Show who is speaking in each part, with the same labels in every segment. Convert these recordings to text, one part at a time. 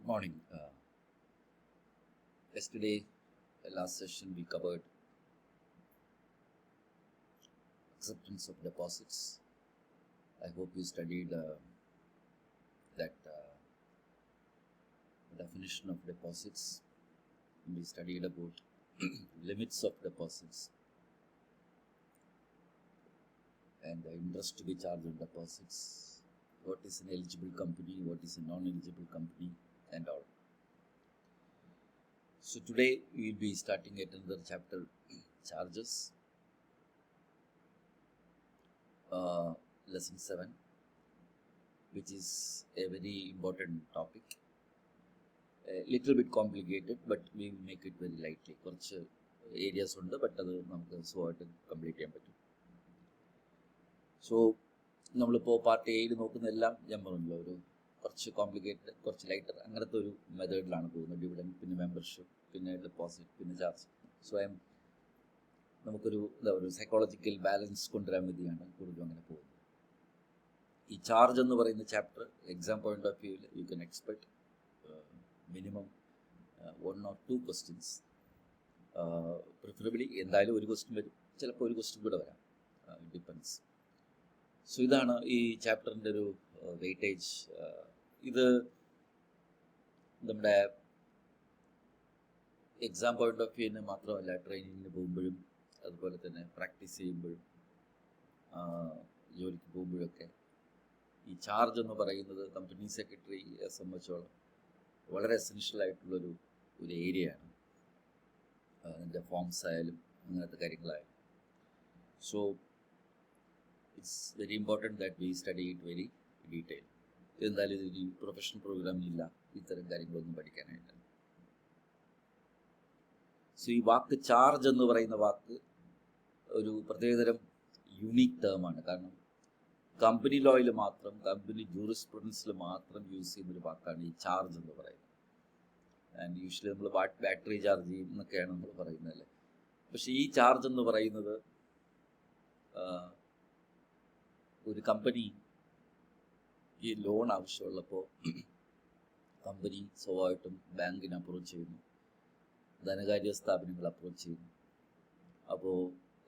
Speaker 1: Morning. Yesterday, last session, we covered acceptance of deposits. I hope you studied that definition of deposits. We studied about limits of deposits and the interest to be charged on deposits. What is an eligible company? What is a non-eligible company? And all. So today we will be starting at another chapter, charges, lesson 7, which is a very important topic. A little bit complicated, but we will make it very lightly. കുറച്ച് areas ഉണ്ട്, but അത് നമുക്ക് സുഖമായിട്ട് complete ചെയ്യാൻ പറ്റും. So നമ്മളിപ്പോൾ part എയിൽ നോക്കുന്നതെല്ലാം ഞാൻ പറഞ്ഞല്ലോ, ഒരു കുറച്ച് കോംപ്ലിക്കേറ്റഡ്, കുറച്ച് ലൈറ്റർ, അങ്ങനത്തെ ഒരു മെത്തേഡിലാണ് പോകുന്നത്. ഡിവിഡൻഡ്, പിന്നെ മെമ്പർഷിപ്പ്, പിന്നെ ഡെപ്പോസിറ്റ്, പിന്നെ ചാർജ്. സ്വയം നമുക്കൊരു ഒരു സൈക്കോളജിക്കൽ ബാലൻസ് കൊണ്ടുവരാൻ വേണ്ടിയാണ് കൂടുതലും അങ്ങനെ പോകുന്നത്. ഈ ചാർജ് എന്ന് പറയുന്ന ചാപ്റ്റർ എക്സാം പോയിന്റ് ഓഫ് വ്യൂവിൽ you can expect minimum 1 or 2 questions. Preferably എന്തായാലും ഒരു ക്വസ്റ്റ്യൻ വരും, ചിലപ്പോൾ ഒരു ക്വസ്റ്റ്യൻ കൂടെ വരാം, ഡിപ്പെൻസ്. സോ ഇതാണ് ഈ ചാപ്റ്ററിൻ്റെ ഒരു വെയിറ്റേജ്. ഇത് നമ്മുടെ എക്സാം പോയിന്റ് ഓഫ് വ്യൂവിന് മാത്രമല്ല, ട്രെയിനിങ്ങിന് പോകുമ്പോഴും അതുപോലെ തന്നെ പ്രാക്ടീസ് ചെയ്യുമ്പോഴും ജോലിക്ക് പോകുമ്പോഴൊക്കെ ഈ ചാർജ് എന്ന് പറയുന്നത് കമ്പനി സെക്രട്ടറിയെ സംബന്ധിച്ചോളം വളരെ എസെൻഷ്യൽ ആയിട്ടുള്ളൊരു ഏരിയയാണ്. അതിൻ്റെ ഫോംസ് ആയാലും അങ്ങനത്തെ കാര്യങ്ങളായാലും. So it's very important that we study it very detail. എന്തായാലും ഇതൊരു പ്രൊഫഷണൽ പ്രോഗ്രാമിലില്ല ഇത്തരം കാര്യങ്ങളൊന്നും പഠിക്കാനായിട്ട്. സോ ഈ വാക്ക് ചാർജ് എന്ന് പറയുന്ന വാക്ക് ഒരു പ്രത്യേകതരം യുണീക്ക് ടേമാണ്. കാരണം കമ്പനി ലോയിൽ മാത്രം, കമ്പനി ജൂറിസ്പ്രുഡൻസിൽ മാത്രം യൂസ് ചെയ്യുന്നൊരു വാക്കാണ് ഈ ചാർജ് എന്ന് പറയുന്നത്. ആൻഡ് യൂഷ്വലി നമ്മൾ ബാറ്ററി ചാർജ് ചെയ്യും എന്നൊക്കെയാണ് നമ്മൾ പറയുന്നത് അല്ലേ. പക്ഷേ ഈ ചാർജ് എന്ന് പറയുന്നത് ഒരു കമ്പനി ഈ ലോൺ ആവശ്യമുള്ളപ്പോൾ കമ്പനി സ്വാഭാവികമായിട്ടും ബാങ്കിനെ അപ്രോച്ച് ചെയ്യുന്നു, ധനകാര്യ സ്ഥാപനങ്ങൾ അപ്രോച്ച് ചെയ്യുന്നു. അപ്പോൾ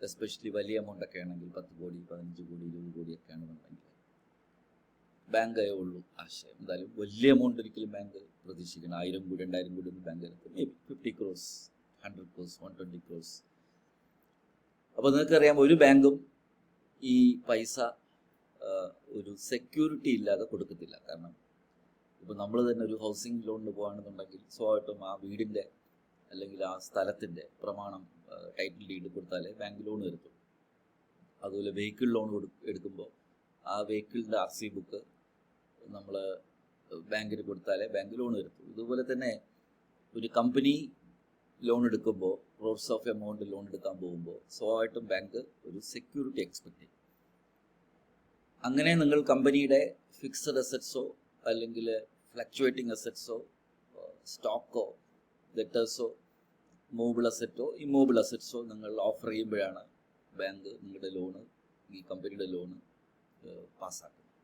Speaker 1: എസ്പെഷ്യലി വലിയ എമൗണ്ടൊക്കെ ആണെങ്കിൽ 10 കോടി, 15 കോടി, 20 കോടിയൊക്കെ ആണെന്നുണ്ടെങ്കിൽ ബാങ്കേ ഉള്ളൂ ആശയം. എന്തായാലും വലിയ എമൗണ്ട് ഒരിക്കലും ബാങ്ക് പ്രതീക്ഷിക്കണം. 1000 കോടി, 2000 കോടി ഒന്നും ബാങ്ക് എടുക്കും. May be 50 crores, 100 crores, 120 crores. അപ്പോൾ നിങ്ങൾക്കറിയാം, ഒരു ബാങ്കും ഈ പൈസ ഒരു സെക്യൂരിറ്റി ഇല്ലാതെ കൊടുക്കത്തില്ല. കാരണം ഇപ്പോൾ നമ്മൾ തന്നെ ഒരു ഹൗസിംഗ് ലോണിന് പോകുകയാണെന്നുണ്ടെങ്കിൽ സ്വാഭാവികമായിട്ടും ആ വീടിൻ്റെ അല്ലെങ്കിൽ ആ സ്ഥലത്തിൻ്റെ പ്രമാണം, ടൈറ്റിൽ ഡീഡ് കൊടുത്താലേ ബാങ്ക് ലോൺ എടുക്കും. അതുപോലെ വെഹിക്കിൾ ലോൺ എടുക്കുമ്പോൾ ആ വെഹിക്കിളിൻ്റെ RC ബുക്ക് നമ്മൾ ബാങ്കിന് കൊടുത്താലേ ബാങ്ക് ലോൺ എടുക്കും. ഇതുപോലെ തന്നെ ഒരു കമ്പനി ലോൺ എടുക്കുമ്പോൾ, ക്രോർസ് ഓഫ് എമൗണ്ട് ലോൺ എടുക്കാൻ പോകുമ്പോൾ സ്വാഭാവികമായിട്ടും ബാങ്ക് ഒരു സെക്യൂരിറ്റി എക്സ്പെക്ട് ചെയ്യും. അങ്ങനെ നിങ്ങൾ കമ്പനിയുടെ ഫിക്സഡ് അസറ്റ്സോ അല്ലെങ്കിൽ ഫ്ലക്ച്വേറ്റിംഗ് അസറ്റ്സോ സ്റ്റോക്കോ ഡെറ്റേഴ്സോ മൂവബിൾ അസറ്റോ ഇമ്മൂവബിൾ അസറ്റ്സോ നിങ്ങൾ ഓഫർ ചെയ്യുമ്പോഴാണ് ബാങ്ക് നിങ്ങളുടെ ലോണ്, ഈ കമ്പനിയുടെ ലോണ് പാസ്സാക്കുന്നത്.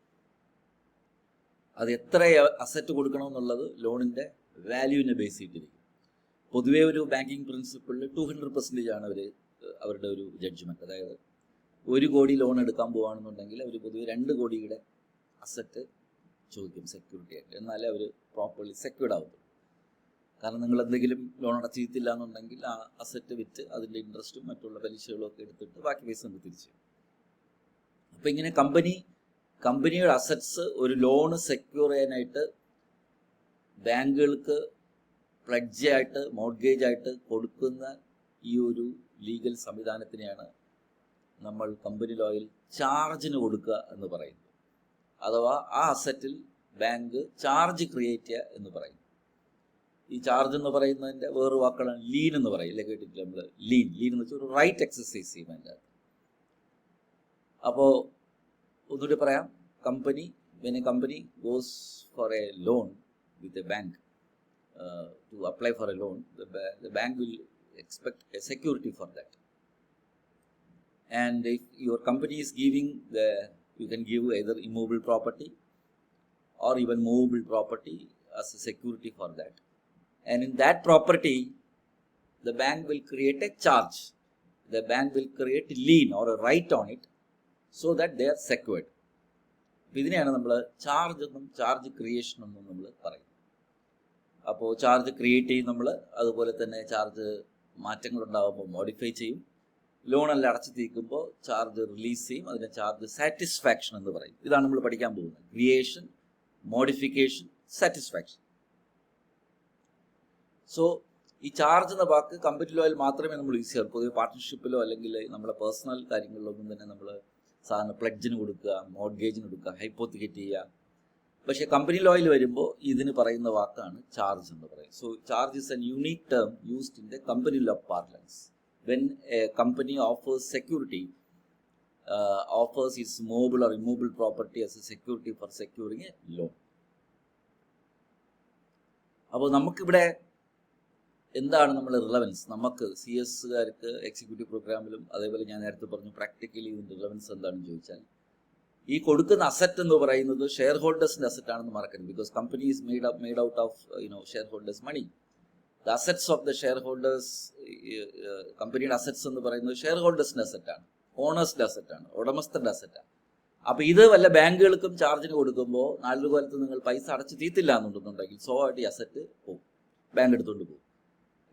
Speaker 1: അത് എത്ര അസറ്റ് കൊടുക്കണമെന്നുള്ളത് ലോണിൻ്റെ വാല്യൂവിനെ ബേസ് ചെയ്തിരിക്കും. പൊതുവേ ഒരു ബാങ്കിങ് പ്രിൻസിപ്പിളിൽ 200% ആണ് അവരുടെ ഒരു ജഡ്ജ്മെൻറ്റ്. അതായത് 1 കോടി ലോൺ എടുക്കാൻ പോവുകയാണെന്നുണ്ടെങ്കിൽ അവർ പൊതുവെ 2 കോടിയുടെ അസറ്റ് ചോദിക്കും സെക്യൂരിറ്റി ആയിട്ട്. എന്നാലേ അവർ പ്രോപ്പർലി സെക്യൂർഡ് ആവത്തുള്ളൂ. കാരണം നിങ്ങൾ എന്തെങ്കിലും ലോൺ അടച്ചിട്ടില്ല എന്നുണ്ടെങ്കിൽ ആ അസറ്റ് വിറ്റ് അതിൻ്റെ ഇൻട്രസ്റ്റും മറ്റുള്ള പലിശകളും ഒക്കെ എടുത്തിട്ട് ബാക്കി പൈസ നമുക്ക് തിരിച്ചു. അപ്പോൾ ഇങ്ങനെ കമ്പനിയുടെ അസറ്റ്സ് ഒരു ലോണ് സെക്യൂർ ചെയ്യാനായിട്ട് ബാങ്കുകൾക്ക് പ്ലഡ്ജായിട്ട്, മോർഗേജായിട്ട് കൊടുക്കുന്ന ഈ ഒരു ലീഗൽ സംവിധാനത്തിനെയാണ് നമ്മൾ കമ്പനി ലോയിൽ ചാർജിന് കൊടുക്കുക എന്ന് പറയുന്നത്. അഥവാ ആ അസറ്റിൽ ബാങ്ക് ചാർജ് ക്രിയേറ്റ് ചെയ്യുക എന്ന് പറയും. ഈ ചാർജ് എന്ന് പറയുന്നതിൻ്റെ വേറൊരു വാക്കുകളാണ് ലീൻ എന്ന് പറയും. ഇല്ല, കേട്ടിട്ടില്ല നമ്മൾ ലീൻ എന്ന് വെച്ചാൽ ഒരു റൈറ്റ് എക്സസൈസ് ചെയ്യും അതിൻ്റെ അകത്ത്. അപ്പോൾ ഒന്നുകൂടി പറയാം, when a company goes for a loan with a bank, to apply for a loan, the bank will expect a security for that. And if your company is giving you can give either immovable property or even movable property as a security for that. And in that property, the bank will create a charge. The bank will create a lien or a right on it so that they are secured. ഇതിനെയാണ് നമ്മൾ charge എന്നും charge creation എന്നും നമ്മൾ പറയും. അപ്പോൾ charge create ചെയ്യും നമ്മൾ, അതുപോലെ തന്നെ ചാർജ് മാറ്റങ്ങൾ ഉണ്ടാകുമ്പോൾ മോഡിഫൈ ചെയ്യും. ലോണെല്ലാം അടച്ചു തീർക്കുമ്പോൾ ചാർജ് റിലീസ് ചെയ്യും. അതിനെ ചാർജ് സാറ്റിസ്ഫാക്ഷൻ എന്ന് പറയും. ഇതാണ് നമ്മൾ പഠിക്കാൻ പോകുന്നത്. Creation, modification, satisfaction. സോ ഈ ചാർജ് എന്ന വാക്ക് കമ്പനി ലോയിൽ മാത്രമേ നമ്മൾ യൂസ് ചെയ്യാറുള്ളൂ. പൊതുവെ പാർട്ട്ണർഷിപ്പിലോ അല്ലെങ്കിൽ നമ്മുടെ പേഴ്സണൽ കാര്യങ്ങളിലൊന്നും തന്നെ നമ്മൾ സാധാരണ പ്ലഡ്ജിന് കൊടുക്കുക, മോഡ്ഗേജിന് കൊടുക്കുക, ഹൈപ്പോത്തിക്കേറ്റ് ചെയ്യുക. പക്ഷേ കമ്പനി ലോയിൽ വരുമ്പോൾ ഇതിന് പറയുന്ന വാക്കാണ് ചാർജ് എന്ന് പറയുന്നത്. So charge is an unique term used in the company law parlance. When A company offers security, offers its movable or immovable property as a security for securing a loan. അപ്പോൾ നമുക്കിവിടെ എന്താണ് നമ്മുടെ relevance? നമുക്ക് CS-കാർക്ക് executive പ്രോഗ്രാമിലും അതേപോലെ ഞാൻ നേരത്തെ പറഞ്ഞു practically ഇതിൻ്റെ റിലവൻസ് എന്താണെന്ന് ചോദിച്ചാൽ, ഈ കൊടുക്കുന്ന അസറ്റ് എന്ന് പറയുന്നത് ഷെയർ ഹോൾഡേഴ്സിൻ്റെ അസറ്റ് ആണെന്ന് മറക്കരുത്. Because company is made out of shareholders money. The assets of the shareholders, കമ്പനിയുടെ അസറ്റ്സ് എന്ന് പറയുന്നത് ഷെയർ ഹോൾഡേഴ്സിൻ്റെ അസറ്റാണ്, ഓണേഴ്സിൻ്റെ അസറ്റാണ്, ഉടമസ്ഥൻ്റെ അസറ്റാണ്. അപ്പോൾ ഇത് വല്ല ബാങ്കുകൾക്കും ചാർജിന് കൊടുക്കുമ്പോൾ നാലൊരു കൊല്ലത്ത് നിങ്ങൾ പൈസ അടച്ച് തീർത്തില്ല എന്നുണ്ടെന്നുണ്ടെങ്കിൽ സ്വാഭാവികമായിട്ട് ഈ അസറ്റ് പോകും, ബാങ്ക് എടുത്തുകൊണ്ട് പോകും,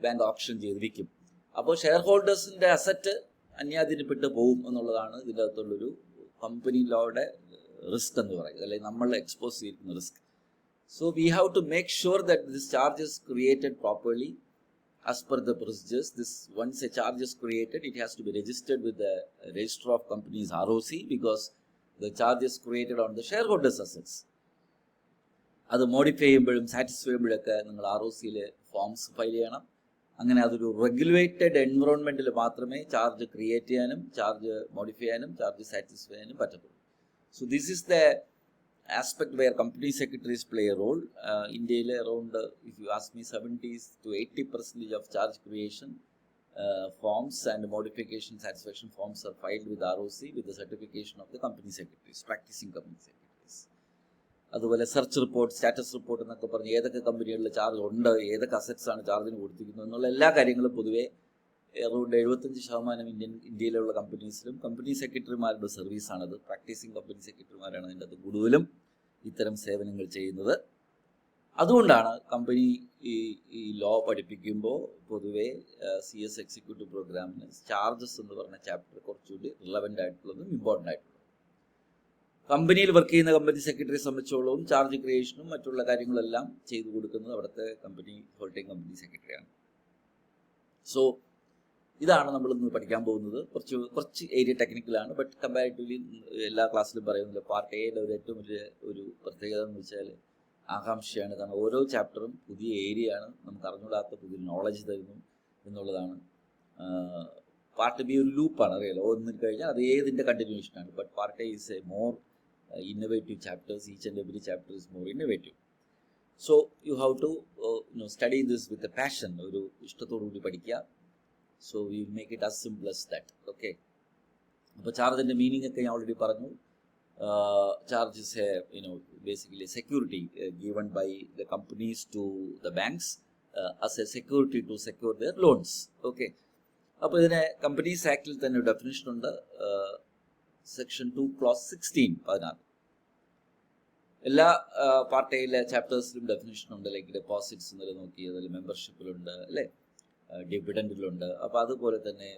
Speaker 1: ബാങ്ക് ഓപ്ഷൻ ചെയ്ത് വിൽക്കും. അപ്പോൾ ഷെയർ ഹോൾഡേഴ്സിൻ്റെ അസറ്റ് അന്യാധീനപ്പെട്ട് പോകും എന്നുള്ളതാണ് ഇതിൻ്റെ അകത്തുള്ളൊരു കമ്പനി ലോയുടെ റിസ്ക് എന്ന് പറയുന്നത്, അല്ലെങ്കിൽ നമ്മൾ എക്സ്പോസ് ചെയ്തിരിക്കുന്ന risk. So we have to make sure that this charge is created properly as per the procedures. This once a charge is created, it has to be registered with the Register of Companies ROC, because the charge is created on the shareholders assets. അത് modify ചെയ്യുമ്പോഴും satisfy ചെയ്യുമ്പോഴൊക്കെ നിങ്ങൾ ROC-യിൽ forms file ചെയ്യണം. അങ്ങനെ അതൊരു regulated എൻവറോൺമെൻറ്റിൽ മാത്രമേ charge create ചെയ്യാനും charge modify ചെയ്യാനും charge satisfy ചെയ്യാനും പറ്റത്തുള്ളൂ. So this is the aspect where company secretaries play a role. India around, if you ask me, 70 to 80% of charge creation forms and modification satisfaction forms are filed with ROC with the certification of the company secretaries, practicing company secretaries. അതുപോലെ search report, status report എന്നൊക്കെ പറഞ്ഞ് ഏതൊക്കെ കമ്പനികളിൽ charge ഉണ്ട്, ഏതൊക്കെ assets ആണ് ചാർജിന് കൊടുത്തിരിക്കുന്നത് എന്നുള്ള എല്ലാ കാര്യങ്ങളും പൊതുവേ അറൗണ്ട് 75% ഇന്ത്യയിലുള്ള കമ്പനീസിലും കമ്പനി സെക്രട്ടറിമാരുടെ സർവീസാണത്. പ്രാക്ടീസിങ് കമ്പനി സെക്രട്ടറിമാരാണ് അതിൻ്റെ അത് കൂടുതലും ഇത്തരം സേവനങ്ങൾ ചെയ്യുന്നത്. അതുകൊണ്ടാണ് കമ്പനി ഈ ലോ പഠിപ്പിക്കുമ്പോൾ പൊതുവേ CS എക്സിക്യൂട്ടീവ് പ്രോഗ്രാമിന് ചാർജസ് എന്ന് പറഞ്ഞ ചാപ്റ്റർ കുറച്ചുകൂടി റിലവൻ്റ് ആയിട്ടുള്ളതും ഇമ്പോർട്ടൻ്റ് ആയിട്ടുള്ളതും. കമ്പനിയിൽ വർക്ക് ചെയ്യുന്ന കമ്പനി സെക്രട്ടറിയെ സംബന്ധിച്ചോളവും ചാർജ് ക്രിയേഷനും മറ്റുള്ള കാര്യങ്ങളെല്ലാം ചെയ്തു കൊടുക്കുന്നത് അവിടുത്തെ കമ്പനി ഹോൾഡിംഗ് കമ്പനി സെക്രട്ടറിയാണ്. സോ ഇതാണ് നമ്മളിന്ന് പഠിക്കാൻ പോകുന്നത്. കുറച്ച് ഏരിയ ടെക്നിക്കലാണ്, ബട്ട് കമ്പാരിറ്റീവ്ലി എല്ലാ ക്ലാസ്സിലും പറയുന്നില്ല. പാർട്ട് എയുടെ ഏറ്റവും വലിയ ഒരു പ്രത്യേകത എന്ന് വെച്ചാൽ ആകാംക്ഷയാണ്. കാരണം ഓരോ ചാപ്റ്ററും പുതിയ ഏരിയയാണ്, നമുക്ക് അറിഞ്ഞൂടാത്ത പുതിയ നോളജ് തരുന്നു എന്നുള്ളതാണ്. പാർട്ട് ബി ഒരു ലൂപ്പാണ്, അറിയാലോ, ഒന്നിൽ കഴിഞ്ഞാൽ അത് ഏതിൻ്റെ കണ്ടിന്യൂഷനാണ്. But part A is a more innovative chapters. Each and every chapter is more innovative. So you have to study this with a passion. ഒരു ഇഷ്ടത്തോടു കൂടി പഠിക്കുക. So we will make it as simple as that. Okay. അപ്പോൾ ചാർജിൻ്റെ meaning ഒക്കെ ഞാൻ already പറഞ്ഞു. Charge is basically a security given by the companies to the banks as a security to secure their loans. Okay. അപ്പോൾ ഇതിനെ companies ആക്ടിൽ തന്നെ definition ഉണ്ട്. Section 2 close 16 16. എല്ലാ part എയിലെ ചാപ്റ്റേഴ്സിലും ഡെഫിനിഷൻ ഉണ്ട്. ലൈക്ക് ഡെപ്പോസിറ്റ്സ് എന്നൊക്കെ നോക്കി, അതിൽ മെമ്പർഷിപ്പിലുണ്ട്, അല്ലേ, ഡിവിഡൻഡിലുണ്ട്. അപ്പോൾ അതുപോലെ തന്നെ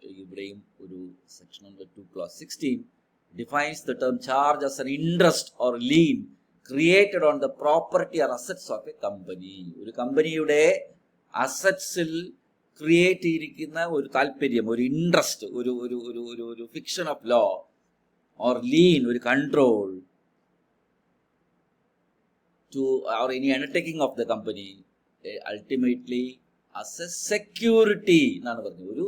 Speaker 1: ഇവിടെയും ഒരു സെക്ഷൻ ഉണ്ട്. 2 close 16 defines the term charge as an interest or lean created on the property or assets of A company. ഒരു കമ്പനിയുടെ അസറ്റ്സിൽ ക്രിയേറ്റ് ചെയ്തിരിക്കുന്ന ഒരു താല്പര്യം, ഒരു ഇൻട്രസ്റ്റ്, ഒരു ഒരു ഒരു ഒരു ഒരു fiction of law or lien, ഒരു control to or any undertaking of the company ultimately as a security എന്നാണ് പറഞ്ഞത്. ഒരു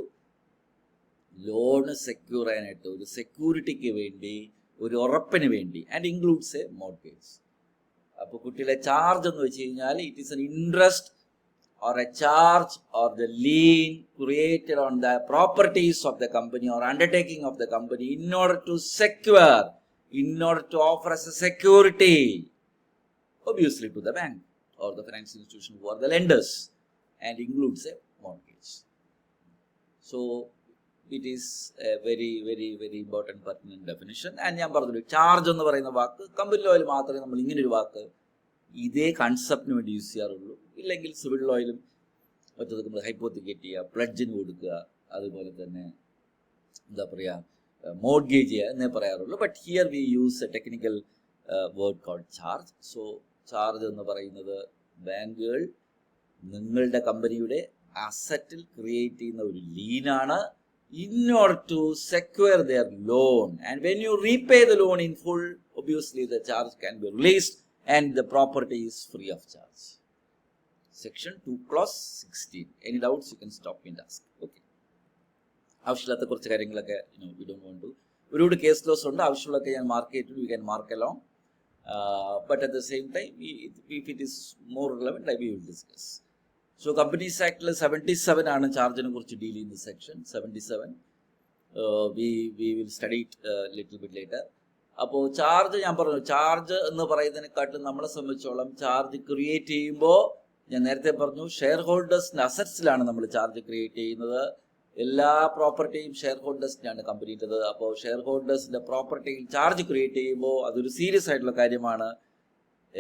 Speaker 1: ലോണ് സെക്യൂർ ചെയ്യാനായിട്ട്, ഒരു സെക്യൂരിറ്റിക്ക് വേണ്ടി, ഒരു ഉറപ്പിന് വേണ്ടി, ആൻഡ് ഇൻക്ലൂഡ്സ് എ മോർഗേജ്. അപ്പോൾ കുട്ടികളെ ചാർജ് എന്ന് വെച്ച് കഴിഞ്ഞാൽ it is N interest or a charge or the lien created on the properties of the company or undertaking of the company in order to secure, in order to offer as a security obviously to the bank or the financial institution who are the lenders, and includes a mortgage. So it is a very important pertinent definition. And ഞാൻ പറഞ്ഞു charge എന്ന് പറയുന്ന വാക്ക് company ലോയിൽ മാത്രമേ നമ്മൾ ഇങ്ങനെ ഒരു വാക്ക് ഇതേ കൺസെപ്റ്റിന് വേണ്ടി യൂസ് ചെയ്യാറുള്ളൂ. ഇല്ലെങ്കിൽ സിവിൽ ലോയിലും മറ്റൊക്കെ നമ്മൾ ഹൈപ്പോത്തിക്കേറ്റ് ചെയ്യുക, പ്ലഡ്ജിന് കൊടുക്കുക, അതുപോലെ തന്നെ എന്താ പറയുക മോർഗേജ് ചെയ്യുക എന്നേ പറയാറുള്ളൂ. But here we use a technical word called charge. So charge എന്ന് പറയുന്നത് ബാങ്കുകൾ നിങ്ങളുടെ കമ്പനിയുടെ അസറ്റിൽ ക്രിയേറ്റ് ചെയ്യുന്ന ഒരു ലീനാണ് in order to secure their loan, and when you repay the loan in full, obviously the charge can be released and the property is free of charge. Section 2 clause 16. Any doubts you can stop me and ask. Okay. ആവശ്യമില്ലാത്ത കുറച്ച് കാര്യങ്ങളൊക്കെ we don't want to. ഒരുപാട് case loss ഉണ്ട്, ആവശ്യമുള്ളതൊക്കെ ഞാൻ mark ചെയ്തിട്ട് we can mark along. But at the same time, if it is more relevant, we will discuss. So Companies Act 77 ആണ് ചാർജിനെ കുറിച്ച് ഡീൽ ചെയ്യുന്ന section 77. We will study it little bit later. അപ്പോൾ charge ഞാൻ പറഞ്ഞു, charge എന്ന് പറയുന്നതിനെക്കാട്ടും നമ്മളെ സംബന്ധിച്ചോളം ചാർജ് ക്രിയേറ്റ് ചെയ്യുമ്പോൾ ഞാൻ നേരത്തെ പറഞ്ഞു ഷെയർ ഹോൾഡേഴ്സിൻ്റെ അസറ്റ്സിലാണ് നമ്മൾ ചാർജ് ക്രിയേറ്റ് ചെയ്യുന്നത്. എല്ലാ പ്രോപ്പർട്ടിയും ഷെയർ ഹോൾഡേഴ്സിനാണ് കമ്പനിയുടേത്. അപ്പോൾ ഷെയർ ഹോൾഡേഴ്സിൻ്റെ പ്രോപ്പർട്ടിയിൽ ചാർജ് ക്രിയേറ്റ് ചെയ്യുമ്പോൾ അതൊരു സീരിയസ് ആയിട്ടുള്ള കാര്യമാണ്.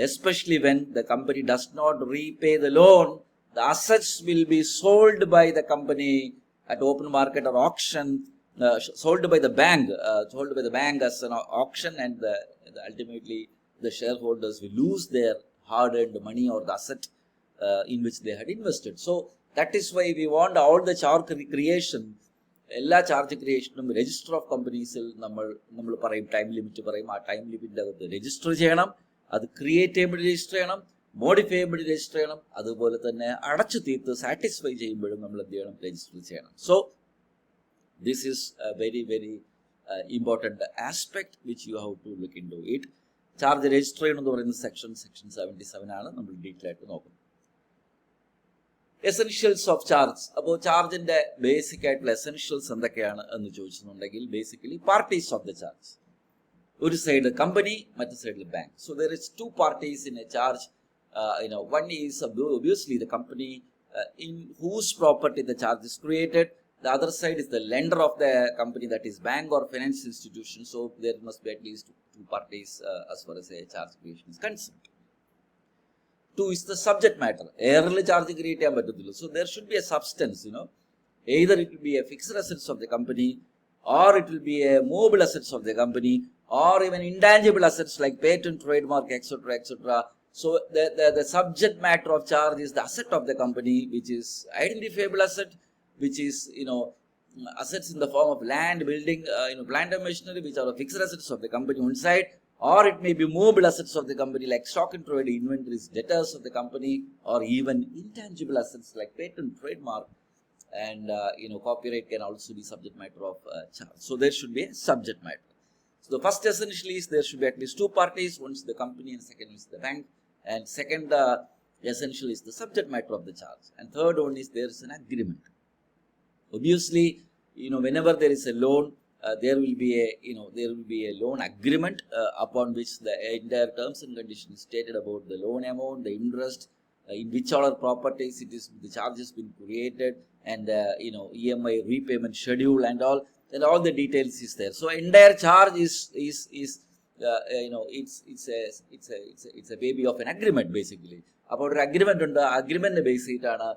Speaker 1: Especially when the company does not repay the loan, the assets will be sold by the company at open market or auction, sold by the bank as an auction, and ultimately the shareholders will lose their hard-earned money or the asset in which they had invested. So that is why we want all the charge creation, എല്ലാ charge ക്രിയേഷനും register of കമ്പനീസിൽ നമ്മൾ പറയും time limit പറയും. ആ time ലിമിറ്റിൻ്റെ അകത്ത് register ചെയ്യണം. അത് create ചെയ്യുമ്പോൾ register ചെയ്യണം, മോഡിഫൈ ചെയ്യുമ്പോൾ രജിസ്റ്റർ ചെയ്യണം, അതുപോലെ തന്നെ അടച്ചു തീർത്ത് സാറ്റിസ്ഫൈ ചെയ്യുമ്പോഴും നമ്മൾ എന്ത് ചെയ്യണം, രജിസ്റ്റർ ചെയ്യണം. So this is very important aspect which you have to look into it. Charge register ചെയ്യണം എന്ന് പറയുന്ന സെക്ഷൻ 77 ആണ് നമ്മൾ ഡീറ്റെയിൽ ആയിട്ട് നോക്കുന്നത്. Essentials of charge. അപ്പോൾ ചാർജിന്റെ ബേസിക് ആയിട്ടുള്ള എസെൻഷ്യൽസ് എന്തൊക്കെയാണ് എന്ന് ചോദിച്ചിട്ടുണ്ടെങ്കിൽ basically parties of the charge. ഒരു സൈഡ് കമ്പനി, മറ്റു സൈഡിൽ bank. So there is two parties in A charge. One is obviously the company in whose property the charge is created. The other side is the lender of the company, that is bank or financial institution. So there must be at least two parties as far as a charge creation is concerned. Two is the subject matter. Early charge create ചെയ്യാൻ പറ്റത്തില്ല. So there should be a substance, either it will be a fixed assets of the company, or it will be a movable assets of the company, or even intangible assets like patent, trademark, etc. So the subject matter of charge is the asset of the company, which is identifiable asset, which is assets in the form of land, building, plant and machinery, which are the fixed assets of the company one side, or it may be movable assets of the company like stock and trade, inventories, debtors of the company, or even intangible assets like patent, trademark, and copyright can also be subject matter of charge. So there should be a subject matter. So the first essentially is there should be at least two parties. One is the company and second is the bank. And second essential is the subject matter of the charge. And third one is there is an agreement. Obviously, whenever there is a loan, there will be a loan agreement upon which the entire terms and conditions stated about the loan amount, the interest, in which other properties the charge has been created, and EMI repayment schedule and all the details is there. So entire charge is it's a baby of an agreement basically. അപ്പോൾ ഒരു agreement ഉണ്ട്. അഗ്രിമെന്റിനെ base ചെയ്തിട്ടാണ്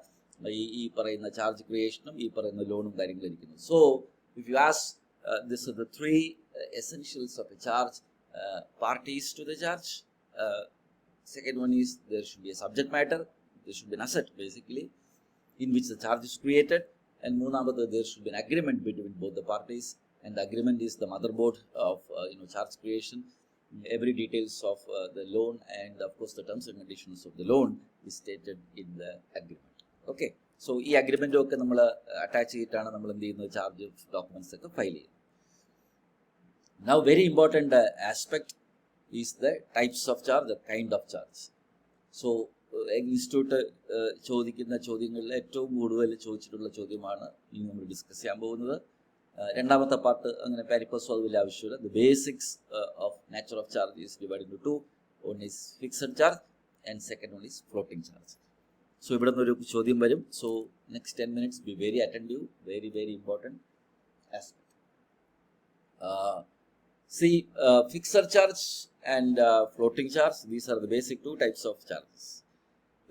Speaker 1: ഈ പറയുന്ന charge ക്രിയേഷനും ഈ പറയുന്ന ലോണും കാര്യങ്ങളും ഇരിക്കുന്നത്. So if you ask this are the three essentials of a charge. Parties to the charge. Second one is there should be a subject matter. There should be an asset basically in which the charge is created. And മൂന്നാമത് there should be an agreement between both the parties. And the agreement is the motherboard of charge creation. Every details of the loan and of course the terms and conditions of the loan is stated in the agreement. Okay. So ഈ agreement ഒക്കെ നമ്മൾ attach ചെയ്തിട്ടാണ് നമ്മൾ എന്ത് ചെയ്യുന്നത്, charge documents ഒക്കെ file ചെയ്യുന്നത്. Now very important aspect is the types of charge, the kind of charge. So institute ചോദിക്കുന്ന ചോദ്യങ്ങളിൽ ഏറ്റവും കൂടുതൽ ചോദിച്ചിട്ടുള്ള ചോദ്യമാണ് ഇനി നമ്മൾ ഡിസ്കസ് ചെയ്യാൻ പോകുന്നത്. രണ്ടാമത്തെ പാർട്ട് അങ്ങനെ പാരിപ്പസ് അതുപോലെ ആവശ്യമില്ല. The basics of nature of charge is divide into two. One is fixed charge and second one is floating charge. So ഇവിടെ നിന്നൊരു ചോദ്യം വരും. So next 10 minutes be very attentive, very very important aspect. Fixed charge and floating charge, these are the basic two types of charges.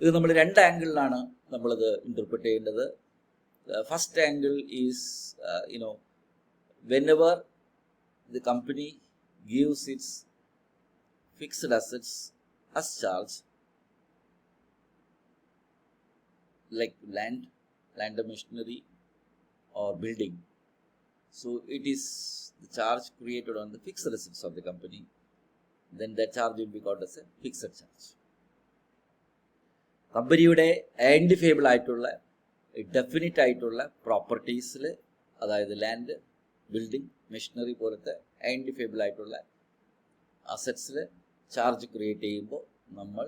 Speaker 1: ഇത് നമ്മൾ രണ്ട് ആംഗിളിലാണ് നമ്മളിത് interpret ചെയ്യേണ്ടത്. First angle is whenever the company gives its fixed assets as charge, like land and machinery or building, so it is the charge created on the fixed assets of the company, then that charge will be called as a fixed charge. കമ്പനിയുടെ identifiable ആയിട്ടുള്ള definite ആയിട്ടുള്ള പ്രോപ്പർട്ടീസിൽ, അതായത് land, building, machinery പോലത്തെ identifiable ആയിട്ടുള്ള അസറ്റ്സിൽ charge create ചെയ്യുമ്പോൾ നമ്മൾ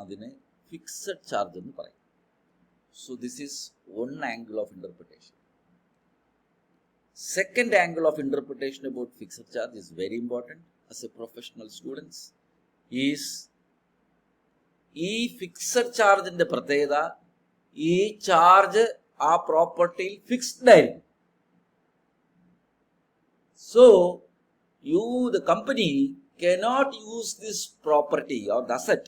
Speaker 1: അതിന് fixed charge എന്ന് പറയും. So this is one angle of interpretation. Second angle of interpretation about fixed charge is very important as a professional students is ഈ ഫിക്സഡ് ചാർജിന്റെ പ്രത്യേകത, ഈ ചാർജ് ആ പ്രോപ്പർട്ടിയിൽ ഫിക്സ്ഡ് ആയിരിക്കും. So the company cannot use this property or the asset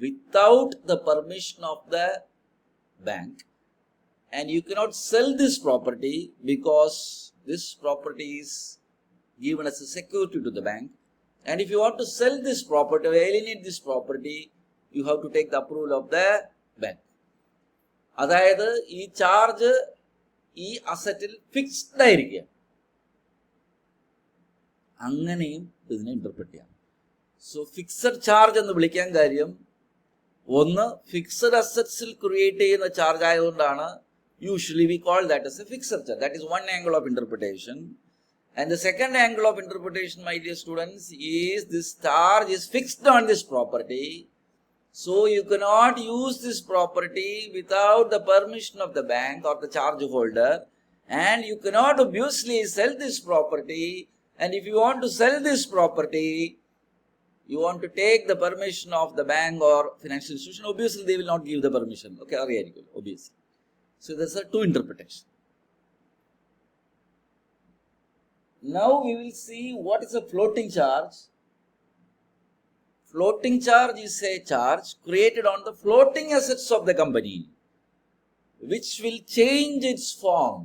Speaker 1: without the permission of the bank, and you cannot sell this property because this property is given as a security to the bank, and if you want to sell this property or alienate this property, you have to take the approval of the bank. അതായത് ഈ charge ഈ അസറ്റിൽ fixed ആയിരിക്കുക. അങ്ങനെയും ഇതിനെ interpret ചെയ്യാം. So fixed charge എന്ന് വിളിക്കാൻ കാര്യം, ഒന്ന് ഫിക്സഡ് അസറ്റ്സിൽ ക്രിയേറ്റ് ചെയ്യുന്ന ചാർജ് ആയതുകൊണ്ടാണ് usually we call that as a fixed charge. That is one angle of interpretation. And the second angle of interpretation, my dear students, is this charge is fixed on this property. So you cannot use this property without the permission of the bank or the charge holder, and you cannot obviously sell this property. And if you want to sell this property, you want to take the permission of the bank or financial institution, obviously they will not give the permission. Okay, obviously. So there's a two interpretation. Now we will see what is a floating charge. Floating charge is a charge created on the floating assets of the company, which will change its form.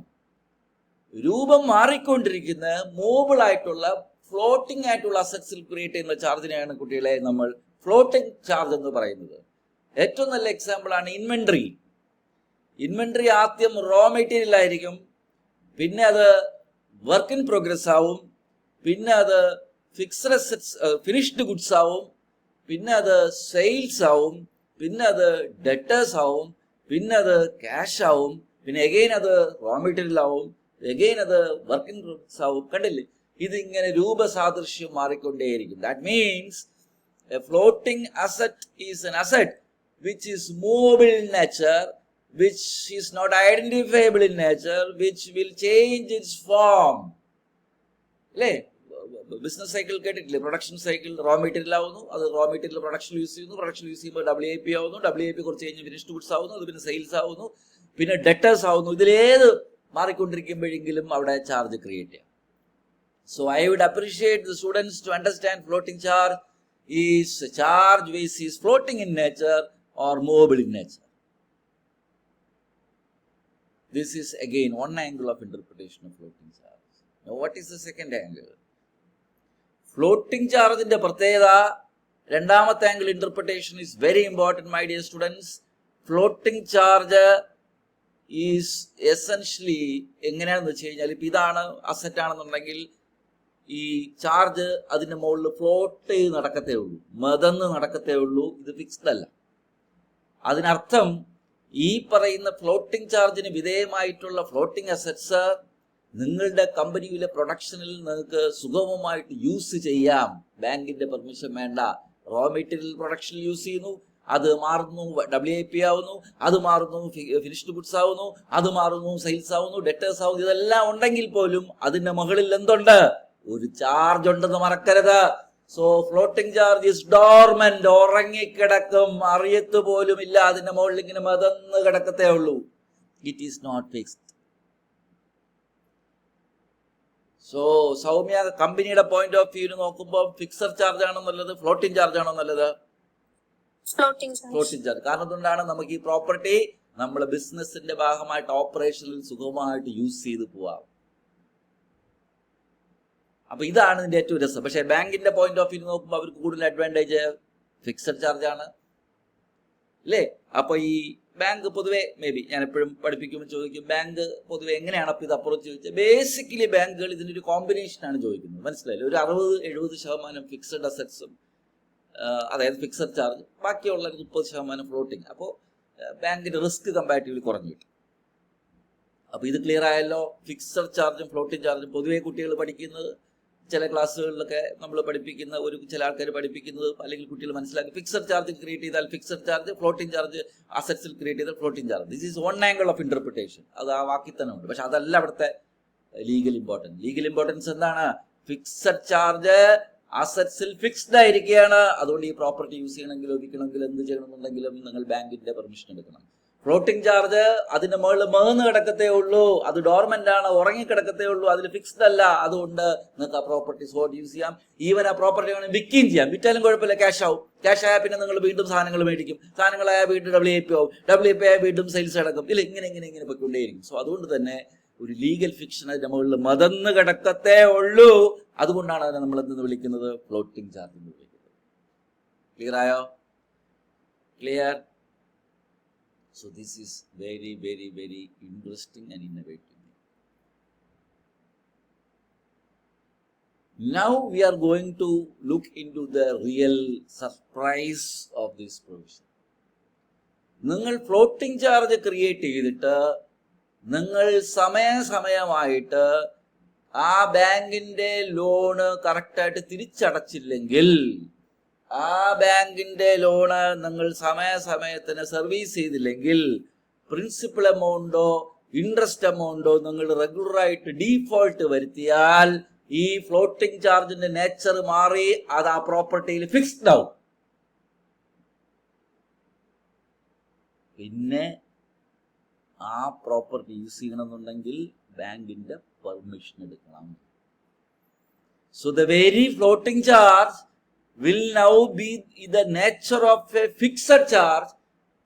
Speaker 1: രൂപം മാറിക്കൊണ്ടിരിക്കുന്ന movable ആയിട്ടുള്ള floating ആയിട്ടുള്ള അസറ്റ്സിൽ create ചെയ്യുന്ന ചാർജിനെയാണ് കുട്ടികളെ നമ്മൾ floating charge എന്ന് പറയുന്നത്. ഏറ്റവും നല്ല എക്സാമ്പിൾ ആണ് ഇൻവെന്ററി. ഇൻവെന്ററി ആദ്യം റോ മെറ്റീരിയൽ ആയിരിക്കും, പിന്നെ അത് വർക്ക് ഇൻ പ്രോഗ്രസ് ആവും, പിന്നെ അത് ഫിക്സഡ് അസറ്റ്സ് ഫിനിഷ്ഡ് ഗുഡ്സ് ആവും, പിന്നെ അത് സെയിൽസ് ആവും, പിന്നെ അത് ഡെറ്റേഴ്സ് ആവും, പിന്നെ അത് ക്യാഷ് ആവും, പിന്നെ എഗെയിൻ അത് റോ മെറ്റീരിയൽ ആവും, എഗെയിൻ അത് വർക്ക് ഇൻ പ്രോഗ്രസ് ആവും. കണ്ടില്ലേ, ഇതിങ്ങനെ രൂപസാദൃശ്യം മാറിക്കൊണ്ടേയിരിക്കും. That means a floating asset is an asset which is movable in nature, which is not identifiable in nature, which will change its form. അല്ലേ, business cycle കേട്ടിട്ടില്ലേ? Production cycle raw material ആവുന്നു, അത് raw material production use ചെയ്യുന്നു, production use ചെയ്യുമ്പോൾ WIP ആവുന്നു, WIP കുറച്ച് കഴിഞ്ഞ് finished goods ആവുന്നു, അത് പിന്നെ സെയിൽസ് ആവുന്നു, പിന്നെ ഡെറ്റേഴ്സ് ആവുന്നു. ഇതിലേത് മാറിക്കൊണ്ടിരിക്കുമ്പോഴെങ്കിലും അവിടെ ചാർജ് ക്രിയേറ്റ് ചെയ്യാം. So I would appreciate the students to understand floating charge is a charge which is floating in nature or movable in nature. This is again one angle of interpretation of floating charge. Now what is the second angle? Floating charge inde pratyekada, രണ്ടാമത്തെ angle interpretation is very important, my dear students. Floating charge is essentially എങ്ങനെയാണെന്ന് വെച്ച് കഴിഞ്ഞാൽ, ഇപ്പം ഇതാണ് asset ആണെന്നുണ്ടെങ്കിൽ ഈ charge അതിൻ്റെ മുകളിൽ ഫ്ലോട്ട് ചെയ്ത് നടക്കത്തേ ഉള്ളൂ, മതന്ന് നടക്കത്തേ ഉള്ളൂ, ഇത് ഫിക്സ്ഡ് അല്ല. അതിനർത്ഥം ഈ പറയുന്ന ഫ്ലോട്ടിംഗ് ചാർജിന് വിധേയമായിട്ടുള്ള ഫ്ലോട്ടിംഗ് അസറ്റ്സ് നിങ്ങളുടെ കമ്പനിയിലെ പ്രൊഡക്ഷനിൽ നിങ്ങൾക്ക് സുഗമമായിട്ട് യൂസ് ചെയ്യാം. ബാങ്കിന്റെ പെർമിഷൻ വേണ്ട. റോ മെറ്റീരിയൽ പ്രൊഡക്ഷനിൽ യൂസ് ചെയ്യുന്നു, അത് മാറുന്നു WIP ആവുന്നു, അത് മാറുന്നു ഫിനിഷ്ഡ് ഗുഡ്സ് ആവുന്നു, അത് മാറുന്നു സെയിൽസ് ആവുന്നു, ഡെറ്റേഴ്സ് ആവുന്നു. ഇതെല്ലാം ഉണ്ടെങ്കിൽ പോലും അതിന്റെ മുകളിൽ എന്തുണ്ട്? ഒരു ചാർജ് ഉണ്ടെന്ന് മറക്കരുത്. So floating charge is dormant, ഉറങ്ങിക്കിടക്കും, അറിയത്ത് പോലും ഇല്ല, അതിന്റെ മുകളിൽ ഇങ്ങനെ മതന്ന് കിടക്കത്തേ ഉള്ളൂ. It is not fixed. So Saumya, കമ്പനിയുടെ പോയിന്റ് ഓഫ് വ്യൂ നോക്കുമ്പോൾ ഫിക്സഡ് ചാർജ് ആണോ നല്ലത്, ഫ്ലോട്ടിംഗ് ചാർജ് ആണോ നല്ലത്? Floating charge. കാരണം എന്തുകൊണ്ടാണ്? നമുക്ക് ഈ പ്രോപ്പർട്ടി നമ്മളെ ബിസിനസിന്റെ ഭാഗമായിട്ട് ഓപ്പറേഷനിൽ സുഖമായിട്ട് യൂസ് ചെയ്ത് പോവാം. അപ്പൊ ഇതാണ് ഇതിന്റെ ഏറ്റവും രസം. പക്ഷെ ബാങ്കിന്റെ പോയിന്റ് ഓഫ് വ്യൂ നോക്കുമ്പോൾ അവർക്ക് കൂടുതൽ അഡ്വാൻറ്റേജ് ഫിക്സഡ് ചാർജ് ആണ്, അല്ലേ? അപ്പൊ ഈ ബാങ്ക് പൊതുവെ, മേ ബി ഞാൻ എപ്പോഴും പഠിപ്പിക്കുമ്പോൾ ചോദിക്കും, ബാങ്ക് പൊതുവെ എങ്ങനെയാണ് അപ്പൊ ഇത് അപ്രോച്ച് ചോദിച്ചാൽ, ബേസിക്കലി ബാങ്കുകൾ ഇതിന്റെ ഒരു കോമ്പിനേഷനാണ് ചോദിക്കുന്നത്. മനസ്സിലായില്ലേ? ഒരു 60-70% ഫിക്സഡ് അസറ്റ്സും, അതായത് ഫിക്സഡ് ചാർജ്, ബാക്കിയുള്ള 30% ഫ്ലോട്ടിങ്. അപ്പോൾ ബാങ്കിന്റെ റിസ്ക് കമ്പാരിറ്റീവ്ലി കുറഞ്ഞു കിട്ടും. അപ്പൊ ഇത് ക്ലിയർ ആയല്ലോ. ഫിക്സഡ് ചാർജും ഫ്ലോട്ടിംഗ് ചാർജും പൊതുവെ കുട്ടികൾ പഠിക്കുന്നത്, ചില ക്ലാസ്സുകളിലൊക്കെ നമ്മൾ പഠിപ്പിക്കുന്ന ചില ആൾക്കാർ പഠിപ്പിക്കുന്നത്, അല്ലെങ്കിൽ കുട്ടികൾ മനസ്സിലാക്കി ഫിക്സഡ് ചാർജ് ക്രിയേറ്റ് ചെയ്താൽ ഫിക്സഡ് ചാർജ്, ഫ്ലോട്ടിംഗ് ചാർജ് അസറ്റ്സിൽ ക്രിയേറ്റ് ചെയ്താൽ floating charge. This is one angle of interpretation. അത് ആ വാക്കിൽ തന്നെ ഉണ്ട്. പക്ഷെ അതല്ല അവിടുത്തെ ലീഗൽ ഇമ്പോർട്ടൻസ്. ലീഗൽ ഇമ്പോർട്ടൻസ് എന്താണ്? ഫിക്സഡ് ചാർജ് അസറ്റ്സിൽ ഫിക്സ്ഡ് ആയിരിക്കുകയാണ്. അതുകൊണ്ട് ഈ പ്രോപ്പർട്ടി യൂസ് ചെയ്യണമെങ്കിലോ വിൽക്കണമെങ്കിലോ എന്ത് ചെയ്യണമെന്നുണ്ടെങ്കിലും നിങ്ങൾ ബാങ്കിന്റെ പെർമിഷൻ എടുക്കണം. ഫ്ലോട്ടിംഗ് ചാർജ് അതിന്റെ മുകളിൽ മേന്ന് കിടക്കത്തേ ഉള്ളൂ, അത് ഡോർമെന്റ് ആണ്, ഉറങ്ങിക്കിടക്കത്തേ ഉള്ളൂ, അതിൽ ഫിക്സ്ഡ് അല്ല. അതുകൊണ്ട് നിങ്ങൾക്ക് ആ പ്രോപ്പർട്ടി സ്പോട്ട് യൂസ് ചെയ്യാം. ഈവൻ ആ പ്രോപ്പർട്ടി വേണമെങ്കിൽ വിൽക്കുകയും ചെയ്യാം. വിറ്റാലും കുഴപ്പമില്ല, ക്യാഷ് ആവും. ക്യാഷ് ആയാൽ പിന്നെ നിങ്ങൾ വീണ്ടും സാധനങ്ങൾ മേടിക്കും, സാധനങ്ങളായാൽ വീണ്ടും WIP ആവും, WIP ആയാൽ വീണ്ടും സെയിൽസ് അടക്കും. ഇല്ല, ഇങ്ങനെ പൊയ്ക്കൊണ്ടേയിരിക്കും. സോ അതുകൊണ്ട് തന്നെ ഒരു ലീഗൽ ഫിക്ഷൻ അതിന്റെ മുകളിൽ മതന്ന് കിടക്കത്തേ ഉള്ളൂ. അതുകൊണ്ടാണ് അതിനെ നമ്മൾ എന്തെന്ന് വിളിക്കുന്നത്? ഫ്ലോട്ടിംഗ് ചാർജ് എന്ന് വിളിക്കുന്നത്. ക്ലിയർ ആയോ? Clear? So this is very, very, very interesting and innovative. Now we are going to look into the real surprise of this provision. നിങ്ങൾ ഫ്ലോട്ടിംഗ് ചാർജ് ക്രിയേറ്റ് ചെയ്തിട്ട് നിങ്ങൾ സമയമായിട്ട് ആ ബാങ്കിന്റെ ലോണ് കറക്റ്റായിട്ട് തിരിച്ചടച്ചില്ലെങ്കിൽ, ആ ബാങ്കിന്റെ ലോണ് നിങ്ങൾ സമയത്തിന് സർവീസ് ചെയ്തില്ലെങ്കിൽ, പ്രിൻസിപ്പൽ എമൗണ്ടോ ഇൻട്രസ്റ്റ് എമൗണ്ടോ നിങ്ങൾ റെഗുലറായിട്ട് ഡീഫോൾട്ട് വരുത്തിയാൽ, ഈ ഫ്ലോട്ടിംഗ് ചാർജിന്റെ നേച്ചർ മാറി അത് ആ പ്രോപ്പർട്ടിയിൽ ഫിക്സ്ഡ് ആവും. പിന്നെ ആ പ്രോപ്പർട്ടി യൂസ് ചെയ്യണമെന്നുണ്ടെങ്കിൽ ബാങ്കിന്റെ പെർമിഷൻ എടുക്കണം. So the very floating charge will now be the nature of a fixed charge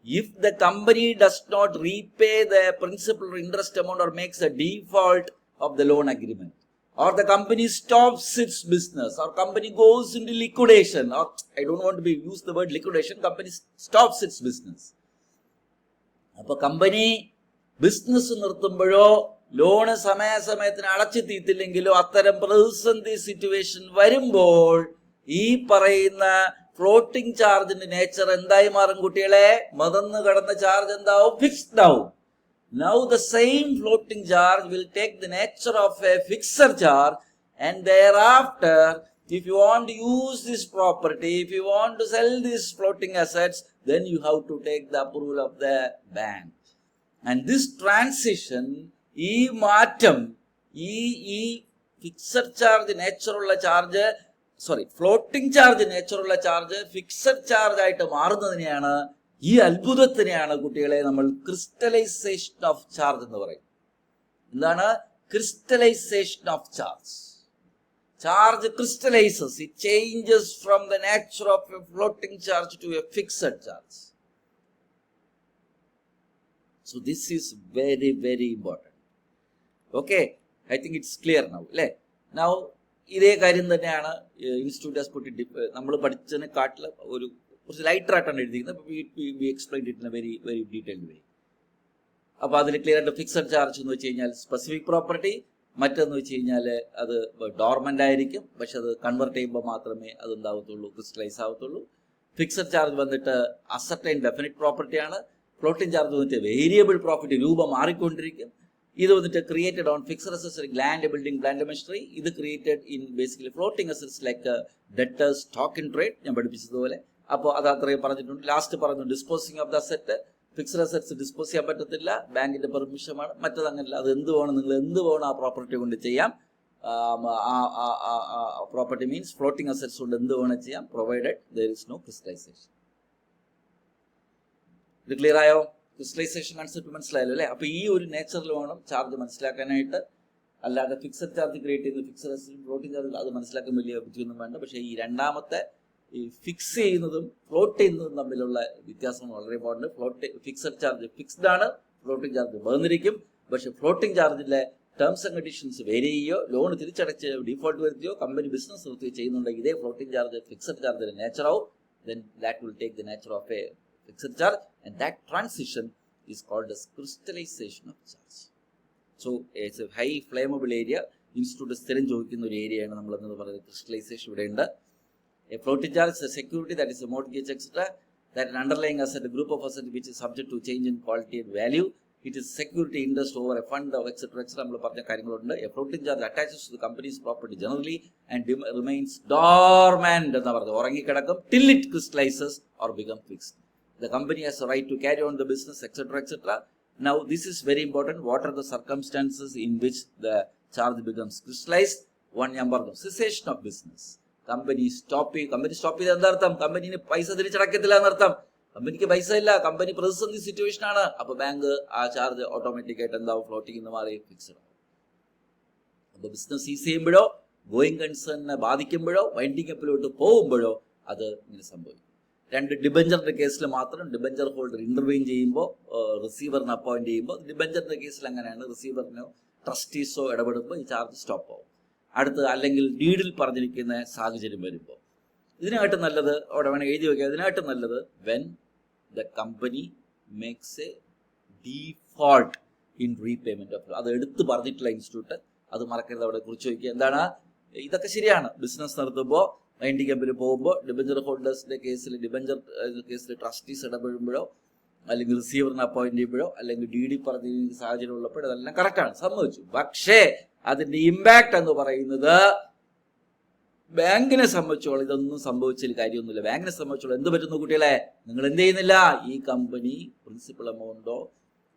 Speaker 1: if the company does not repay the principal or interest amount or makes a default of the loan agreement, or the company stops its business, or company goes into liquidation, or I don't want to use the word liquidation, company stops its business. അപ്പൊ company business നിർത്തുമ്പോഴോ loan സമയത്തിന് അടച്ചു തീർത്തില്ലെങ്കിലോ അത്തരം പ്രതിസന്ധി situation വരുമ്പോൾ ഈ പറയുന്ന floating ചാർജിന്റെ nature എന്തായി മാറും കുട്ടികളെ? മതന്ന് കടന്ന ചാർജ് എന്താവും? ഫിക്സ്ഡ് ആവും. Now the same floating charge will take the nature of a fixed charge, and thereafter if you want to use this property, if you want to sell these floating assets, then you have to take the approval of the bank. And this transition, ഈ മാറ്റം, ഈ fixed charge നേച്ചറുള്ള charge, floating charge നേച്ചറുള്ള charge fixed charge ആയിട്ട് മാറുന്നതിനെയാണ്, ഈ അത്ഭുതത്തിനെയാണ് കുട്ടികളെ നമ്മൾ ക്രിസ്റ്റലൈസേഷൻ ഓഫ് ചാർജ് എന്ന് പറയും. എന്താണ് crystallisation of charge? Charge crystallizes, it changes from the nature of a floating charge to a fixed charge. So this is very, very important. Okay, I think it's clear now. Now ഇതേ കാര്യം തന്നെയാണ് institute has put it, നമ്മൾ പഠിച്ചതിനെക്കാട്ടിൽ ഒരു കുറച്ച് lighter ആയിട്ടാണ് എഴുതിയിരിക്കുന്നത്. We explain it in a very very detailed way. അപ്പോൾ അതിൽ ക്ലിയർ ആയിട്ട് ഫിക്സഡ് ചാർജ് എന്ന് വെച്ച് കഴിഞ്ഞാൽ സ്പെസിഫിക് പ്രോപ്പർട്ടി, മറ്റെന്ന് വെച്ച് കഴിഞ്ഞാൽ അത് ഡോർമെന്റ് ആയിരിക്കും, പക്ഷെ അത് കൺവേർട്ട് ചെയ്യുമ്പോൾ മാത്രമേ അത് ഉണ്ടാവത്തുള്ളൂ, ക്രിസ്റ്റലൈസ് ആവത്തുള്ളൂ. ഫിക്സഡ് ചാർജ് വന്നിട്ട് അസർട്ടൈൻ ഡെഫിനിറ്റ് പ്രോപ്പർട്ടിയാണ്. ഫ്ലോട്ടിംഗ് ചാർജ് വന്നിട്ട് വേരിയബിൾ പ്രോപ്പർട്ടി, രൂപം മാറിക്കൊണ്ടിരിക്കും. ഇത് വന്നിട്ട് created on fixed assets like land, building, plant, machinery. ഇത് created in basically floating assets like debtors, stock in trade, ഞാൻ പഠിപ്പിച്ചതുപോലെ. അപ്പോൾ അത് അത്രയും പറഞ്ഞിട്ടുണ്ട്. ലാസ്റ്റ് പറഞ്ഞു disposing of the asset. Fixed assets dispose ചെയ്യാൻ പറ്റത്തില്ല, ബാങ്കിന്റെ പെർമിഷനാണ്. മറ്റത് അങ്ങനെയല്ല, അത് എന്ത് വേണം, നിങ്ങൾ എന്ത് വേണം ആ പ്രോപ്പർട്ടി കൊണ്ട് ചെയ്യാം. പ്രോപ്പർട്ടി മീൻസ് ഫ്ലോട്ടിംഗ് അസറ്റ്സ് കൊണ്ട് എന്ത് വേണം ചെയ്യാം, provided there is no crystallisation. ഇത് ക്ലിയർ ആയോ? ക്രിസ്റ്റലൈസേഷൻ കൺസെപ്റ്റ് മനസ്സിലായല്ലോ അല്ലേ? അപ്പൊ ഈ ഒരു നേച്ചറിൽ വേണം ചാർജ് മനസ്സിലാക്കാനായിട്ട്. അല്ലാതെ ഫിക്സഡ് ചാർജ് ക്രിയേറ്റ് ചെയ്യുന്ന ഫിക്സഡ് അസറ്റും ഫ്ലോട്ടിംഗ് ചാർജ് അത് മനസ്സിലാക്കാൻ വലിയ ബുദ്ധിയൊന്നും വേണ്ട. പക്ഷേ ഈ രണ്ടാമത്തെ ഈ ഫിക്സ് ചെയ്യുന്നതും ഫ്ലോട്ട് ചെയ്യുന്നതും തമ്മിലുള്ള വ്യത്യാസം വളരെ ഇമ്പോർട്ടൻറ്റ്. ഫിക്സഡ് ചാർജ് ഫിക്സ്ഡ് ആണ്, ഫ്ലോട്ടിംഗ് ചാർജ് വേർതിരിക്കും. പക്ഷെ ഫ്ലോട്ടിംഗ് ചാർജിലെ ടേംസ് ആൻഡ് കണ്ടീഷൻസ് വേരി ചെയ്യോ, ലോൺ തിരിച്ചടച്ച് ഡിഫോൾട്ട് വരുത്തിയോ, കമ്പനി ബിസിനസ് നിർത്തി ചെയ്യുന്നുണ്ടെങ്കിൽ ഇതേ ഫ്ലോട്ടിംഗ് ചാർജ് ഫിക്സഡ് ചാർജിന്റെ നേച്ചർ ആവും. then that will take the nature of a fixed charge, and that transition is called as crystallization of charge. So it's a high flammable area. Institute സ്ഥിരം ചോദിക്കുന്ന ഒരു ഏരിയയാണ് നമ്മൾ എന്ന് പറയുന്നത് ക്രിസ്റ്റലൈസേഷൻ. ഇവിടെ ഉണ്ട്. A floating charge is a security, that is a mortgage, etc., that an underlying asset, a group of assets which is subject to change in quality and value. It is security interest over a fund of etc. നമ്മൾ പറഞ്ഞ കാര്യങ്ങളുണ്ട്. A floating charge attaches to the company's property generally and remains dormant എന്ന് പറഞ്ഞത് ഉറങ്ങിക്കിടക്കും till it crystallizes or become fixed. The company has a right to carry on the business, etc., etc. Now this is very important. What are the circumstances in which the charge becomes crystallized? One ഞാൻ പറഞ്ഞു, cessation of business. Company stop ചെയ്ത് എന്താർത്ഥം? കമ്പനിന് പൈസ തിരിച്ചടക്കത്തില്ല എന്നർത്ഥം. കമ്പനിക്ക് പൈസ ഇല്ല, company പ്രതിസന്ധി situation ആണ്. അപ്പൊ ബാങ്ക് ആ ചാർജ് ഓട്ടോമാറ്റിക് ആയിട്ട് എന്താവും, ഫ്ലോട്ടിംഗ് എന്ന് മാറി ഫിക്സ്ഡ് ആവും. അപ്പൊ ബിസിനസ് സീസ് ചെയ്യുമ്പോഴോ, ഗോയിങ് കൺസേണിനെ ബാധിക്കുമ്പോഴോ, വൈൻഡിങ് അപ്പിലോട്ട് പോകുമ്പോഴോ അത് ഇങ്ങനെ സംഭവിക്കും. രണ്ട് ഡിബഞ്ചറിന്റെ കേസിൽ മാത്രം ഡിബഞ്ചർ ഹോൾഡർ ഇന്റർവ്യൂൻ ചെയ്യുമ്പോൾ റിസീവറിനെ അപ്പോയിന്റ് ചെയ്യുമ്പോൾ, ഡിബഞ്ചറിന്റെ കേസിൽ അങ്ങനെയാണ്. റിസീവറിനോ ട്രസ്റ്റീസോ ഇടപെടുമ്പോൾ ഈ ചാർജ് സ്റ്റോപ്പ് ആവും. അടുത്ത് അല്ലെങ്കിൽ ഡീഡിൽ പറഞ്ഞിരിക്കുന്ന സാഹചര്യം വരുമ്പോൾ ഇതിനായിട്ട് നല്ലത് അവിടെ വേണം എഴുതി വയ്ക്കുക. ഇതിനായിട്ട് നല്ലത് when the company makes A default in repayment of, അത് എടുത്ത് പറഞ്ഞിട്ടില്ല ഇൻസ്റ്റിറ്റ്യൂട്ട്, അത് മറക്കരുത്, അവിടെ കുറിച്ച് വയ്ക്കുക. എന്താണ് ഇതൊക്കെ ശരിയാണ്. ബിസിനസ് നടത്തുമ്പോൾ, വൈൻഡിങ് അപ്പിൽ പോകുമ്പോൾ, ഡിബഞ്ചർ ഹോൾഡേഴ്സിന്റെ കേസിൽ ട്രസ്റ്റീസ് ഇടപെടുമ്പോഴോ, അല്ലെങ്കിൽ റിസീവറിനെ അപ്പോയിന്റ് ചെയ്യുമ്പോഴോ, അല്ലെങ്കിൽ ഡി ഡി പറഞ്ഞ സാഹചര്യം ഉള്ളപ്പോഴോ അതെല്ലാം കറക്റ്റാണ്, സംഭവിച്ചു. പക്ഷേ അതിന്റെ ഇമ്പാക്ട് എന്ന് പറയുന്നത് ബാങ്കിനെ സംബന്ധിച്ചോളം ഇതൊന്നും സംഭവിച്ചതിൽ കാര്യമൊന്നുമില്ല. ബാങ്കിനെ സംബന്ധിച്ചോളം എന്ത് പറ്റുന്നു കുട്ടികളെ? നിങ്ങൾ എന്ത് ചെയ്യുന്നില്ല, ഈ കമ്പനി പ്രിൻസിപ്പൽ എമൗണ്ടോ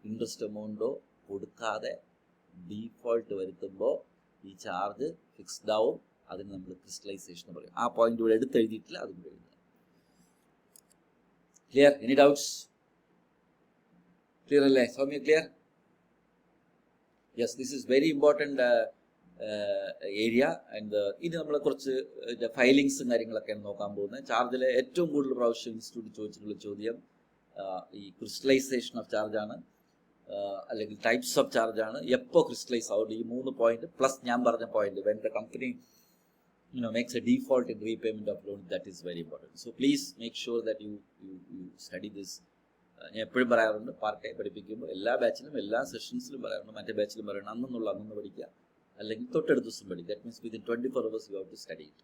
Speaker 1: ഇൻട്രസ്റ്റ് എമൗണ്ടോ കൊടുക്കാതെ ഡീഫോൾട്ട് വരുത്തുമ്പോൾ ഈ ചാർജ് ഫിക്സ്ഡ് ആവും. അതിന് നമ്മൾ ക്രിസ്റ്റലൈസേഷൻ എന്ന് പറയും. ആ പോയിന്റ് ഇവിടെ എടുത്തെഴുതിയിട്ടില്ല, അതും കൂടെ എഴുതുക. ക്ലിയർ? Any doubts? ക്ലിയർ അല്ലേ Soumya? Clear? Yes, this is very important area. And ഇനി നമ്മൾ കുറച്ച് ഫയലിങ്സും കാര്യങ്ങളൊക്കെയാണ് നോക്കാൻ പോകുന്നത്. ചാർജിലെ ഏറ്റവും കൂടുതൽ പ്രാവശ്യം ഇൻസ്റ്റിറ്റ്യൂട്ട് ചോദിച്ചിട്ടുള്ള ചോദ്യം ഈ ക്രിസ്റ്റലൈസേഷൻ ഓഫ് ചാർജാണ്, അല്ലെങ്കിൽ ടൈപ്സ് ഓഫ് ചാർജാണ്. എപ്പോൾ ക്രിസ്റ്റലൈസ് ആവും? ഈ 3 പോയിന്റ് പ്ലസ് ഞാൻ പറഞ്ഞ point, when the company makes a default in repayment of loan, that is very important. So please make sure that you study this. ഞാൻ എപ്പോഴും പറയാറുണ്ട്, പാർട്ട് ടൈം പഠിപ്പിക്കുമ്പോൾ എല്ലാ ബാച്ചിലും എല്ലാ സെഷൻസിലും പറയാറുണ്ട്, മറ്റേ ബാച്ചിലും പറയണം, അന്നു പഠിക്കുക, അല്ലെങ്കിൽ തൊട്ടടുത്ത ദിവസം പഠിക്കുക. That means within 24 hours you have to study it.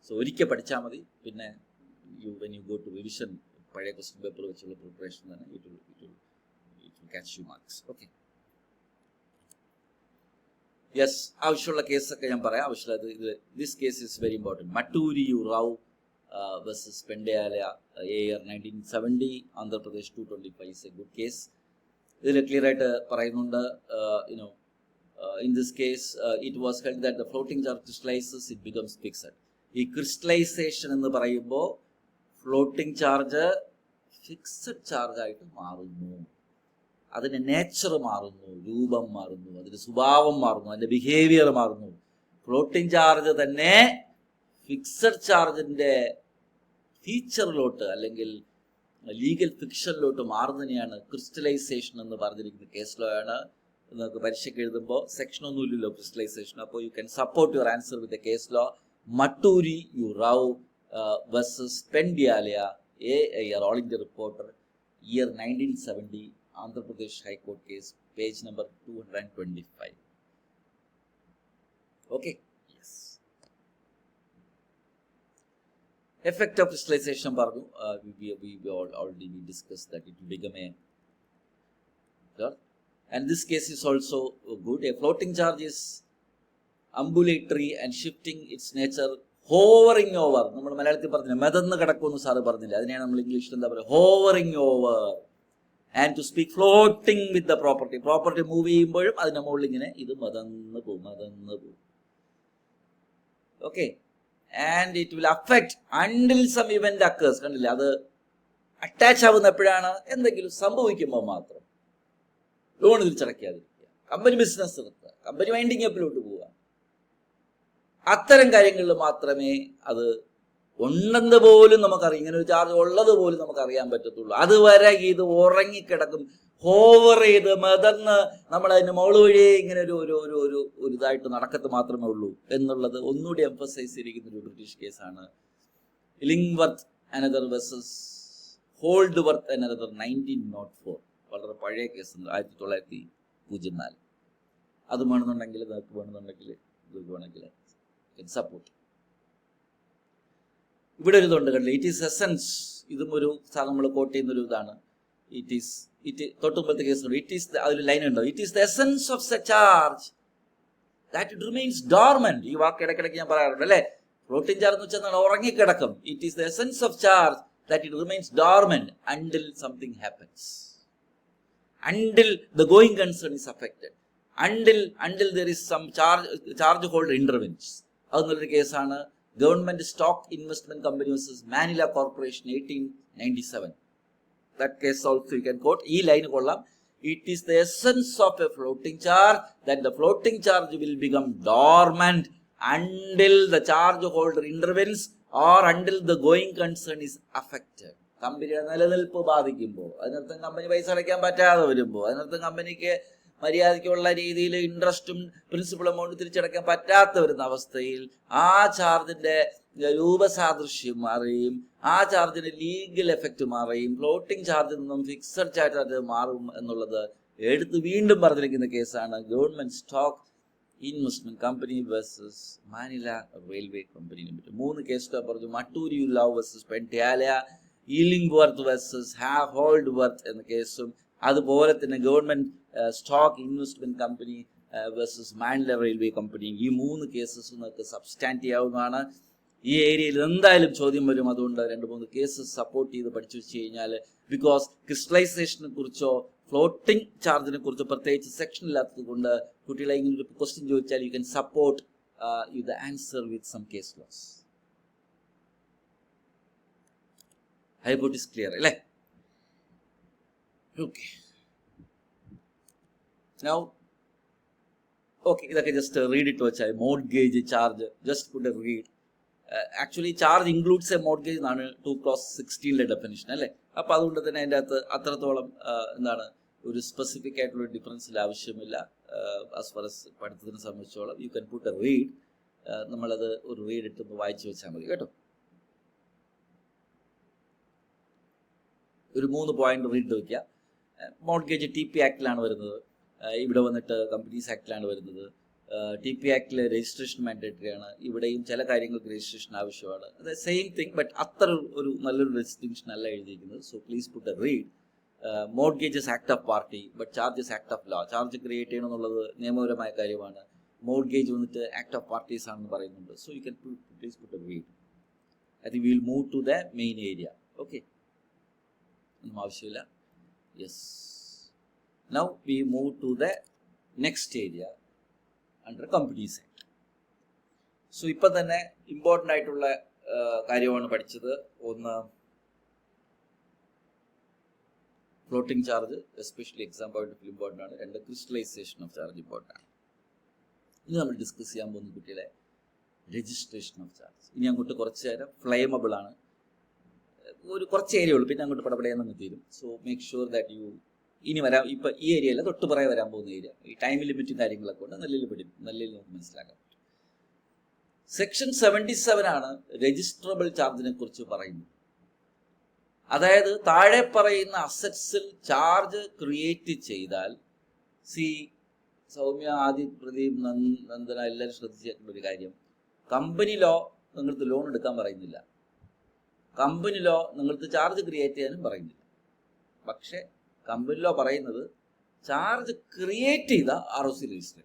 Speaker 1: So ഒരിക്കൽ പഠിച്ചാൽ മതി. പിന്നെ when you go to revision, പഴയ ക്വസ്റ്റ്യൻ പേപ്പർ വെച്ചുള്ള പ്രിപ്പറേഷൻ തന്നെ it will catch you marks. Okay. Yes, ആവശ്യമുള്ള കേസൊക്കെ ഞാൻ പറയാം. ആവശ്യമുള്ളത് ഇത്, this case is very important. Maturi Rao versus Pendyala, year 1970, Andhra Pradesh 225 is a good case. ഇതിൽ ക്ലിയർ ആയിട്ട് പറയുന്നുണ്ട്, in this case it was held that the floating charge crystallizes, it becomes fixed. ഈ ക്രിസ്റ്റലൈസേഷൻ എന്ന് പറയുമ്പോൾ ഫ്ലോട്ടിംഗ് ചാർജ് ഫിക്സഡ് ചാർജ് ആയിട്ട് മാറുന്നു. അതിൻ്റെ nature മാറുന്നു, രൂപം മാറുന്നു, അതിൻ്റെ സ്വഭാവം മാറുന്നു, അതിൻ്റെ ബിഹേവിയർ മാറുന്നു. ഫ്ലോട്ടിംഗ് ചാർജ് തന്നെ ഫിക്സഡ് ചാർജിൻ്റെ ഫീച്ചറിലോട്ട് അല്ലെങ്കിൽ ലീഗൽ ഫിക്ഷനിലോട്ട് മാറുന്നതിനെയാണ് ക്രിസ്റ്റലൈസേഷൻ എന്ന് പറഞ്ഞിരിക്കുന്നത്. കേസ് ലോ ആണ്. നിങ്ങൾക്ക് പരീക്ഷയ്ക്ക് എഴുതുമ്പോൾ സെക്ഷൻ ഒന്നുമില്ലല്ലോ ക്രിസ്റ്റലൈസേഷൻ. അപ്പോൾ you can support your answer with a case law. Maturi Rao versus Pendyala, All India Reporter, year 1970, Andhra Pradesh High Court case, page number 225. Okay. Yes. Effect of crystallization പറഞ്ഞു. We already discussed that it will become a charge. And this case is also good. A floating charge is ambulatory and shifting its nature, hovering over. നമ്മൾ മലയാളത്തിൽ പറഞ്ഞില്ല, മെതന്ന് കിടക്കുമെന്ന് sir പറഞ്ഞില്ല. അതിനെയാണ് നമ്മൾ ഇംഗ്ലീഷിൽ എന്താ പറയുക, hovering over. And to speak floating with the property. Property move ചെയ്യുമ്പോഴും അതിൻ്റെ മുകളിൽ ഇങ്ങനെ ഇത് മതന്ന് പോകും. Okay, and it will affect until some event occurs. കണ്ടില്ല, അത് അറ്റാച്ച് ആവുന്ന എപ്പോഴാണ്? എന്തെങ്കിലും സംഭവിക്കുമ്പോൾ മാത്രം. ലോൺ തിരിച്ചടയ്ക്കാതിരിക്കുക, കമ്പനി ബിസിനസ് നിർത്തുക, കമ്പനി വൈൻഡിങ് അപ്പിലോട്ട് പോവുക, അത്തരം കാര്യങ്ങളിൽ മാത്രമേ അത് ഉണ്ടെന്ന് പോലും നമുക്കറിയാം, ഇങ്ങനെ ഒരു ചാർജ് ഉള്ളത് പോലും നമുക്ക് അറിയാൻ പറ്റത്തുള്ളൂ. അതുവരെ ഇത് ഉറങ്ങിക്കിടക്കും, ഹോവർ ചെയ്ത് മെതന്ന് നമ്മൾ അതിന് മുകളിൽ വഴിയെ ഇങ്ങനെ ഒരു ഇതായിട്ട് നടക്കത്ത് മാത്രമേ ഉള്ളൂ എന്നുള്ളത് ഒന്നുകൂടി എംഫസൈസ് ചെയ്തിരിക്കുന്ന ഒരു ബ്രിട്ടീഷ് കേസാണ് ഇലിംഗ്വർത്ത് അനദർ വേഴ്സസ് ഹോൾഡ്വർത്ത് അനദർ 1904. വളരെ പഴയ കേസ്, 1904. അത് വേണമെന്നുണ്ടെങ്കിൽ നിങ്ങൾക്ക് വേണമെന്നുണ്ടെങ്കിൽ ഇത് വേണമെങ്കിൽ സപ്പോർട്ട്. ഇവിടെ ഒരു ഇതുണ്ട് കണ്ടില്ല, ഇറ്റ് ഈസ് എസൻസ്. ഇതും ഒരു നമ്മൾ കോട്ട് ചെയ്യുന്നൊരു ഇതാണ്. തൊട്ടുമ്പത്തെ കേസ് ഇറ്റ് ഈസ്, അതിൽ ലൈൻ ഉണ്ടോ, it is the essence of a charge that it remains dormant. ഈ വാക്ക് ഇടയ്ക്കിടയ്ക്ക് ഞാൻ പറയാറുണ്ട് അല്ലേ, ഫ്ലോട്ടിംഗ് ചാർജ് എന്ന് വെച്ചാൽ ഉറങ്ങിക്കിടക്കും. It is the essence of charge that it remains dormant until something happens, until the going concern is affected, until there is some charge holder intervenes. അതെന്നുള്ളൊരു കേസാണ് government stock investment company versus Manila corporation 1897. That case also you can quote. ഈ line കൊള്ളാം. It is the essence of a floating charge that the floating charge will become dormant until the charge holder intervenes or until the going concern is affected. കമ്പനിയുടെ നിലനിൽപ്പ് ബാധിക്കുമ്പോൾ, അതിനർത്ഥം company പൈസ അടയ്ക്കാൻ പറ്റാതെ വരുമ്പോൾ, അതിനർത്ഥം കമ്പനിക്ക് മര്യാദയ്ക്കുള്ള രീതിയിൽ ഇൻട്രസ്റ്റും പ്രിൻസിപ്പൽ എമൗണ്ട് തിരിച്ചടയ്ക്കാൻ പറ്റാത്ത വരുന്ന അവസ്ഥയിൽ ആ ചാർജിന്റെ രൂപസാദൃശ്യം മാറുകയും ആ ചാർജിന്റെ ലീഗൽ എഫക്റ്റ് മാറുകയും ഫ്ലോട്ടിംഗ് ചാർജിൽ നിന്നും ഫിക്സഡ് ചാർജ് മാറും എന്നുള്ളത് എടുത്ത് വീണ്ടും പറഞ്ഞിരിക്കുന്ന കേസാണ് government stock investment company versus Manila railway company limited. 3 case പറഞ്ഞു. മട്ടൂരി ലവ് വേഴ്സസ് പെൻറ്റ്യാല, ഇലിംഗ്വർത്ത് വേഴ്സസ് ഹോൾഡ്വർത്ത് എന്ന കേസും, അതുപോലെ തന്നെ government stock investment company versus Manila railway company. ഈ 3 കേസസ് നിങ്ങൾക്ക് സബ്സ്റ്റാൻഡ് ചെയ്യാവുന്നതാണ്. ഈ ഏരിയയിൽ എന്തായാലും ചോദ്യം വരും. അതുകൊണ്ട് 2-3 കേസസ് സപ്പോർട്ട് ചെയ്ത് പഠിച്ചു വെച്ച് കഴിഞ്ഞാൽ, ബിക്കോസ് ക്രിസ്റ്റലൈസേഷനെ കുറിച്ചോ ഫ്ലോട്ടിംഗ് ചാർജിനെ കുറിച്ചോ പ്രത്യേകിച്ച് സെക്ഷൻ ഇല്ലാത്തത് കൊണ്ട് കുട്ടികളെ ഇങ്ങനെ ഒരു ക്വസ്റ്റ്യൻ ചോദിച്ചാൽ you can support you the answer with some case laws. I hope it is clear അല്ലേ? ഓക്കെ, നൗ ഓക്കെ, ഇതൊക്കെ ജസ്റ്റ് റീഡ് ഇട്ട് വെച്ചാൽ mortgage charge just put a read. Actually charge includes a mortgage എന്നാണ് 2/16 definition അല്ലേ. അപ്പോൾ അതുകൊണ്ട് തന്നെ അതിൻ്റെ അകത്ത് അത്രത്തോളം എന്താണ് ഒരു സ്പെസിഫിക് ആയിട്ടുള്ള ഡിഫറൻസിൽ ആവശ്യമില്ല. ആസ് ഫാർ എസ് പഠിത്തത്തിനെ സംബന്ധിച്ചോളം you can put a read. നമ്മളത് ഒരു റീഡ് ഇട്ടൊന്ന് വായിച്ചു വെച്ചാൽ മതി കേട്ടോ. ഒരു 3 പോയിന്റ് റീഡ് വയ്ക്കുക. മോർഗേജ് TP ആക്ടിലാണ് വരുന്നത്, ഇവിടെ വന്നിട്ട് കമ്പനീസ് ആക്ടിലാണ് വരുന്നത്. TP ആക്ടിലെ രജിസ്ട്രേഷൻ മാൻഡേറ്ററി ആണ്. ഇവിടെയും ചില കാര്യങ്ങൾക്ക് രജിസ്ട്രേഷൻ ആവശ്യമാണ്. അത് സെയിം തിങ്, ബട്ട് അത്ര ഒരു നല്ലൊരു ഡിസ്റ്റിങ്ഷൻ അല്ല എഴുതിയിരിക്കുന്നത്. So please put a read. Mortgages act of party but charges act of law. Charge create ചെയ്യണം എന്നുള്ളത് നിയമപരമായ കാര്യമാണ്. മോർഗേജ് വന്നിട്ട് ആക്ട് ഓഫ് പാർട്ടീസ് ആണെന്ന് പറയുന്നുണ്ട്. So you can please put a read. I think we will move to the main area. Okay, ഒന്നും ആവശ്യമില്ല. Yes, now we move to the next area under companies act. So ഇപ്പം തന്നെ important ആയിട്ടുള്ള കാര്യമാണ് പഠിച്ചത്. ഒന്ന്, floating charge especially exam point of view important ആണ്. 2, crystallisation of charge important ആണ്. ഇനി നമ്മൾ ഡിസ്കസ് ചെയ്യാൻ പോകുന്ന കുട്ടികളെ രജിസ്ട്രേഷൻ ഓഫ് ചാർജ്. ഇനി അങ്ങോട്ട് കുറച്ച് നേരം ഫ്ലെയിമബിൾ ആണ്, ഒരു കുറച്ച് ഏരിയ ഉള്ളൂ, പിന്നെ അങ്ങോട്ട് പടപടയെന്ന് തീരും. So make sure that you ഇനി വരാം. ഇപ്പം ഈ ഏരിയയിൽ തൊട്ട് പറയാൻ വരാൻ പോകുന്ന ഏരിയ ഈ ടൈം ലിമിറ്റും കാര്യങ്ങളൊക്കെ കൊണ്ട് നല്ല നമുക്ക് മനസ്സിലാക്കാൻ പറ്റും. സെക്ഷൻ 77 ആണ് രജിസ്ട്രബിൾ ചാർജിനെ കുറിച്ച് പറയുന്നത്. അതായത് താഴെ പറയുന്ന അസറ്റ്സിൽ ചാർജ് ക്രിയേറ്റ് ചെയ്താൽ, സൗമ്യ, ആദിത്, പ്രദീപ്, നന്ദന എല്ലാവരും ശ്രദ്ധിച്ചിട്ടുള്ള ഒരു കാര്യം, കമ്പനി ലോ നിങ്ങൾക്ക് ലോൺ എടുക്കാൻ പറയുന്നില്ല, കമ്പനി ലോ നിങ്ങൾക്ക് ചാർജ് ക്രിയേറ്റ് ചെയ്യാനും പറയുന്നില്ല. പക്ഷെ കമ്പനി ലോ പറയുന്നത് ചാർജ് ക്രിയേറ്റ് ചെയ്ത ROC രജിസ്റ്റർ.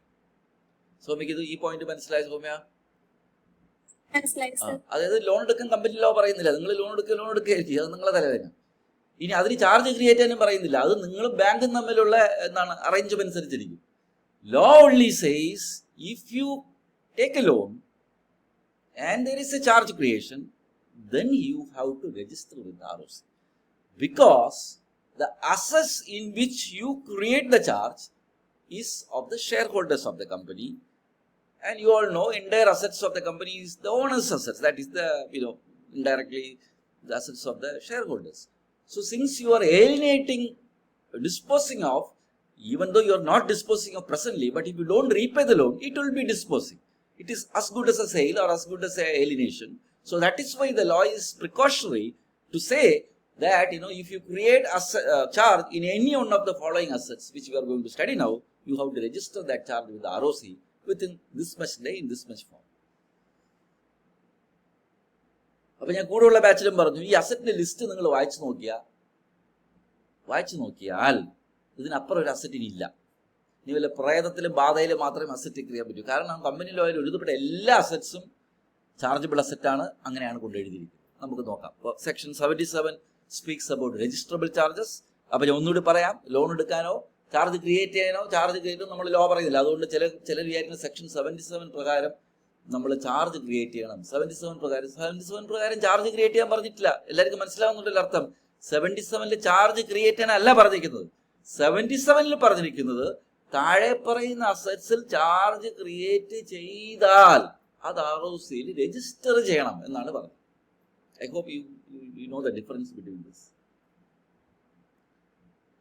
Speaker 1: സൗമ്യക്ക് ഇത് ഈ പോയിന്റ് മനസ്സിലായ സൗമ്യ? അതായത് ലോൺ എടുക്കാൻ കമ്പനി ലോ പറയുന്നില്ല, നിങ്ങൾ ലോൺ എടുക്കുകയായിരിക്കും, അത് നിങ്ങളെ തലവേദന. ഇനി അതിന് ചാർജ് ക്രിയേറ്റ് ചെയ്യാനും പറയുന്നില്ല, അത് നിങ്ങൾ ബാങ്കും തമ്മിലുള്ള അറേഞ്ച്മെന്റ് അനുസരിച്ചിരിക്കും. Law only says if you take a loan and there is a charge creation, then you have to register with the ROC. Because the assets in which you create the charge is of the shareholders of the company. And you all know entire assets of the company is the owner's assets. That is the, indirectly the assets of the shareholders. So since you are alienating, disposing of, even though you are not disposing of presently, but if you don't repay the loan, it will be disposing. It is as good as a sale or as good as a alienation. So that is why the law is precautionary to say that, if you create a charge in any one of the following assets, which we are going to study now, you have to register that charge with the ROC within this much day in this much form. അപ്പോൾ ഞാൻ കൂടെയുള്ള ബാച്ചിലും പറഞ്ഞു, ഈ അസറ്റിന്റെ list നിങ്ങൾ വായിച്ചു നോക്കിയാൽ ഇതിനപ്പുറം ഒരു അസറ്റ് ഇനിയില്ല. ഇനി വല്ല പ്രേതത്തിലും ബാധയിലും മാത്രമേ അസറ്റ് ക്രിയാൻ പറ്റൂ. കാരണം കമ്പനി ലോയിൽ എഴുതപ്പെട്ട എല്ലാ അസറ്റ്സും ചാർജബിൾ അസറ്റാണ്. അങ്ങനെയാണ് കൊണ്ടെഴുതിയിരിക്കുന്നത്. നമുക്ക് നോക്കാം. അപ്പോൾ സെക്ഷൻ 77 സ്പീക്സ് അബൌട്ട് രജിസ്റ്ററബിൾ ചാർജസ്. അപ്പോൾ ഞാൻ ഒന്നുകൂടി പറയാം, ലോൺ എടുക്കാനോ ചാർജ് ക്രിയേറ്റ് ചെയ്യാനോ നമ്മൾ ലോ പറയുന്നില്ല. അതുകൊണ്ട് ചിലർ വിചാരിക്കുന്ന സെക്ഷൻ 77 പ്രകാരം നമ്മൾ ചാർജ് ക്രിയേറ്റ് ചെയ്യണം. 77 പ്രകാരം ചാർജ് ക്രിയേറ്റ് ചെയ്യാൻ പറഞ്ഞിട്ടില്ല. എല്ലാവർക്കും മനസ്സിലാവുന്നുണ്ടല്ലോ അർത്ഥം. 77 ചാർജ് ക്രിയേറ്റ് ചെയ്യാനല്ല പറഞ്ഞിരിക്കുന്നത്. 77 പറഞ്ഞിരിക്കുന്നത് താഴെ പറയുന്ന അസറ്റ്സിൽ ചാർജ് ക്രിയേറ്റ് ചെയ്താൽ അത് ROCയിൽ രജിസ്റ്റർ ചെയ്യണം എന്നാണ് പറഞ്ഞത്. I hope you know the difference between this.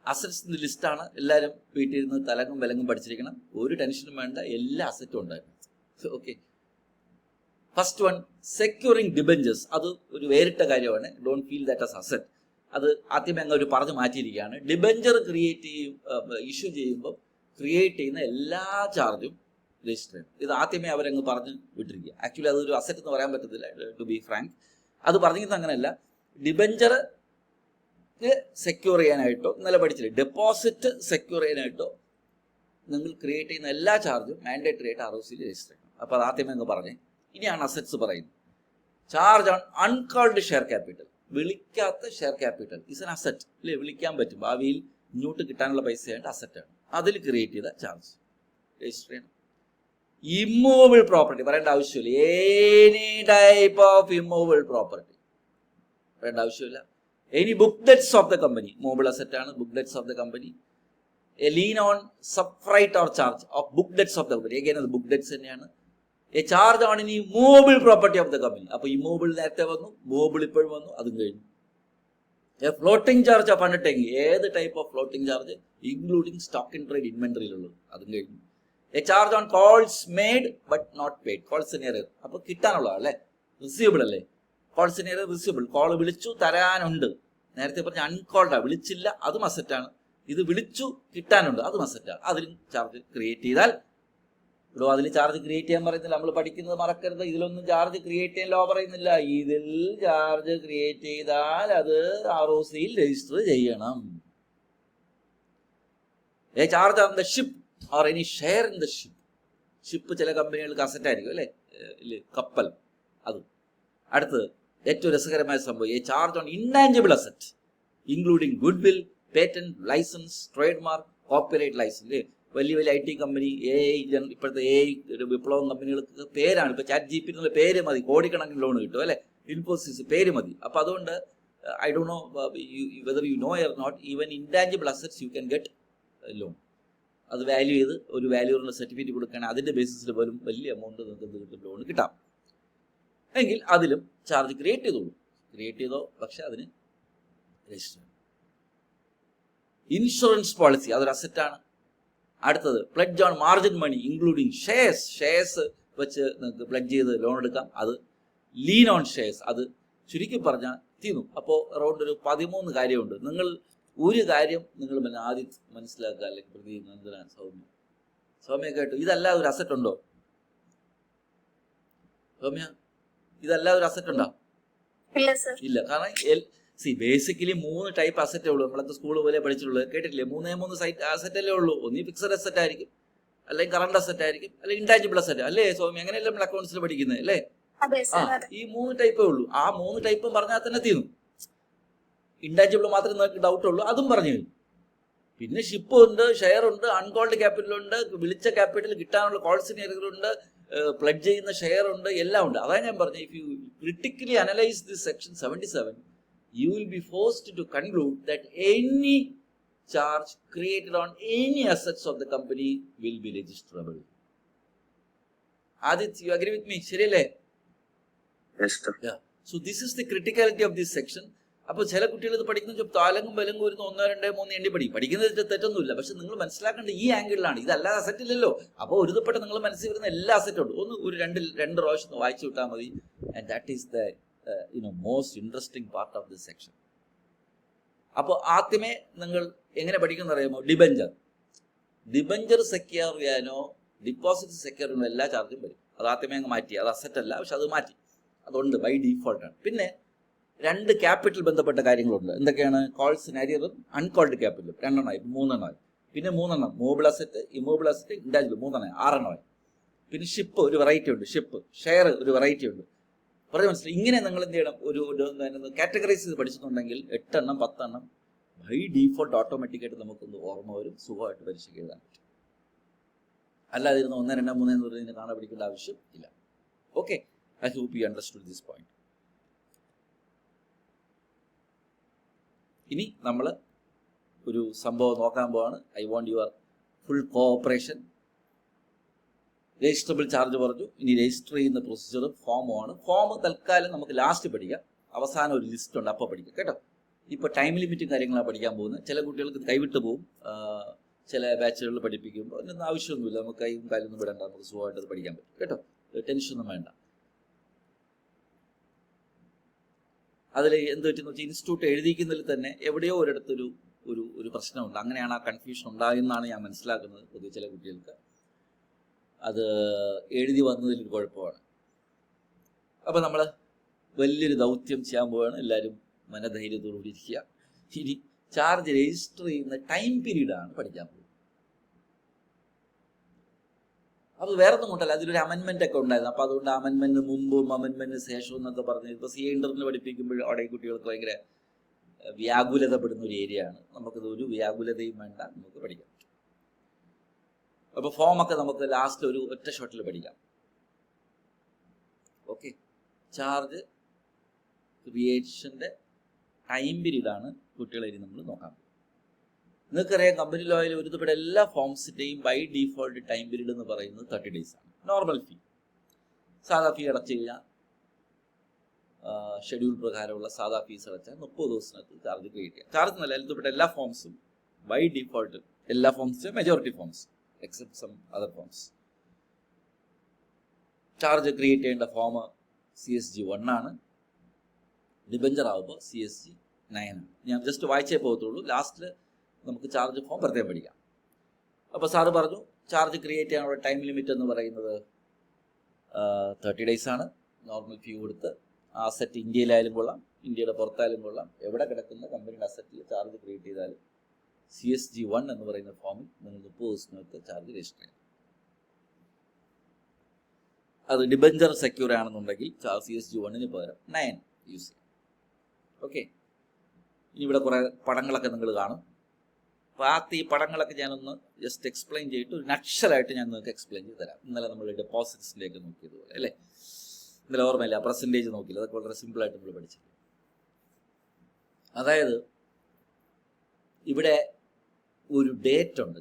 Speaker 1: അസറ്റ്സിന്റെ ലിസ്റ്റാണ്. എല്ലാവരും വീട്ടിൽ ഇരുന്ന് തലങ്ങും വിലങ്ങും പഠിച്ചിരിക്കണം. ഒരു ടെൻഷനും വേണ്ട, എല്ലാ അസറ്റും ഉണ്ടായിരുന്നു. Okay. First one, securing debentures. അത് ഒരു വേറിട്ട കാര്യമാണ്. Don't feel that as asset. അത് ആദ്യമേ അങ്ങ് ഒരു പറഞ്ഞു മാറ്റിയിരിക്കുകയാണ്. ഡിബഞ്ചർ ഇഷ്യൂ ചെയ്യുമ്പോൾ ക്രിയേറ്റ് ചെയ്യുന്ന എല്ലാ ചാർജും രജിസ്റ്റർ ചെയ്യണം. ഇത് ആദ്യമേ അവരങ്ങ് പറഞ്ഞ് വിട്ടിരിക്കുക. ആക്ച്വലി അതൊരു അസറ്റ് എന്ന് പറയാൻ പറ്റത്തില്ല, ടു ബി ഫ്രാങ്ക്. അത് പറഞ്ഞിരുന്നത് അങ്ങനെയല്ല. ഡിബഞ്ചർ സെക്യൂർ ചെയ്യാനായിട്ടോ, ഇന്നലെ പഠിച്ചില്ലേ, ഡെപ്പോസിറ്റ് സെക്യൂർ ചെയ്യാനായിട്ടോ നിങ്ങൾ ക്രിയേറ്റ് ചെയ്യുന്ന എല്ലാ ചാർജും മാൻഡേറ്ററി ആയിട്ട് ROCയിൽ രജിസ്റ്റർ ചെയ്യണം. അപ്പോൾ അത് ആദ്യമേ അങ്ങ് പറഞ്ഞേ. ഇനിയാണ് അസറ്റ്സ് പറയുന്നത്. Charge on uncalled share capital. വിളിക്കാത്ത share capital is an asset അല്ലേ? വിളിക്കാൻ പറ്റും, ഭാവിയിൽ ഇങ്ങോട്ട് കിട്ടാനുള്ള പൈസയായിട്ട് അസറ്റാണ്. അതിൽ ക്രിയേറ്റ് ചെയ്ത ചാർജ് രജിസ്റ്റർ ചെയ്യണം. ഇമ്മൂവബിൾ പ്രോപ്പർട്ടി പറയേണ്ട ആവശ്യമില്ല. Any type of immovable property പറയേണ്ട ആവശ്യമില്ല. Any book debts of the company, movable asset ആണ്. Book debts of the company. A lien on subright or charge of book debts of the company. Again അത് book debts തന്നെയാണ്. A charge on any movable property of the company. അപ്പൊ immovable നേരത്തെ വന്നു, movable ഇപ്പോഴും വന്നു, അതും കഴിഞ്ഞു. A floating charge of undertaking. ഏത് type of floating charge? Including stock in trade ഇൻവെന്ററിയിലുള്ളത്, അതും കഴിഞ്ഞു. A charge on calls made but not paid. Calls നിയർ, അപ്പൊ കിട്ടാനുള്ള അല്ലേ, റിസീവബിൾ അല്ലേ? Calls near receivable. കോൾ വിളിച്ചു, തരാനുണ്ട്. നേരത്തെ പറഞ്ഞ അൺകോൾഡാ, വിളിച്ചില്ല, അതും അസറ്റാണ്. ഇത് വിളിച്ചു, കിട്ടാനുണ്ട്, അതും അസറ്റാണ്. അതിലും ചാർജ് ക്രിയേറ്റ് ചെയ്താൽ, ഇവിടെ അതിൽ ചാർജ് ക്രിയേറ്റ് ചെയ്യാൻ പറയുന്നില്ല. നമ്മൾ പഠിക്കുന്നത് മറക്കരുത്. ഇതിലൊന്നും ചാർജ് ക്രിയേറ്റ് ചെയ്യാൻ ലോ പറയുന്നില്ല. ഇതിൽ ചാർജ് ക്രിയേറ്റ് ചെയ്താൽ അത് ROCയിൽ രജിസ്റ്റർ ചെയ്യണം. A charge on the ship or any share in the ship. Ship ചില കമ്പനികൾക്ക് അസറ്റ് ആയിരിക്കും അല്ലേ, കപ്പൽ. അതും അടുത്തത് ഏറ്റവും രസകരമായ സംഭവം, a charge on intangible asset including goodwill, patent, licence, trade mark, copyright licence. വലിയ വലിയ IT കമ്പനി, ഇപ്പോഴത്തെ ഒരു വിപ്ലവം കമ്പനികൾക്ക് പേരാണ്. ഇപ്പൊ ChatGPT എന്നുള്ള പേര് മതി, കോടിക്കണക്കിന് ലോൺ കിട്ടും അല്ലെ. ഇൻഫോസിസ് പേര് മതി. അപ്പൊ അതുകൊണ്ട് I don't know whether you know or not, even intangible assets you can get loan. അത് വാല്യൂ ചെയ്ത് ഒരു വാല്യൂറിന്റെ സർട്ടിഫിക്കറ്റ് കൊടുക്കുകയാണെങ്കിൽ അതിന്റെ ബേസിസിൽ പോലും വലിയ എമൗണ്ട് നിങ്ങൾക്ക് ലോൺ കിട്ടാം. എങ്കിൽ അതിലും ചാർജ് ക്രിയേറ്റ് ചെയ്തോളൂ. ക്രിയേറ്റ് ചെയ്തോ, പക്ഷെ അതിന് രജിസ്റ്റർ. ഇൻഷുറൻസ് പോളിസി അതൊരു അസറ്റാണ്. അടുത്തത് pledge on margin money including shares. Shares വെച്ച് നിങ്ങൾക്ക് പ്ലഡ്ജ് ചെയ്ത് ലോൺ എടുക്കാം. അത് ലീൻ ഓൺ ഷെയർസ്. അത് ചുരുക്കി പറഞ്ഞാൽ തീർന്നു. അപ്പോൾ അറൗണ്ട് ഒരു 13 കാര്യമുണ്ട്. നിങ്ങൾ ഒരു കാര്യം നിങ്ങൾ ആദ്യം മനസ്സിലാക്കുക, അല്ലെങ്കിൽ പ്രതി എന്തിനാണ് സൗമ്യ കേട്ടു, ഇതല്ലാതെ ഒരു അസറ്റ് ഉണ്ടോ സൗമ്യ? ഇതല്ലാതെ ഒരു അസറ്റ് ഉണ്ടോ? ഇല്ല. കാരണം ബേസിക്കലി 3 ടൈപ്പ് അസറ്റേ ഉള്ളൂ. നമ്മളത്തെ സ്കൂൾ പോലെ പഠിച്ചിട്ടുള്ളത് കേട്ടിട്ടില്ലേ? 3 അസറ്റല്ലേ ഉള്ളൂ. ഒന്നീ ഫിക്സഡ് അസറ്റ് ആയിരിക്കും, അല്ലെങ്കിൽ കറണ്ട് അസറ്റ് ആയിരിക്കും, അല്ലെങ്കിൽ ഇൻടാഞ്ചിബിൾ അസറ്റ് അല്ലേ സൗമ്യ? അങ്ങനെയല്ലേ നമ്മൾ അക്കൗണ്ട്സിൽ പഠിക്കുന്നത് അല്ലേ? ഈ 3 ടൈപ്പേ ഉള്ളൂ. ആ 3 ടൈപ്പും പറഞ്ഞാൽ തന്നെ തീർന്നു. ഇൻടാഞ്ചിബിൾ മാത്രമേ നിങ്ങൾക്ക് ഡൗട്ട് ഉള്ളൂ, അതും പറഞ്ഞു കഴിഞ്ഞു. പിന്നെ ഷിപ്പ് ഉണ്ട്, ഷെയർ ഉണ്ട്, അൺകോൾഡ് ക്യാപിറ്റൽ ഉണ്ട്, വിളിച്ച ക്യാപിറ്റൽ കിട്ടാനുള്ള കോൾസിനിയറുകളുണ്ട്, പ്ലഡ്ജ് ചെയ്യുന്ന ഷെയർ ഉണ്ട്, എല്ലാം ഉണ്ട്. അതാണ് ഞാൻ പറഞ്ഞത്, if you critically analyse this section 77, you will be forced to conclude that any charge created on any assets of the company will be registerable. Adit, you agree with me? ശരിയല്ലേ?
Speaker 2: Yes, sir.
Speaker 1: Yeah. So this is the criticality of this section. അപ്പോൾ ചില കുട്ടികൾ ഇത് പഠിക്കുന്ന താലങ്കും ബലങ്കും വരുന്ന 1, 2, 3 എണ്ണി പഠിക്കുന്നത് തെറ്റൊന്നുമില്ല. പക്ഷെ നിങ്ങൾ മനസ്സിലാക്കേണ്ട ഈ ആംഗിളിലാണ്, ഇതല്ലാതെ അസറ്റ് ഇല്ലല്ലോ. അപ്പോൾ ഒരുതപ്പെട്ട നിങ്ങൾ മനസ്സിൽ വരുന്ന എല്ലാ അസറ്റും ഉണ്ട്. ഒരു രണ്ട് പ്രാവശ്യം വായിച്ചു വിട്ടാൽ മതി. And that is the most interesting part of this section. അപ്പോൾ ആദ്യമേ നിങ്ങൾ എങ്ങനെ പഠിക്കുമെന്ന് അറിയാമോ? ഡിബഞ്ചർ സെക്യൂർ ചെയ്യാനോ ഡിപ്പോസിറ്റ് സെക്യൂർ ചെയ്യാനോ എല്ലാ ചാർജും വരും. അത് ആദ്യമേ അങ്ങ് മാറ്റി. അത് അസറ്റ് അല്ല, പക്ഷെ അത് മാറ്റി, അതുണ്ട്, ബൈ ഡീഫോൾട്ടാണ്. പിന്നെ 2 ക്യാപിറ്റൽ ബന്ധപ്പെട്ട കാര്യങ്ങളുണ്ട്. എന്തൊക്കെയാണ്? കോൾഡ് സിനാരിയറും അൺകോൾഡ് ക്യാപിറ്റലും 2 എണ്ണമായി, 3 എണ്ണമായി. പിന്നെ 3 എണ്ണം movable asset, immovable asset, intangible 3 എണ്ണം, 6 എണ്ണമായി. പിന്നെ ഷിപ്പ് ഒരു വെറൈറ്റി ഉണ്ട്, ഷിപ്പ് ഷെയർ ഒരു വെറൈറ്റി ഉണ്ട്. പറഞ്ഞ മനസ്സിലായി? ഇങ്ങനെ നിങ്ങൾ എന്ത് ചെയ്യണം? ഒരു കാറ്റഗറൈസ് ചെയ്ത് പഠിച്ചിട്ടുണ്ടെങ്കിൽ 8 എണ്ണം 10 എണ്ണം ബൈ ഡീഫോൾട്ട് ഓട്ടോമാറ്റിക്കായിട്ട് നമുക്കൊന്ന് ഓർമ്മ വരും, സുഖമായിട്ട് പരീക്ഷയ്ക്ക് എഴുതാൻ പറ്റും. അല്ലാതെ 1, 2, 3 എന്ന് പറയുന്നതിന് കാണാൻ പഠിക്കേണ്ട ആവശ്യം ഇല്ല. Okay, I hope you understood this point. ഇനി നമ്മൾ ഒരു സംഭവം നോക്കാൻ പോവാണ്. I want your full cooperation. Registrable charge പറഞ്ഞു. ഇനി രജിസ്റ്റർ ചെയ്യുന്ന പ്രൊസീജിയറും ഫോമുമാണ്. ഫോം തൽക്കാലം നമുക്ക് ലാസ്റ്റ് പഠിക്കാം, അവസാനം ഒരു ലിസ്റ്റ് ഉണ്ട്, അപ്പോൾ പഠിക്കാം കേട്ടോ. ഇപ്പോൾ ടൈം ലിമിറ്റും കാര്യങ്ങളാണ് പഠിക്കാൻ പോകുന്നത്. ചില കുട്ടികൾക്ക് കൈവിട്ട് പോകും. ചില ബാച്ചുകളിൽ പഠിപ്പിക്കുമ്പോൾ അതിനൊന്നും ആവശ്യമൊന്നുമില്ല, നമുക്ക് കൈയും കാലൊന്നും വിടണ്ട, നമുക്ക് സുഖമായിട്ട് അത് പഠിക്കാൻ പറ്റും കേട്ടോ. ടെൻഷനൊന്നും വേണ്ട. അതിൽ എന്ത് പറ്റുന്ന വെച്ചാൽ ഇൻസ്റ്റിറ്റ്യൂട്ട് എഴുതിക്കുന്നതിൽ തന്നെ എവിടെയോ ഒരിടത്തൊരു ഒരു ഒരു പ്രശ്നമുണ്ട്. അങ്ങനെയാണ് ആ കൺഫ്യൂഷൻ ഉണ്ടായെന്നാണ് ഞാൻ മനസ്സിലാക്കുന്നത്. പൊതുവെ ചില കുട്ടികൾക്ക് അത് എഴുതി വന്നതിലൊരു കുഴപ്പമാണ്. അപ്പോൾ നമ്മൾ വലിയൊരു ദൗത്യം ചെയ്യാൻ പോവുകയാണ്. എല്ലാവരും മനധൈര്യത്തോടുകൂടി ഇരിക്കുക. ഇനി ചാർജ് രജിസ്റ്റർ ചെയ്യുന്ന ടൈം പീരീഡാണ് പഠിക്കാൻ പോകുന്നത്. അപ്പോൾ വേറെ ഒന്നും കൊണ്ടല്ല, അതിലൊരു അമെൻമെൻ്റ് ഒക്കെ ഉണ്ടായിരുന്നു. അപ്പോൾ അതുകൊണ്ട് അമെൻമെൻറ്റിന് മുമ്പും അമെൻമെൻറ്റിന് ശേഷവും എന്നൊക്കെ പറഞ്ഞ് ഇപ്പോൾ സി ഇൻ്ററിന് പഠിപ്പിക്കുമ്പോൾ അവിടെ കുട്ടികൾക്ക് ഭയങ്കര വ്യാകുലതപ്പെടുന്ന ഒരു ഏരിയ ആണ്. നമുക്കത് ഒരു വ്യാകുലതയും വേണ്ട, നമുക്ക് പഠിക്കാം. അപ്പോൾ ഫോമൊക്കെ നമുക്ക് ലാസ്റ്റ് ഒരു ഒറ്റ ഷോട്ടിൽ പഠിക്കാം. ഓക്കെ, ചാർജ് ക്രിയേഷൻ്റെ ടൈം പീരീഡാണ് കുട്ടികളെ നമ്മൾ നോക്കാൻ പോകുന്നത്. നിങ്ങൾക്കറിയാം, കമ്പനി ലോയിൽ ഒരുപാട് എല്ലാ ഫോംസിൻ്റെയും ബൈ ഡീഫോൾട്ട് ടൈം പീരീഡ് എന്ന് പറയുന്നത് 30 days ആണ്. നോർമൽ ഫീ, സാധാ ഫീ അടച്ചു കഴിഞ്ഞാൽ ഷെഡ്യൂൾ പ്രകാരമുള്ള സാധാ ഫീസ് അടച്ചാൽ 30 ദിവസത്തിനകത്ത് ചാർജ് ക്രിയേറ്റ് ചെയ്യാം. ചാർജ് എന്നല്ല, അതിൽപ്പെട്ട എല്ലാ ഫോംസും ബൈ ഡീഫോൾട്ട്, എല്ലാ ഫോംസും majority forms except some other forms, charge create ചെയ്യേണ്ട ഫോം CSG 1 ആണ്. ഡിബഞ്ചർ ആകുമ്പോൾ CSG 9 ആണ്. ഞാൻ ജസ്റ്റ് വായിച്ചേ പോകത്തുള്ളൂ. ലാസ്റ്റിൽ നമുക്ക് ചാർജ് ഫോം പ്രത്യേകം പഠിക്കാം. അപ്പോൾ സാറ് പറഞ്ഞു ചാർജ് ക്രിയേറ്റ് ചെയ്യാനുള്ള ടൈം ലിമിറ്റ് എന്ന് പറയുന്നത് 30 days ആണ്. നോർമൽ ഫീ കൊടുത്ത് ആ അസറ്റ് ഇന്ത്യയിലായാലും കൊള്ളാം, ഇന്ത്യയുടെ പുറത്തായാലും കൊള്ളാം, എവിടെ കിടക്കുന്ന കമ്പനിയുടെ അസറ്റിൽ ചാർജ് ക്രിയേറ്റ് ചെയ്താലും CSG 1 എന്ന് പറയുന്ന ഫോമിൽ നിങ്ങൾ 30 ദിവസത്തിനകത്ത് ചാർജ് രജിസ്റ്റർ ചെയ്യണം. അത് ഡിബഞ്ചർ സെക്യൂർ ആണെന്നുണ്ടെങ്കിൽ CSG 1 പകരം 9 യൂസ് ചെയ്യും. ഓക്കെ, ഇനി ഇവിടെ കുറേ പടങ്ങളൊക്കെ നിങ്ങൾ കാണും. അപ്പോൾ ഈ പടങ്ങളൊക്കെ ഞാനൊന്ന് ജസ്റ്റ് എക്സ്പ്ലെയിൻ ചെയ്തിട്ട് ഒരു നക്ഷലായിട്ട് ഞാൻ നിങ്ങൾക്ക് എക്സ്പ്ലെയിൻ ചെയ്ത് തരാം. ഇന്നലെ നമ്മൾ ഡെപ്പോസിറ്റ്സിലേക്ക് നോക്കിയതുപോലെ അല്ലേ? ഇന്നലെ ഓർമ്മയില്ല, പെർസെൻറ്റേജ് നോക്കിയില്ല, അതൊക്കെ വളരെ സിമ്പിളായിട്ട് നമ്മൾ പഠിച്ചു. അതായത് ഇവിടെ ഒരു ഡേറ്റ് ഉണ്ട്,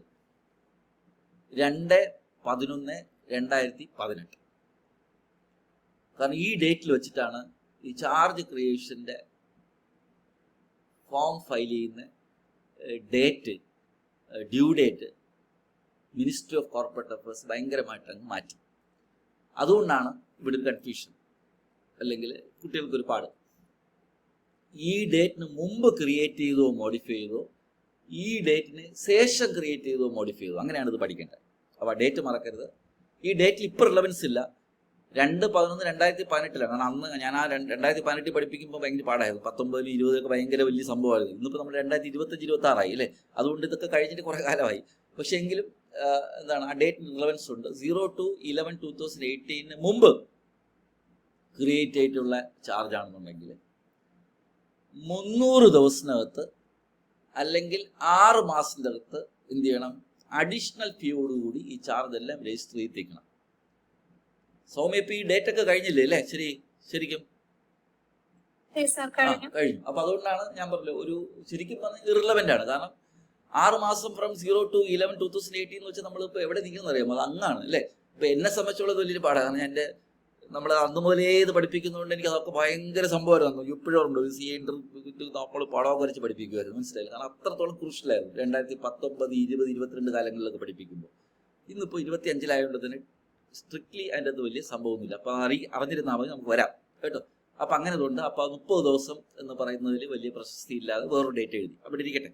Speaker 1: 2/11/2018. കാരണം ഈ ഡേറ്റിൽ വെച്ചിട്ടാണ് ഈ ചാർജ് ക്രിയേഷൻ്റെ ഫോം ഫയൽ ചെയ്യുന്ന date, due date ministry of corporate affairs ഭയങ്കരമായിട്ട് അങ്ങ് മാറ്റി. അതുകൊണ്ടാണ് ഇവിടെ ഒരു കൺഫ്യൂഷൻ, അല്ലെങ്കിൽ കുട്ടികൾക്കൊരു പാട്. ഈ ഡേറ്റിന് മുമ്പ് ക്രിയേറ്റ് ചെയ്തോ മോഡിഫൈ ചെയ്തോ, ഈ ഡേറ്റിന് ശേഷം ക്രിയേറ്റ് ചെയ്തോ മോഡിഫൈ ചെയ്തോ, അങ്ങനെയാണ് ഇത് പഠിക്കേണ്ടത്. അപ്പോൾ ഡേറ്റ് മറക്കരുത്. ഈ ഡേറ്റിൽ ഇപ്പോൾ റിലവൻസ് ഇല്ല. 2/11/2018 കാരണം അന്ന് ഞാൻ ആ 2018 പഠിപ്പിക്കുമ്പോൾ ഭയങ്കര പാടായിരുന്നു. 19 20 ഭയങ്കര വലിയ സംഭവമായിരുന്നു. ഇന്നിപ്പോൾ നമ്മൾ 2025-26 അല്ലേ? അതുകൊണ്ട് ഇതൊക്കെ കഴിഞ്ഞിട്ട് കുറേ കാലമായി. പക്ഷേ എങ്കിലും എന്താണ്, ആ ഡേറ്റിന് റിലവൻസ് ഉണ്ട്. 0/2/11/2018 മുമ്പ് ക്രിയേറ്റ് ചെയ്തിട്ടുള്ള ചാർജ് ആണെന്നുണ്ടെങ്കിൽ 300 ദിവസത്തിനകത്ത് അല്ലെങ്കിൽ 6 മാസത്തിൻ്റെ അകത്ത് എന്ത് ചെയ്യണം? അഡീഷണൽ ഫീയോടുകൂടി ഈ ചാർജ് എല്ലാം രജിസ്റ്റർ ചെയ്തിരിക്കണം. സൗമ്യ ഇപ്പൊ ഈ ഡേറ്റ് ഒക്കെ കഴിഞ്ഞില്ലേ അല്ലേ? ശരിക്കും കഴിഞ്ഞു. അപ്പൊ അതുകൊണ്ടാണ് ഞാൻ പറഞ്ഞത് ഒരു ശരിക്കും പറഞ്ഞാൽ ഇറിലവന്റ് ആണ്. കാരണം 6 മാസം ഫ്രം 0 to 11/2018 എന്ന് വെച്ചാൽ നമ്മളിപ്പോൾ എവിടെ നിൽക്കുന്ന അറിയാമോ? അത് അങ്ങാണ് അല്ലേ? ഇപ്പൊ എന്നെ സംബന്ധിച്ചുള്ളത് വലിയൊരു പാടാണ്. കാരണം നമ്മൾ അന്ന് മുതലേ ഇത് പഠിപ്പിക്കുന്നതുകൊണ്ട് എനിക്ക് അതൊക്കെ ഭയങ്കര സംഭവമായിരുന്നു. ഇപ്പോഴും ഉണ്ട് ഒരു CA ഇന്റർവ്യൂ നമ്മൾ പടമൊക്കെ വരച്ച് പഠിപ്പിക്കുമായിരുന്നു, മനസ്സിലായില്ല. കാരണം അത്രത്തോളം ക്രൂഷ്യലായിരുന്നു 2019, 20, 22 കാലങ്ങളിലൊക്കെ പഠിപ്പിക്കുമ്പോൾ. ഇന്നിപ്പോൾ 25-ലായതുകൊണ്ട് തന്നെ സ്ട്രിക്ട്ലി അതിൻ്റെ അത് വലിയ സംഭവമൊന്നുമില്ല. അപ്പോൾ അറിഞ്ഞിരുന്നാൽ മതി, നമുക്ക് വരാം കേട്ടോ. അപ്പം അങ്ങനെ കൊണ്ട് അപ്പോൾ 30 ദിവസം എന്ന് പറയുന്നതിൽ വലിയ പ്രശസ്തി ഇല്ലാതെ വേറൊരു ഡേറ്റ് എഴുതി അവിടെ ഇരിക്കട്ടെ.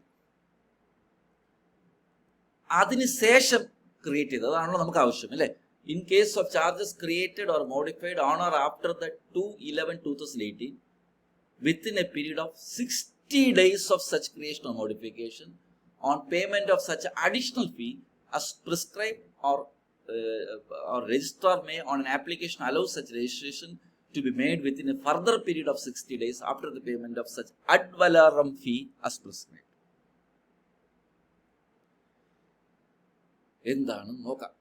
Speaker 1: അതിന് ശേഷം ക്രിയേറ്റ് ചെയ്തത് അതാണല്ലോ നമുക്ക് ആവശ്യം അല്ലേ? In case of charges created or modified on or after the 2/11/2018 within a period of 60 days of such creation or modification on payment of such additional fee as prescribed or registrar may on an application allow such registration to be made within a further period of 60 days after the payment of such ad valorem fee as prescribed. എന്താണ് നോക്കാം.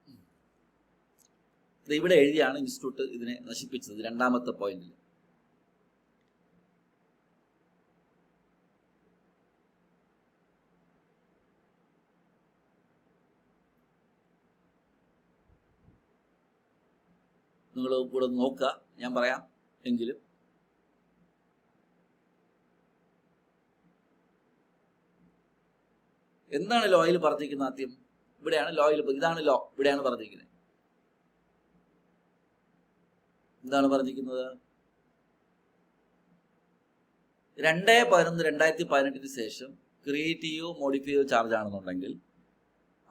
Speaker 1: ഇവിടെ എഴുതിയാണ് institute ഇതിനെ നശിപ്പിച്ചത്. രണ്ടാമത്തെ പോയിന്റിൽ നിങ്ങൾ കൂടെ നോക്കുക, ഞാൻ പറയാം എങ്കിലും. എന്താണ് ലോയിൽ പറഞ്ഞിരിക്കുന്നത്? ആദ്യം ഇവിടെയാണ് ലോയിൽ, ഇതാണ് ലോ, ഇവിടെയാണ് പറഞ്ഞിരിക്കുന്നത്. എന്താണ് പറഞ്ഞിരിക്കുന്നത്? 2/11/2018 ശേഷം ക്രിയേറ്റ് ചെയ്യോ മോഡിഫൈ ചെയ്യോ ചാർജ് ആണെന്നുണ്ടെങ്കിൽ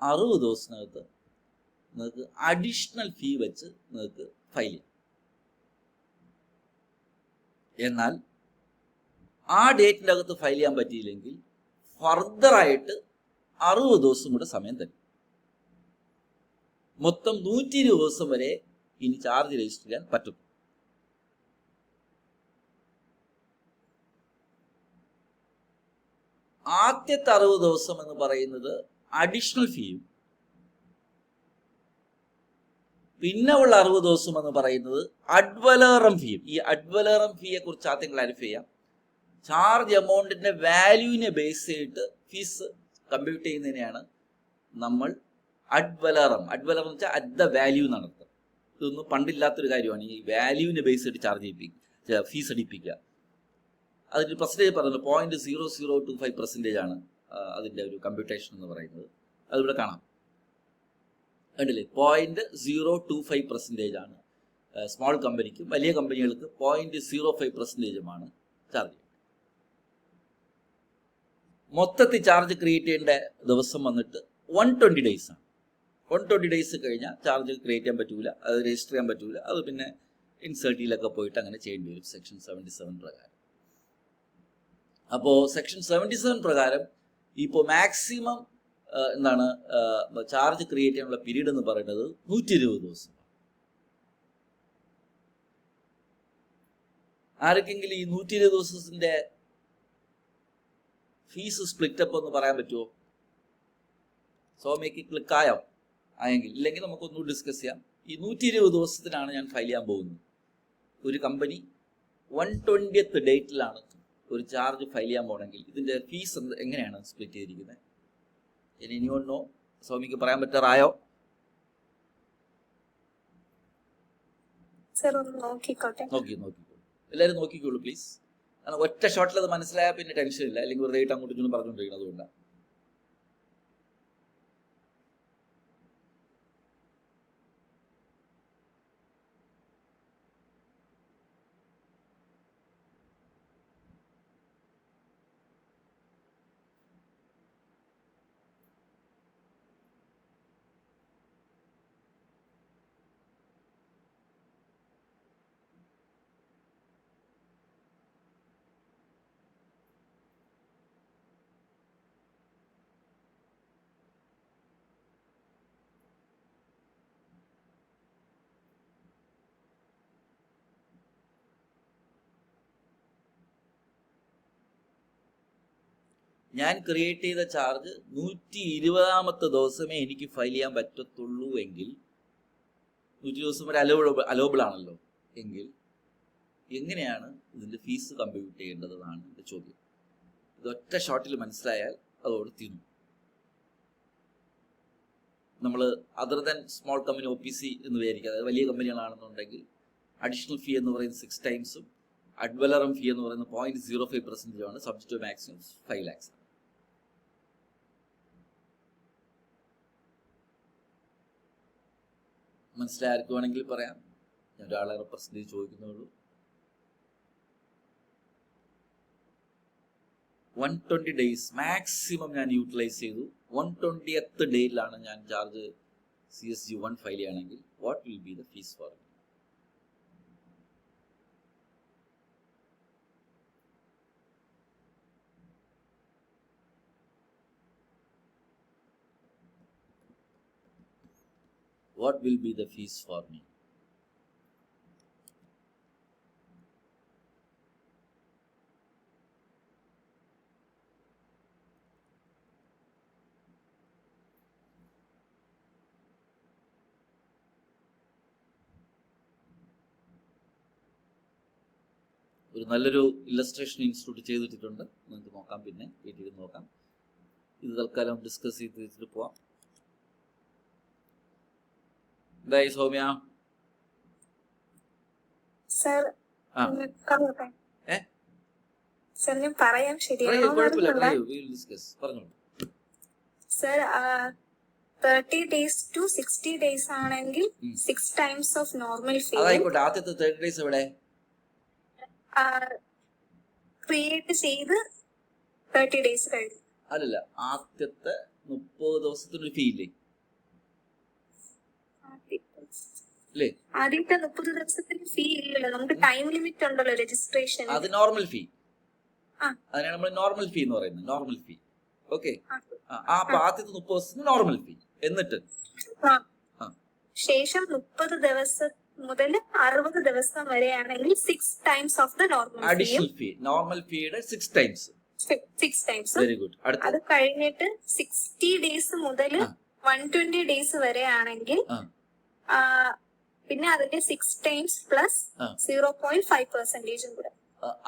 Speaker 1: 60 ദിവസത്തിനകത്ത് നിങ്ങൾക്ക് അഡീഷണൽ ഫീ വെച്ച് നിങ്ങൾക്ക് ഫയൽ ചെയ്യാം. എന്നാൽ ആ ഡേറ്റിൻ്റെ അകത്ത് ഫയൽ ചെയ്യാൻ പറ്റിയില്ലെങ്കിൽ ഫർദറായിട്ട് 60 ദിവസം കൂടെ സമയം തരും. മൊത്തം 120 ദിവസം വരെ ഇനി ചാർജ് രജിസ്റ്റർ ചെയ്യാൻ പറ്റും. ആദ്യത്തെ 60 ദിവസം എന്ന് പറയുന്നത് അഡീഷണൽ ഫീയും, പിന്നെ ഉള്ള 60 ദിവസം എന്ന് പറയുന്നത് അഡ്വലറം ഫീയും. ഈ അഡ്വലറം ഫീയെ കുറിച്ച് ആദ്യം ക്ലാരിഫൈ ചെയ്യാം. ചാർജ് എമൗണ്ടിന്റെ വാല്യൂവിനെ ബേസ് ചെയ്തിട്ട് ഫീസ് കമ്പ്യൂട്ട് ചെയ്യുന്നതിനെയാണ് നമ്മൾ അഡ്വലറം എന്ന് വെച്ചാൽ അറ്റ് ദ വാല്യൂ എന്നാണ് അർത്ഥം. ഇതൊന്നും പണ്ടില്ലാത്തൊരു കാര്യമാണ്. ഈ വാല്യൂവിനെ ബേസ് ചെയ്തിട്ട് ചാർജ് ചെയ്യിപ്പിക്കുക, ഫീസ് അടിപ്പിക്കുക. അതിൻ്റെ പെർസെൻറ്റേജ് പറഞ്ഞല്ലോ 0.0025% ആണ് അതിൻ്റെ ഒരു കമ്പ്യൂട്ടേഷൻ എന്ന് പറയുന്നത്. അതിവിടെ കാണാം, കണ്ടില്ലേ? 0.025% ആണ് സ്മോൾ കമ്പനിക്കും. വലിയ കമ്പനികൾക്ക് 0.05% ചാർജ്. മൊത്തത്തിൽ ചാർജ് ക്രിയേറ്റ് ചെയ്യേണ്ട ദിവസം വന്നിട്ട് 120 days ആണ്. 120 days കഴിഞ്ഞാൽ ചാർജ് ക്രിയേറ്റ് ചെയ്യാൻ പറ്റൂല, അത് രജിസ്റ്റർ ചെയ്യാൻ പറ്റൂല. അത് പിന്നെ ഇൻസേർട്ടിലൊക്കെ പോയിട്ട് അങ്ങനെ ചെയ്യേണ്ടി വരും സെക്ഷൻ 77 പ്രകാരം. അപ്പോൾ സെക്ഷൻ 77 പ്രകാരം ഇപ്പോൾ മാക്സിമം എന്താണ് ചാർജ് ക്രിയേറ്റ് ചെയ്യാനുള്ള പീരീഡ് എന്ന് പറയുന്നത് 120 ദിവസം. ആർക്കെങ്കിലും ഈ 120 ദിവസത്തിന്റെ ഫീസ് സ്പ്ലിറ്റപ്പ് ഒന്ന് പറയാൻ പറ്റുമോ? സോമയ്ക്ക് ക്ലിക്കായോ? ആയെങ്കിൽ ഇല്ലെങ്കിൽ നമുക്കൊന്നും ഡിസ്കസ് ചെയ്യാം. ഈ 120 ദിവസത്തിനാണ് ഞാൻ ഫയൽ ചെയ്യാൻ പോകുന്നത്. ഒരു കമ്പനി 120th ഡേറ്റിലാണ് ഒരു ചാർജ് ഫയൽ ചെയ്യാൻ പോകണമെങ്കിൽ ഇതിന്റെ ഫീസ് എങ്ങനെയാണ് സ്പ്ലിറ്റ് ചെയ്തിരിക്കുന്നത്? ഇനിയൊന്നോ സൗമിക്ക് പറയാൻ പറ്റാറായോ? നോക്കിക്കോട്ടെ, എല്ലാവരും നോക്കിക്കോളൂ പ്ലീസ്. കാരണം ഒറ്റ ഷോട്ടിൽ അത് മനസ്സിലായാൽ പിന്നെ ടെൻഷൻ ഇല്ല, അല്ലെങ്കിൽ വെറുതെ അങ്ങോട്ടും ഇങ്ങോട്ടും പറഞ്ഞുകൊണ്ടിരിക്കുന്നത്. അതുകൊണ്ടാണ്. ഞാൻ ക്രിയേറ്റ് ചെയ്ത ചാർജ് 120ാമത്തെ ദിവസമേ എനിക്ക് ഫയൽ ചെയ്യാൻ പറ്റത്തുള്ളൂ എങ്കിൽ 120 വരെ അലോബിൾ ആണല്ലോ എങ്കിൽ എങ്ങനെയാണ് ഇതിൻ്റെ ഫീസ് കമ്പ്യൂട്ട് ചെയ്യേണ്ടതെന്നാണ് എൻ്റെ ചോദ്യം. ഇതൊറ്റ ഷോട്ടിൽ മനസ്സിലായാൽ അതോട് തീർന്നു. നമ്മൾ other than small company OPC എന്ന് വിചാരിക്കുക, അതായത് വലിയ കമ്പനികളാണെന്നുണ്ടെങ്കിൽ അഡീഷണൽ ഫീ എന്ന് പറയുന്നത് 6 ടൈംസും അഡ്വലറം ഫീ എന്ന് പറയുന്നത് 0.05% സബ്ജക്ട് ടു മാക്സിമം 5 lakhs. മനസ്സിലായ ആർക്ക് വേണമെങ്കിൽ പറയാം, ഞാൻ ഒരാളെ റെപ്രസെന്റ് ചോദിക്കുന്നുള്ളൂ. 120 days മാക്സിമം ഞാൻ യൂട്ടിലൈസ് ചെയ്തു. 120th ഡേയിലാണ് ഞാൻ ചാർജ് CSG1 ഫയൽ ചെയ്യുകയാണെങ്കിൽ what will be the fees for? What will be the fees for me? ഒരു നല്ലൊരു ഇല്ലസ്ട്രേഷൻ ഇൻസ്റ്റിറ്റ്യൂട്ട് ചെയ്തിട്ടുണ്ട്, നിങ്ങൾക്ക് നോക്കാം, പിന്നെ വീട്ടിൽ നോക്കാം. ഇത് തൽക്കാലം ഡിസ്കസ് ചെയ്തിട്ട് പോവാം. എന്തായി സൗമ്യ?
Speaker 3: സർ ഞാൻ പറയാം ശരിയാണോ? സർ 30 days to 60 days ആണെങ്കിൽ 6 times of normal fee.
Speaker 1: അതായിക്കോട്ടെ, ആദ്യത്തെ 30 days എവിടെ?
Speaker 3: ക്രിയേറ്റ് ചെയ്ത് 30 days കഴിഞ്ഞു.
Speaker 1: അല്ലല്ല, ആദ്യത്തെ 30 ദിവസത്തിനൊരു ഫീ ഇല്ലേ?
Speaker 3: ആദ്യത്തെ 30 ദിവസത്തിന് ഫീ ഇല്ലല്ലോ, നമുക്ക് ടൈം ലിമിറ്റ് ഉണ്ടല്ലോ രജിസ്ട്രേഷൻ.
Speaker 1: അത് നോർമൽ ഫീ, അതിനാണ് നമ്മൾ നോർമൽ ഫീ എന്ന് പറയുന്നത്. നോർമൽ ഫീ, ഓക്കെ. അപ്പൊ ആദ്യത്തെ 30 ദിവസത്തിന് നോർമൽ ഫീ, എന്നിട്ട്
Speaker 3: ശേഷം 30 ദിവസം മുതൽ 60 ദിവസം വരെയാണെങ്കിൽ 6 times of the normal
Speaker 1: additional fee. Normal ഫീയുടെ 6 times. Very good.
Speaker 3: അത് കഴിഞ്ഞിട്ട് 60 days മുതൽ 120 days വരെയാണെങ്കിൽ പിന്നെ അതിന്റെ 6 times പ്ലസ് 0.5% കൂടെ.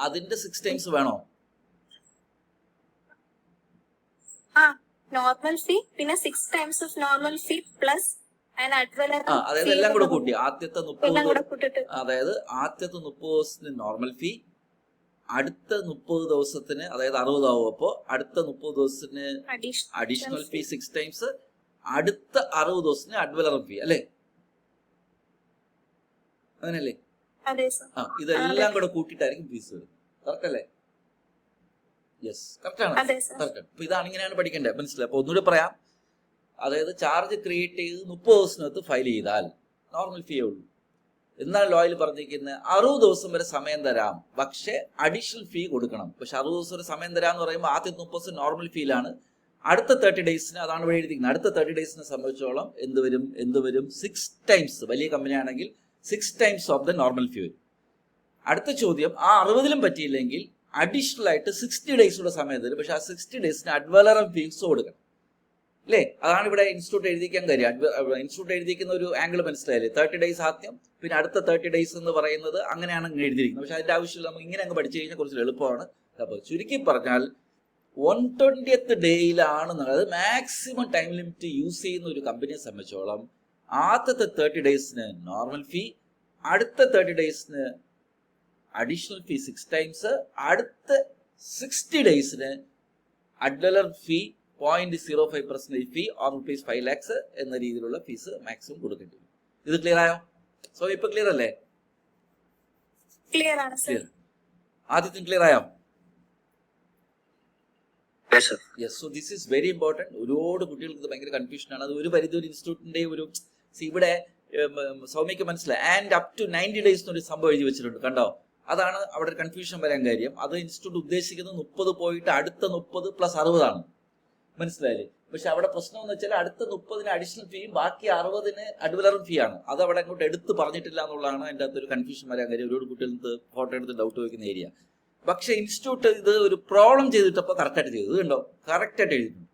Speaker 1: അതിന്റെ 6 times വേണോ?
Speaker 3: നോർമൽ ഫീ പിന്നെ 6 times of normal fee plus
Speaker 1: അതായത് എല്ലാം കൂടെ കൂട്ടി ആദ്യത്തെ 30, അതായത് ആദ്യത്തെ 30 ദിവസത്തിന് നോർമൽ ഫീ, അടുത്ത 30 ദിവസത്തിന് അതായത് 60 ആവും. അപ്പോ അടുത്ത 30 ദിവസത്തിന് അഡീഷണൽ ഫീ 6 times, അടുത്ത 60 ദിവസത്തിന് അഡ്വലറം ഫീ, അല്ലേ? അങ്ങനല്ലേ? ഇതെല്ലാം കൂടെ കൂട്ടിയിട്ടായിരിക്കും ഫീസ് വരുന്നത്. കറക്റ്റ് അല്ലേ? യെസ്, കറക്റ്റ് ആണ്. അപ്പൊ ഇതാണ്, ഇങ്ങനെയാണ് പഠിക്കേണ്ടത്. മനസ്സിലായി? അപ്പൊ ഒന്നുകൂടെ പറയാം, അതായത് ചാർജ് ക്രിയേറ്റ് ചെയ്ത് 30 ദിവസത്തിനകത്ത് ഫയൽ ചെയ്താൽ നോർമൽ ഫീ ഉള്ളൂ. എന്നാൽ ലോയിൽ പറഞ്ഞിരിക്കുന്നത് 60 ദിവസം വരെ സമയം തരാം, പക്ഷെ അഡീഷണൽ ഫീ കൊടുക്കണം. പക്ഷെ 60 ദിവസം വരെ സമയം തരാം എന്ന് പറയുമ്പോൾ ആദ്യത്തെ 30 ദിവസം നോർമൽ ഫീലാണ്. അടുത്ത 30 ഡേയ്സിന്, അതാണ് ഇവിടെ എഴുതിയിരിക്കുന്നത്, അടുത്ത 30 ഡേയ്സിനെ സംബന്ധിച്ചോളം എന്ത് വരും 6 times. വലിയ കമ്പനി ആണെങ്കിൽ 6 times ഓഫ് ദ നോർമൽ ഫീ വരും. അടുത്ത ചോദ്യം, ആ 60ലും പറ്റിയില്ലെങ്കിൽ അഡീഷണൽ ആയിട്ട് 60 days സമയം തരും, പക്ഷെ ആ 60 daysന് അഡ്വലറം ഫീസ് കൊടുക്കണം, അല്ലേ? അതാണ് ഇവിടെ ഇൻസ്റ്റിറ്റ്യൂട്ട് എഴുതിക്കാൻ കാര്യം. ഇൻസ്റ്റിറ്റ്യൂട്ട് എഴുതിക്കുന്ന ഒരു ആംഗിൾ മനസ്സിലായില്ലേ? 30 days ആദ്യം, പിന്നെ അടുത്ത 30 days എന്ന് പറയുന്നത് അങ്ങനെയാണ് എഴുതിയിരിക്കുന്നത്. പക്ഷെ അതിന്റെ ആവശ്യമില്ല, നമുക്ക് ഇങ്ങനെ അങ്ങ് പഠിച്ചു കഴിഞ്ഞാൽ കുറച്ച് എളുപ്പമാണ്. അപ്പോൾ ചുരുക്കി പറഞ്ഞാൽ 120th ഡേയിലാണ്, അതായത് മാക്സിമം ടൈം ലിമിറ്റ് യൂസ് ചെയ്യുന്ന ഒരു കമ്പനിയെ സംബന്ധിച്ചോളം ആദ്യത്തെ 30 daysന് നോർമൽ ഫീ, അടുത്ത 30 daysന് അഡീഷണൽ ഫീ 6 times, അടുത്ത 60 daysന് അഡ്വലർ ഫീ 0.05% ഫീ ഓർ ₹5 lakhs എന്ന രീതിയിലുള്ള ഫീസ് മാക്സിമം കൊടുക്കേണ്ടി വരും. ഇത് ക്ലിയർ ആയോ? സോ ഇപ്പൊ ക്ലിയർ അല്ലേ?
Speaker 3: ക്ലിയർ ആണ് സർ.
Speaker 1: ആദ്യത്തെ ക്ലിയർ ആയോ?
Speaker 2: Yes.
Speaker 1: So this is very important. ഒരുപാട് കുട്ടികൾക്ക് ഇത് ഭയങ്കര കൺഫ്യൂഷൻ ആണ്. അത് ഒരു പരിധി ഒരു ഇൻസ്റ്റിറ്റ്യൂട്ടിന്റെ ഒരു ഇവിടെ സൗമ്യക്ക് മനസ്സിലായി. ആൻഡ് അപ് ടു 90 days എന്നൊരു സംഭവം എഴുതി വെച്ചിട്ടുണ്ട്, കണ്ടോ? അതാണ് അവിടെ കൺഫ്യൂഷൻ വരാൻ കാര്യം. അത് ഇൻസ്റ്റിറ്റ്യൂട്ട് ഉദ്ദേശിക്കുന്നത് 30 പോയിട്ട് അടുത്ത 30 + 60 ആണ്. മനസ്സിലായില്ലേ? പക്ഷെ അവിടെ പ്രശ്നം എന്ന് വെച്ചാൽ അടുത്ത 30ന് അഡീഷണൽ ഫീയും ബാക്കി 60ന് അഡ്വലറും ഫീ ആണ്. അത് അവിടെ അങ്ങോട്ട് എടുത്ത് പറഞ്ഞിട്ടില്ല എന്നുള്ളതാണ് അതിൻ്റെ അകത്തൊരു കൺഫ്യൂഷൻ വരാൻ കാര്യം. ഒരുപാട് കുട്ടികൾക്ക് ഫോട്ടോ എടുത്ത് ഡൗട്ട് വയ്ക്കുന്ന ഏരിയ. പക്ഷെ ഇൻസ്റ്റിറ്റ്യൂട്ട് ഇത് ഒരു പ്രോബ്ലം ചെയ്തിട്ടപ്പോൾ കറക്റ്റായിട്ട് ചെയ്തു. ഇത് കണ്ടോ, കറക്റ്റായിട്ട് എഴുതിയിട്ടുണ്ട്.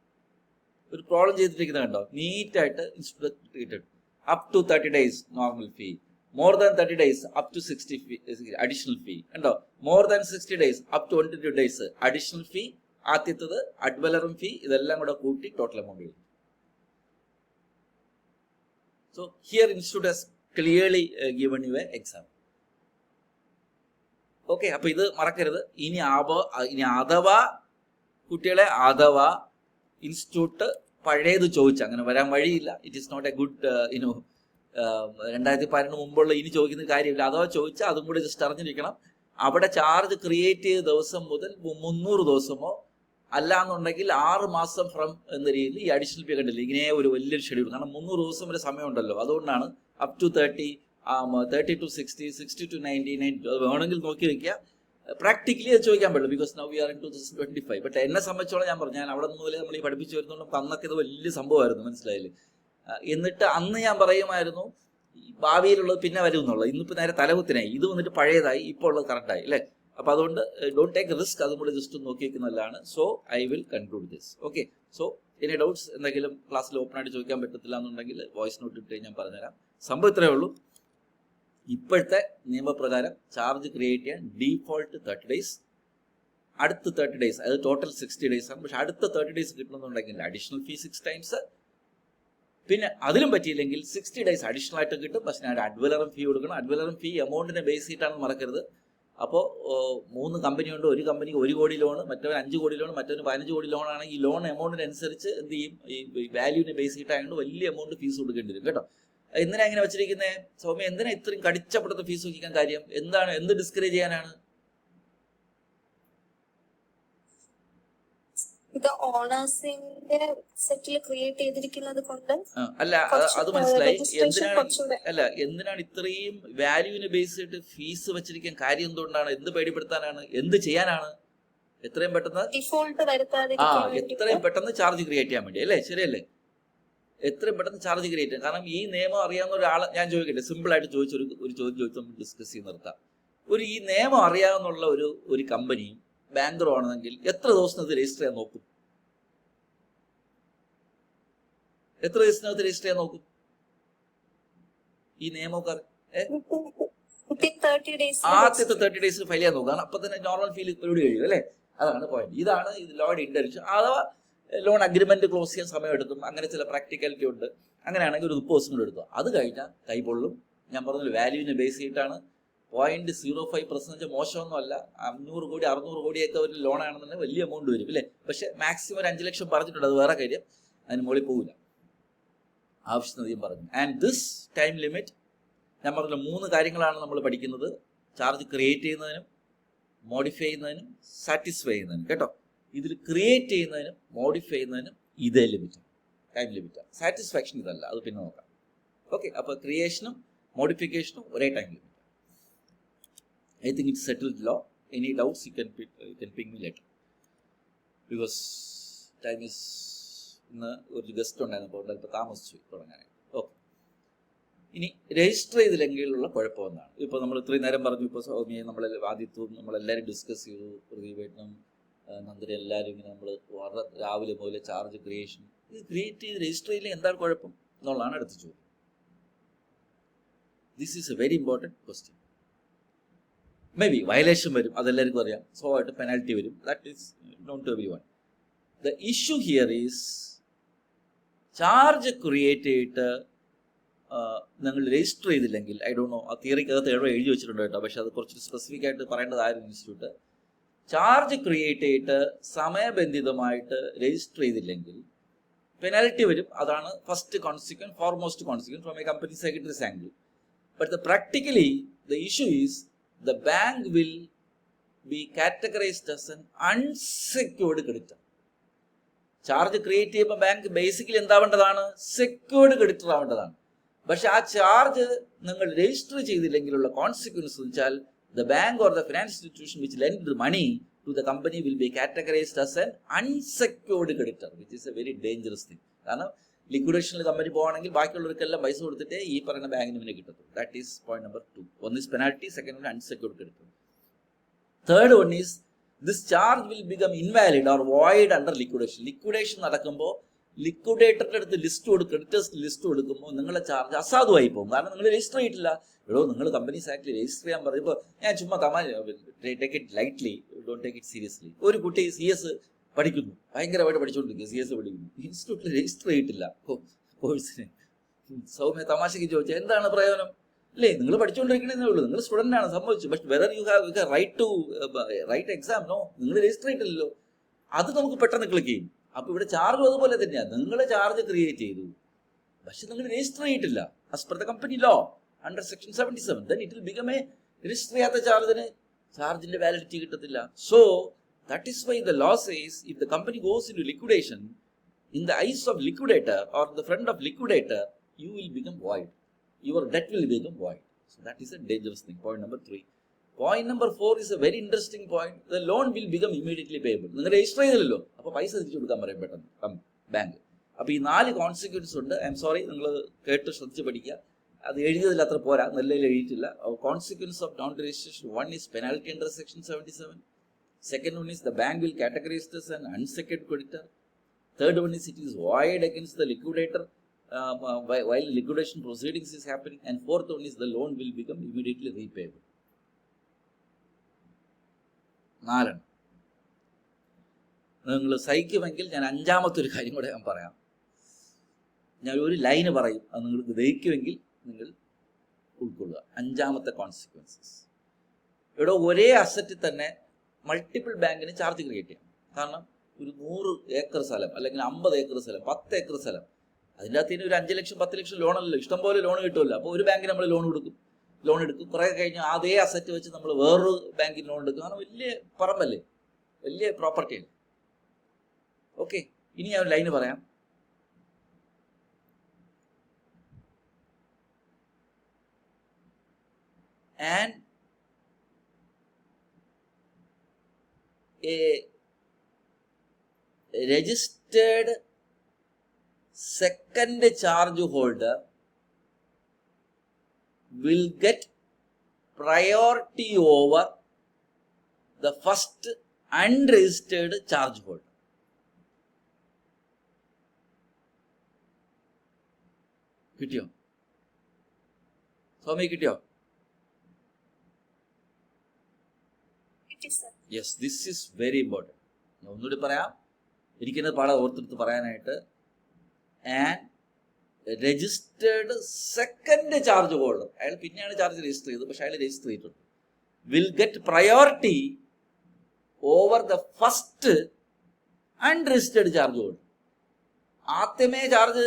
Speaker 1: ഒരു പ്രോബ്ലം ചെയ്തിട്ടിരിക്കുന്നത് കണ്ടോ, നീറ്റായിട്ട് ഇൻസ്റ്റിറ്റ്യൂട്ട് ഇട്ടിട്ടുണ്ട്. up to 30 days normal fee. More than 30 days up to 60 fee, additional fee. And more than 60 days up to 22 days additional fee. ആദ്യത്തത് അഡ്വലറും ഫീ ഇതെല്ലാം കൂടെ കൂട്ടി ടോട്ടൽ എമൗണ്ട് വരും. So here institute has clearly given you an example. Okay, അപ്പൊ ഇത് മറക്കരുത്. ഇനി അഥവാ കുട്ടികളെ ഇൻസ്റ്റിറ്റ്യൂട്ട് പഴയത് ചോദിച്ചു, അങ്ങനെ വരാൻ വഴിയില്ല. It is not a good 2012 മുമ്പുള്ള ഇനി ചോദിക്കുന്ന കാര്യമില്ല. അഥവാ ചോദിച്ചാൽ അതും കൂടെ ജസ്റ്റ് അറിഞ്ഞിരിക്കണം. അവിടെ ചാർജ് ക്രിയേറ്റ് ചെയ്ത ദിവസം മുതൽ 300 ദിവസമോ അല്ലാന്നുണ്ടെങ്കിൽ 6 മാസം ഫ്രം എന്ന രീതിയിൽ ഈ അഡീഷണൽ ഫീ കണ്ടില്ല. ഇങ്ങനെ ഒരു വലിയൊരു ഷെഡ്യൂൾ. കാരണം 300 ദിവസം വരെ സമയമുണ്ടല്ലോ. അതുകൊണ്ടാണ് അപ് ടു 30, 30 to 60, 60 to 99 വേണമെങ്കിൽ നോക്കി വെക്കുക. പ്രാക്ടിക്കലി അത് ചോദിക്കാൻ പറ്റില്ല, because now we are in 2025. But എന്നെ സംബന്ധിച്ചോളം ഞാൻ പറഞ്ഞു, ഞാൻ അവിടെ മുതലേ നമ്മൾ ഈ പഠിപ്പിച്ചു വരുന്നുണ്ട്. അന്നൊക്കെ ഇത് വലിയ സംഭവമായിരുന്നു, മനസ്സിലായില്ലേ? എന്നിട്ട് അന്ന് ഞാൻ പറയുമായിരുന്നു ഭാവിയിലുള്ളത് പിന്നെ വരും എന്നുള്ളത്. ഇന്നിപ്പോൾ നേരെ തലകുത്തിനായി, ഇത് വന്നിട്ട് പഴയതായി, ഇപ്പോൾ ഉള്ളത് കറക്റ്റായി അല്ലേ? അപ്പോൾ അതുകൊണ്ട് ഡോണ്ട് ടേക്ക് റിസ്ക്, അതും കൂടി ജസ്റ്റ് നോക്കി വെക്കുന്നതല്ലാണ്. So I will conclude this. Okay, so ഇനി ഡൗട്ട്സ് എന്തെങ്കിലും ക്ലാസ്സിൽ ഓപ്പൺ ആയിട്ട് ചോദിക്കാൻ പറ്റത്തില്ല എന്നുണ്ടെങ്കിൽ വോയിസ് നോട്ട് ഇട്ട് ഞാൻ പറഞ്ഞുതരാം. സംഭവം ഇത്രയേ ഉള്ളൂ. ഇപ്പോഴത്തെ നിയമപ്രകാരം ചാർജ് ക്രിയേറ്റ് ചെയ്യാൻ ഡീഫോൾട്ട് 30 ഡേയ്സ്, അടുത്ത 30 ഡേയ്സ്, അത് ടോട്ടൽ 60 ഡേയ്സ് ആണ്. പക്ഷെ അടുത്ത 30 ഡേയ്സ് കിട്ടണമെന്നുണ്ടെങ്കിൽ അഡീഷണൽ ഫീ 6 ടൈംസ്, പിന്നെ അതിലും പറ്റിയില്ലെങ്കിൽ 60 ഡേയ്സ് അഡീഷണൽ ആയിട്ട് കിട്ടും. പക്ഷെ ഞാൻ അഡ്വലറും ഫീ കൊടുക്കണം. അഡ്വലറും ഫീ എമൗണ്ടിനെ ബേസ് ചെയ്തിട്ടാണെന്ന് മറക്കരുത്. അപ്പോൾ 3 കമ്പനിയുണ്ട്. ഒരു കമ്പനിക്ക് 1 കോടി ലോൺ, മറ്റവന് 5 കോടി ലോൺ, മറ്റവന് 15 കോടി ലോണാണ്. ഈ ലോൺ എമൗണ്ടിനനുസരിച്ച് എന്ത് ചെയ്യും, ഈ വാല്യൂവിനെ ബേസ് ചെയ്തിട്ടായതുകൊണ്ട് വലിയ എമൗണ്ട് ഫീസ് കൊടുക്കേണ്ടി വരും കേട്ടോ. എന്തിനാ ഇങ്ങനെ വെച്ചിരിക്കുന്നത് സൗമ്യ? എന്തിനാ ഇത്രയും കടിച്ചപ്പെടുത്ത ഫീസ് വയ്ക്കാൻ കാര്യം എന്താണ്? എന്ത് ഡിസ്കറേജ് ചെയ്യാനാണ്?
Speaker 3: ഇത് ഓണേഴ്സിന്റെ സെറ്റിൽ ക്രിയേറ്റ് ചെയ്തിരിക്കുന്നത് കൊണ്ട്
Speaker 1: അല്ല, അത് മനസ്സിലായി. എന്തിനാണ് ഇത്രയും വാല്യൂവിനെ ബേസ് ചെയ്തിട്ട് ഫീസ് വെച്ചിരിക്കാൻ കാര്യം? എന്തുകൊണ്ടാണ്? എന്ത് പേടിപ്പെടുത്താനാണ്? എന്ത് ചെയ്യാനാണ്? എത്രയും പെട്ടെന്ന്
Speaker 3: ഡിഫോൾട്ട്
Speaker 1: എത്രയും പെട്ടെന്ന് ചാർജ് ക്രിയേറ്റ് ചെയ്യാൻ വേണ്ടി അല്ലേ? ശരിയല്ലേ? എത്രയും പെട്ടെന്ന് ചാർജ് ക്രിയേറ്റ് ചെയ്യാം. കാരണം ഈ നിയമം അറിയാവുന്ന ഒരാൾ, ഞാൻ ചോദിക്കട്ടെ, സിമ്പിൾ ആയിട്ട് ചോദിച്ചൊരു ചോദ്യം ചോദിച്ച് നമ്മൾ ഡിസ്കസ് ചെയ്ത് നിർത്താം. ഈ നിയമം അറിയാവുന്ന ഒരു കമ്പനിയും ബാങ്കറും ആണെങ്കിൽ എത്ര ദിവസത്തിനകത്ത് രജിസ്റ്റർ ചെയ്യാൻ നോക്കും? എത്ര ദിവസത്തിനകത്ത് രജിസ്റ്റർ ചെയ്യാൻ നോക്കും ഈ നിയമക്കാർ? ആദ്യത്തെ 30 ഡേയ്സ് ഫയൽ ചെയ്യാൻ നോക്കാം. അപ്പൊ തന്നെ നോർമൽ ഫീൽ പരിപാടി കഴിയും അല്ലേ? അതാണ് പോയിന്റ്. ഇതാണ് ലോയുടെ ഇന്റൻഷൻ. അഥവാ ലോൺ അഗ്രിമെന്റ് ക്ലോസ് ചെയ്യാൻ സമയം എടുക്കും, അങ്ങനെ ചില പ്രാക്ടിക്കാലിറ്റി ഉണ്ട്. അങ്ങനെയാണെങ്കിൽ ഒരു 30 ദിവസം കൂടെ എടുത്തു. അത് കഴിഞ്ഞാൽ കൈപൊള്ളും. ഞാൻ പറഞ്ഞ വാല്യൂവിനെ ബേസ് ചെയ്തിട്ടാണ്. 0.05% മോശമൊന്നും അല്ല. 500 കോടി 600 കോടിയൊക്കെ ഒരു ലോൺ ആണെന്നുണ്ടെങ്കിൽ വലിയ എമൗണ്ട് വരും അല്ലേ? പക്ഷെ മാക്സിമം ഒരു 5 ലക്ഷം പറഞ്ഞിട്ടുണ്ട്, അത് വേറെ കാര്യം. അതിന് മുകളിൽ പോകില്ല, ആവശ്യത്തിന് പറഞ്ഞു. ആൻഡ് ദിസ് ടൈം ലിമിറ്റ് ഞാൻ പറഞ്ഞ 3 കാര്യങ്ങളാണ് നമ്മൾ പഠിക്കുന്നത്: ചാർജ് ക്രിയേറ്റ് ചെയ്യുന്നതിനും, മോഡിഫൈ ചെയ്യുന്നതിനും, സാറ്റിസ്ഫൈ ചെയ്യുന്നതിനും കേട്ടോ. ഇതിൽ ക്രിയേറ്റ് ചെയ്യുന്നതിനും മോഡിഫൈ ചെയ്യുന്നതിനും ഇതേ ലിമിറ്റ്, ടൈം ലിമിറ്റ്. സാറ്റിസ്ഫാക്ഷൻ ഇതല്ല, അത് പിന്നെ നോക്കാം. ഓക്കെ, അപ്പോൾ ക്രിയേഷനും മോഡിഫിക്കേഷനും ഒരേ time limit. I think it's settled law. Any doubts you can ping me later, because time is ഇന്ന് ഒരു ഗസ്റ്റ് ഉണ്ടായിരുന്നു, അപ്പോൾ അല്പം താമസിച്ചു തുടങ്ങാനായിട്ട്. ഓക്കെ, ഇനി രജിസ്റ്റർ ചെയ്തില്ലെങ്കിലുള്ള കുഴപ്പം എന്താണ്? ഇപ്പോൾ നമ്മൾ ഇത്രയും നേരം പറഞ്ഞു. ഇപ്പോൾ സൗമ്യയെ ആദ്യത്വം നമ്മളെല്ലാവരും ഡിസ്കസ് ചെയ്തു. പ്രദീപേട്ടനും നന്ദനും എല്ലാവരും ഇങ്ങനെ നമ്മൾ വളരെ രാവിലെ മുതൽ ചാർജ് ക്രിയേഷൻ ഇത് ക്രിയേറ്റ് ചെയ്ത് രജിസ്റ്റർ ചെയ്തില്ലെങ്കിൽ എന്താണ് കുഴപ്പം എന്നുള്ളതാണ് അടുത്ത ചോദ്യം. This is a very important question. May be violation വരും, അതെല്ലാവർക്കും അറിയാം. സോ ആയിട്ട് പെനാൽറ്റി വരും. That is known to everyone. The issue here is charge create ചെയ്തിട്ട് നിങ്ങൾ രജിസ്റ്റർ ചെയ്തില്ലെങ്കിൽ, ഐ ഡോണ്ട് നോ, ആ തിയറിക്കകത്ത് എഴുതി വെച്ചിട്ടുണ്ട് കേട്ടോ, പക്ഷെ അത് കുറച്ച് സ്പെസിഫിക് ആയിട്ട് പറയേണ്ടതായിരുന്നു ഇൻസ്റ്റിറ്റ്യൂട്ട്. ചാർജ് ക്രിയേറ്റ് ചെയ്തിട്ട് സമയബന്ധിതമായിട്ട് രജിസ്റ്റർ ചെയ്തില്ലെങ്കിൽ പെനാൽറ്റി വരും. അതാണ് first consequence, foremost consequence from a company secretaries angle. But practically the issue is the bank will be categorized as an unsecured creditor. ചാർജ് ക്രിയേറ്റ് ചെയ്യുമ്പോൾ ബാങ്ക് ബേസിക്കലി എന്താവേണ്ടതാണ്? Secured creditor ആവേണ്ടതാണ്. പക്ഷെ ആ ചാർജ് നിങ്ങൾ രജിസ്റ്റർ ചെയ്തില്ലെങ്കിലുള്ള കോൺസിക്വൻസ് എന്ന് വെച്ചാൽ the bank or the financial institution which lend the money to the company will be categorized as an unsecured creditor, which is a very dangerous thing. കാരണം ലിക്വിഡേഷനിൽ company പോകുകയാണെങ്കിൽ ബാക്കിയുള്ളവർക്കെല്ലാം പൈസ കൊടുത്തിട്ട് ഈ പറയുന്ന ബാങ്കിന് പിന്നെ കിട്ടത്തുള്ളൂ. That is point number 2. One is penalty, second one unsecured creditor. Third one is this charge will become invalid or void under liquidation. Liquidation നടക്കുമ്പോൾ ലിക്വിഡേറ്ററിന്റെ അടുത്ത് ലിസ്റ്റ് കൊടുക്കും, ക്രെഡിറ്റേഴ്സ് ലിസ്റ്റ് കൊടുക്കുമ്പോൾ നിങ്ങളുടെ ചാർജ് അസാധുവായി പോകും. കാരണം നിങ്ങൾ രജിസ്റ്റർ ചെയ്തിട്ടില്ല. നിങ്ങൾ കമ്പനീസ് ആക്ടിൽ രജിസ്റ്റർ ചെയ്യാൻ പറയുമ്പോൾ ഞാൻ ചുമ്മാ take it lightly, don't take it seriously. ഒരു കുട്ടി CS പഠിക്കുന്നു, ഭയങ്കരമായിട്ട് പഠിച്ചുകൊണ്ടിരിക്കുക, CS പഠിക്കുന്നു, ഇൻസ്റ്റിറ്റ്യൂട്ടിൽ രജിസ്റ്റർ ചെയ്തിട്ടില്ല കോഴ്സിന്. സൗമ്യ തമാശയ്ക്ക് ചോദിച്ചാൽ എന്താണ് പ്രയോജനം? അല്ലേ, നിങ്ങൾ പഠിച്ചുകൊണ്ടിരിക്കണേ ഉള്ളൂ, നിങ്ങൾ സ്റ്റുഡൻ്റ് ആണ്, സംഭവിച്ചു. But whether you have right to write exam? No, നിങ്ങൾ രജിസ്റ്റർ ചെയ്തിട്ടില്ലല്ലോ. അത് നമുക്ക് പെട്ടെന്ന് ക്ലിക്ക് ചെയ്യും. അപ്പോൾ ഇവിടെ ചാർജും അതുപോലെ തന്നെയാണ്. നിങ്ങൾ ചാർജ് ക്രിയേറ്റ് ചെയ്തു, പക്ഷെ നിങ്ങൾ രജിസ്റ്റർ ചെയ്തിട്ടില്ല as per the company law under section 77. Then it will become a register ചെയ്യാത്ത ചാർജിന്റെ വാലിഡിറ്റി കിട്ടത്തില്ല. So that is why the law says if the company goes into liquidation, in the eyes of liquidator or the friend of liquidator, you will become void. Your debt will become void. So that is a dangerous thing. Point number 3. Point number 4 is a very interesting point. The loan will become immediately payable. നിങ്ങൾ register ചെയ്തില്ലല്ലോ, അപ്പോൾ പൈസ തിരിച്ചു കൊടുക്കാൻ പറയും പെട്ടെന്ന് bank. അപ്പോൾ ഈ 4 കോൺസിക്വൻസ് ഉണ്ട്. ഐ എം സോറി, നിങ്ങൾ കേട്ട് ശ്രദ്ധിച്ച് പഠിക്കുക. അത് എഴുതിയതിൽ അത്ര പോരാ, നല്ലതിൽ എഴുതിയിട്ടില്ല. Consequence of non registration, 1 is penalty under section 77. Second one is the bank will categorize this as an unsecured creditor. Third one is it is void against the liquidator while liquidation proceedings is happening. And fourth one is the loan will become immediately repayable. 4. നിങ്ങൾ സഹിക്കുമെങ്കിൽ ഞാൻ 5ാമത്തെ ഒരു കാര്യം കൂടെ ഞാൻ പറയാം. ഞാൻ ഒരു line പറയും, അത് നിങ്ങൾക്ക് ദഹിക്കുമെങ്കിൽ നിങ്ങൾ ഉൾക്കൊള്ളുക. 5ാമത്തെ കോൺസിക്വൻസസ്. ഇവിടെ ഒരേ അസറ്റിൽ തന്നെ മൾട്ടിപ്പിൾ ബാങ്കിന് ചാർജ് ക്രിയേറ്റ് ചെയ്യാം. കാരണം ഒരു 100 ഏക്കർ സ്ഥലം അല്ലെങ്കിൽ 50 ഏക്കർ സ്ഥലം, 10 ഏക്കർ സ്ഥലം, അതിൻ്റെ അകത്ത് ഒരു 5 ലക്ഷം 10 ലക്ഷം ലോണല്ലോ, ഇഷ്ടംപോലെ ലോൺ കിട്ടുമല്ലോ. അപ്പോൾ ഒരു ബാങ്കിന് നമ്മൾ ലോൺ എടുക്കും. കുറേ കഴിഞ്ഞ് അതേ അസറ്റ് വെച്ച് നമ്മൾ വേറൊരു ബാങ്കിന് ലോൺ എടുക്കും. കാരണം വലിയ പറമ്പല്ലേ, വലിയ പ്രോപ്പർട്ടിയല്ലേ. ഓക്കെ, ഇനി ഞാൻ ഒരു ലൈന് പറയാം. And a registered second charge holder will get priority over the first unregistered charge holder. കിട്ടിയോ? സ്വാമി കിട്ടിയോ? Yes, this is very important. ഞാൻ ഒന്നുകൂടി പറയാം, ഇരിക്കുന്നത് പാടെ ഓർത്തെടുത്ത് പറയാനായിട്ട്. And registered second charge holder, അയാൾ പിന്നെയാണ് ചാർജ് രജിസ്റ്റർ ചെയ്തത്, പക്ഷെ അയാൾ രജിസ്റ്റർ ചെയ്തിട്ടുണ്ട്, will get priority over the first unregistered charge holder. ആദ്യമേ ചാർജ്